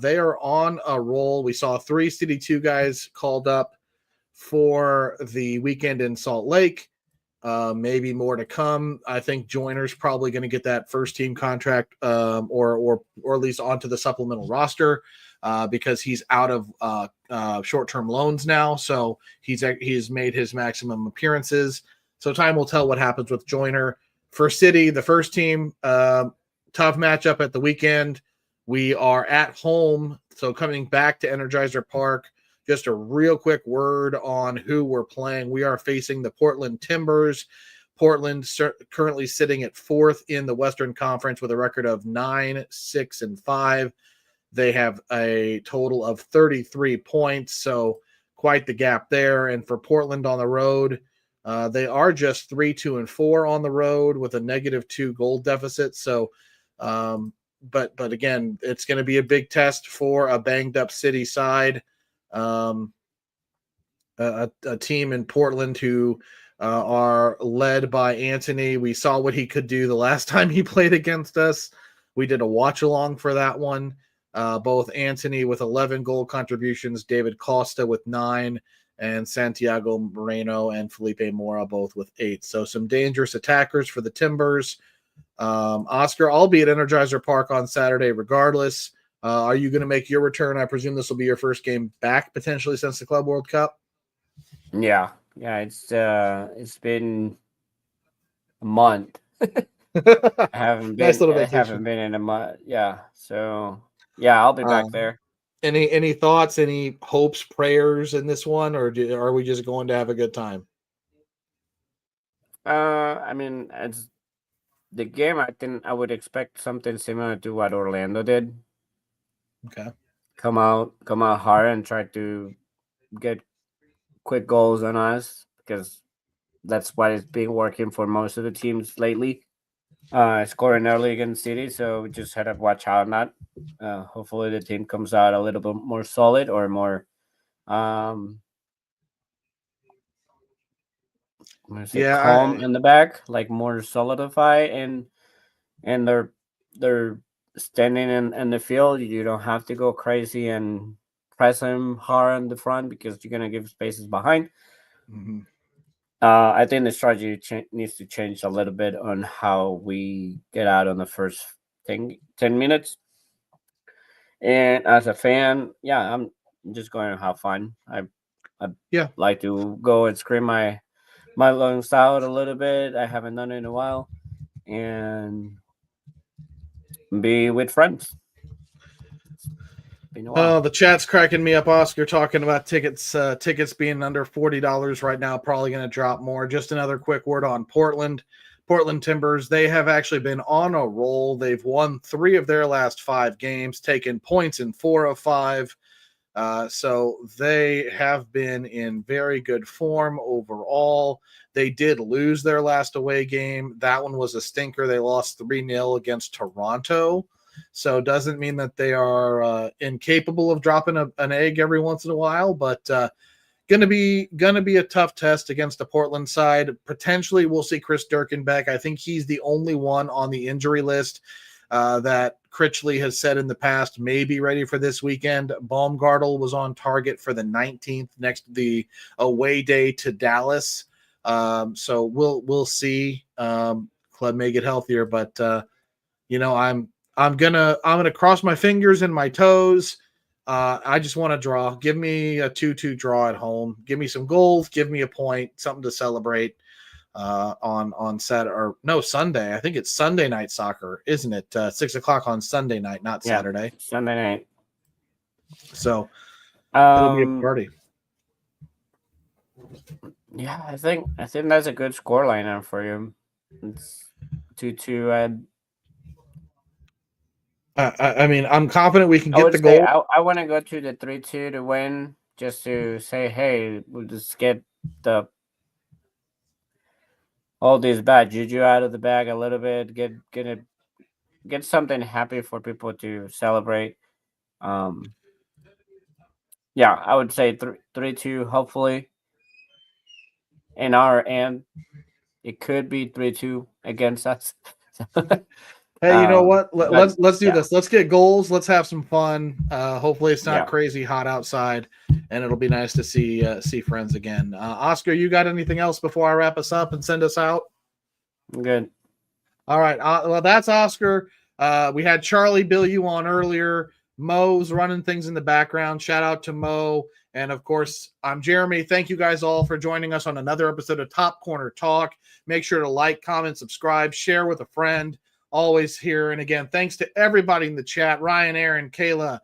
They are on a roll. We saw 3 City 2 guys called up for the weekend in Salt Lake. Maybe more to come. I think Joyner's probably going to get that first team contract, or at least onto the supplemental roster, because he's out of short-term loans now. So he's made his maximum appearances. So time will tell what happens with Joyner. For City, the first team, tough matchup at the weekend. We are at home, so coming back to Energizer Park. Just a real quick word on who we're playing. We are facing the Portland Timbers. Portland currently sitting at 4th in the Western Conference with a record of 9-6-5. They have a total of 33 points, so quite the gap there. And for Portland on the road, they are just 3-2-4 on the road with a -2 goal deficit. So, but again, it's going to be a big test for a banged up City side. A team in Portland who are led by Anthony. We saw what he could do the last time he played against us. We did a watch along for that one. Both Anthony with 11 goal contributions, David Costa with 9, and Santiago Moreno and Felipe Mora both with 8. So some dangerous attackers for the Timbers. Oscar, I'll be at Energizer Park on Saturday regardless. Are you going to make your return? I presume this will be your first game back potentially since the Club World Cup. Yeah. It's been a month. I haven't been. Nice little I vacation. haven't been in a month. Yeah. So yeah, I'll be back there. Any thoughts? Any hopes, prayers in this one, or are we just going to have a good time? I mean, it's the game. I think I would expect something similar to what Orlando did. Okay. Come out hard and try to get quick goals on us, because that's what has been working for most of the teams lately. Scoring early against City, so we just had to watch out on that. Hopefully the team comes out a little bit more solid, or more calm in the back, like more solidified, and they're standing in the field. You don't have to go crazy and press them hard in the front because you're gonna give spaces behind. Mm-hmm. I think the strategy needs to change a little bit on how we get out on the first 10 minutes. And as a fan, yeah, I'm just going to have fun. I like to go and scream my lungs out a little bit. I haven't done it in a while, and be with friends. Oh, the chat's cracking me up, Oscar, talking about tickets being under $40 right now, probably going to drop more. Just another quick word on Portland Timbers. They have actually been on a roll. They've won 3 of their last 5 games, taken points in 4 of 5. So they have been in very good form overall. They did lose their last away game. That one was a stinker. They lost 3-0 against Toronto. So doesn't mean that they are incapable of dropping an egg every once in a while, but gonna be a tough test against the Portland side. Potentially, we'll see Chris Durkin back. I think he's the only one on the injury list that Critchley has said in the past may be ready for this weekend. Baumgartel was on target for the 19th, next the away day to Dallas. So we'll see. Club may get healthier, but I'm gonna cross my fingers and my toes. I just want to draw. Give me a 2-2 draw at home. Give me some goals. Give me a point. Something to celebrate on Saturday or no Sunday. I think it's Sunday night soccer, isn't it? 6:00 on Sunday night, not Saturday. Sunday night. So it'll be a party. Yeah, I think that's a good score lineup for you. It's 2-2. I mean, I'm confident we can get the goal. I want to go to the 3-2 to win, just to say, hey, we'll just get all these bad juju out of the bag a little bit. Get something happy for people to celebrate. Yeah, I would say 3-2. Hopefully, in our end, it could be 3-2 against us. Hey, you know what? Let's do this. Let's get goals. Let's have some fun. Hopefully, it's not crazy hot outside, and it'll be nice to see friends again. Oscar, you got anything else before I wrap us up and send us out? I'm good. All right. Well, that's Oscar. We had Charlie Bill you on earlier. Mo's running things in the background. Shout out to Mo. And of course, I'm Jeremy. Thank you guys all for joining us on another episode of Top Corner Talk. Make sure to like, comment, subscribe, share with a friend. Always here. And again, thanks to everybody in the chat. Ryan, Aaron, Kayla,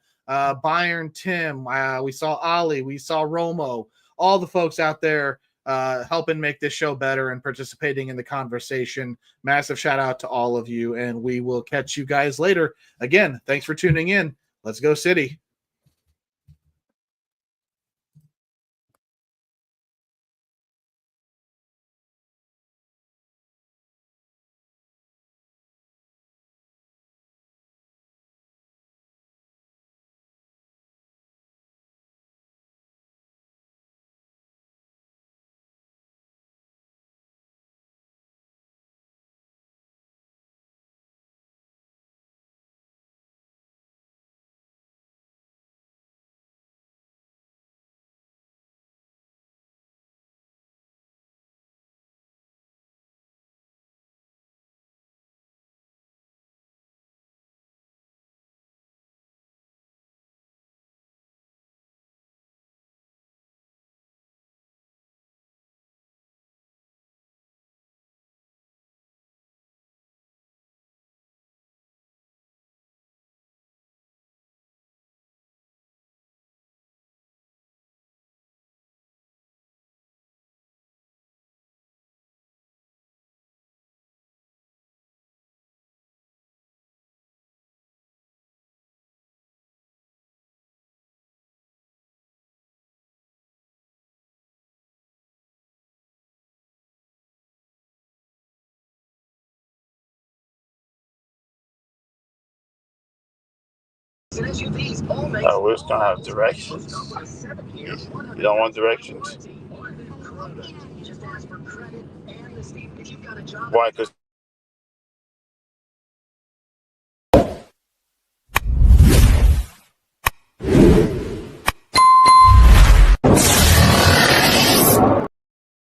Byron, Tim. We saw Ali. We saw Romo. All the folks out there helping make this show better and participating in the conversation. Massive shout out to all of you. And we will catch you guys later. Again, thanks for tuning in. Let's go City. We're just gonna have directions. You don't want directions? Why? Because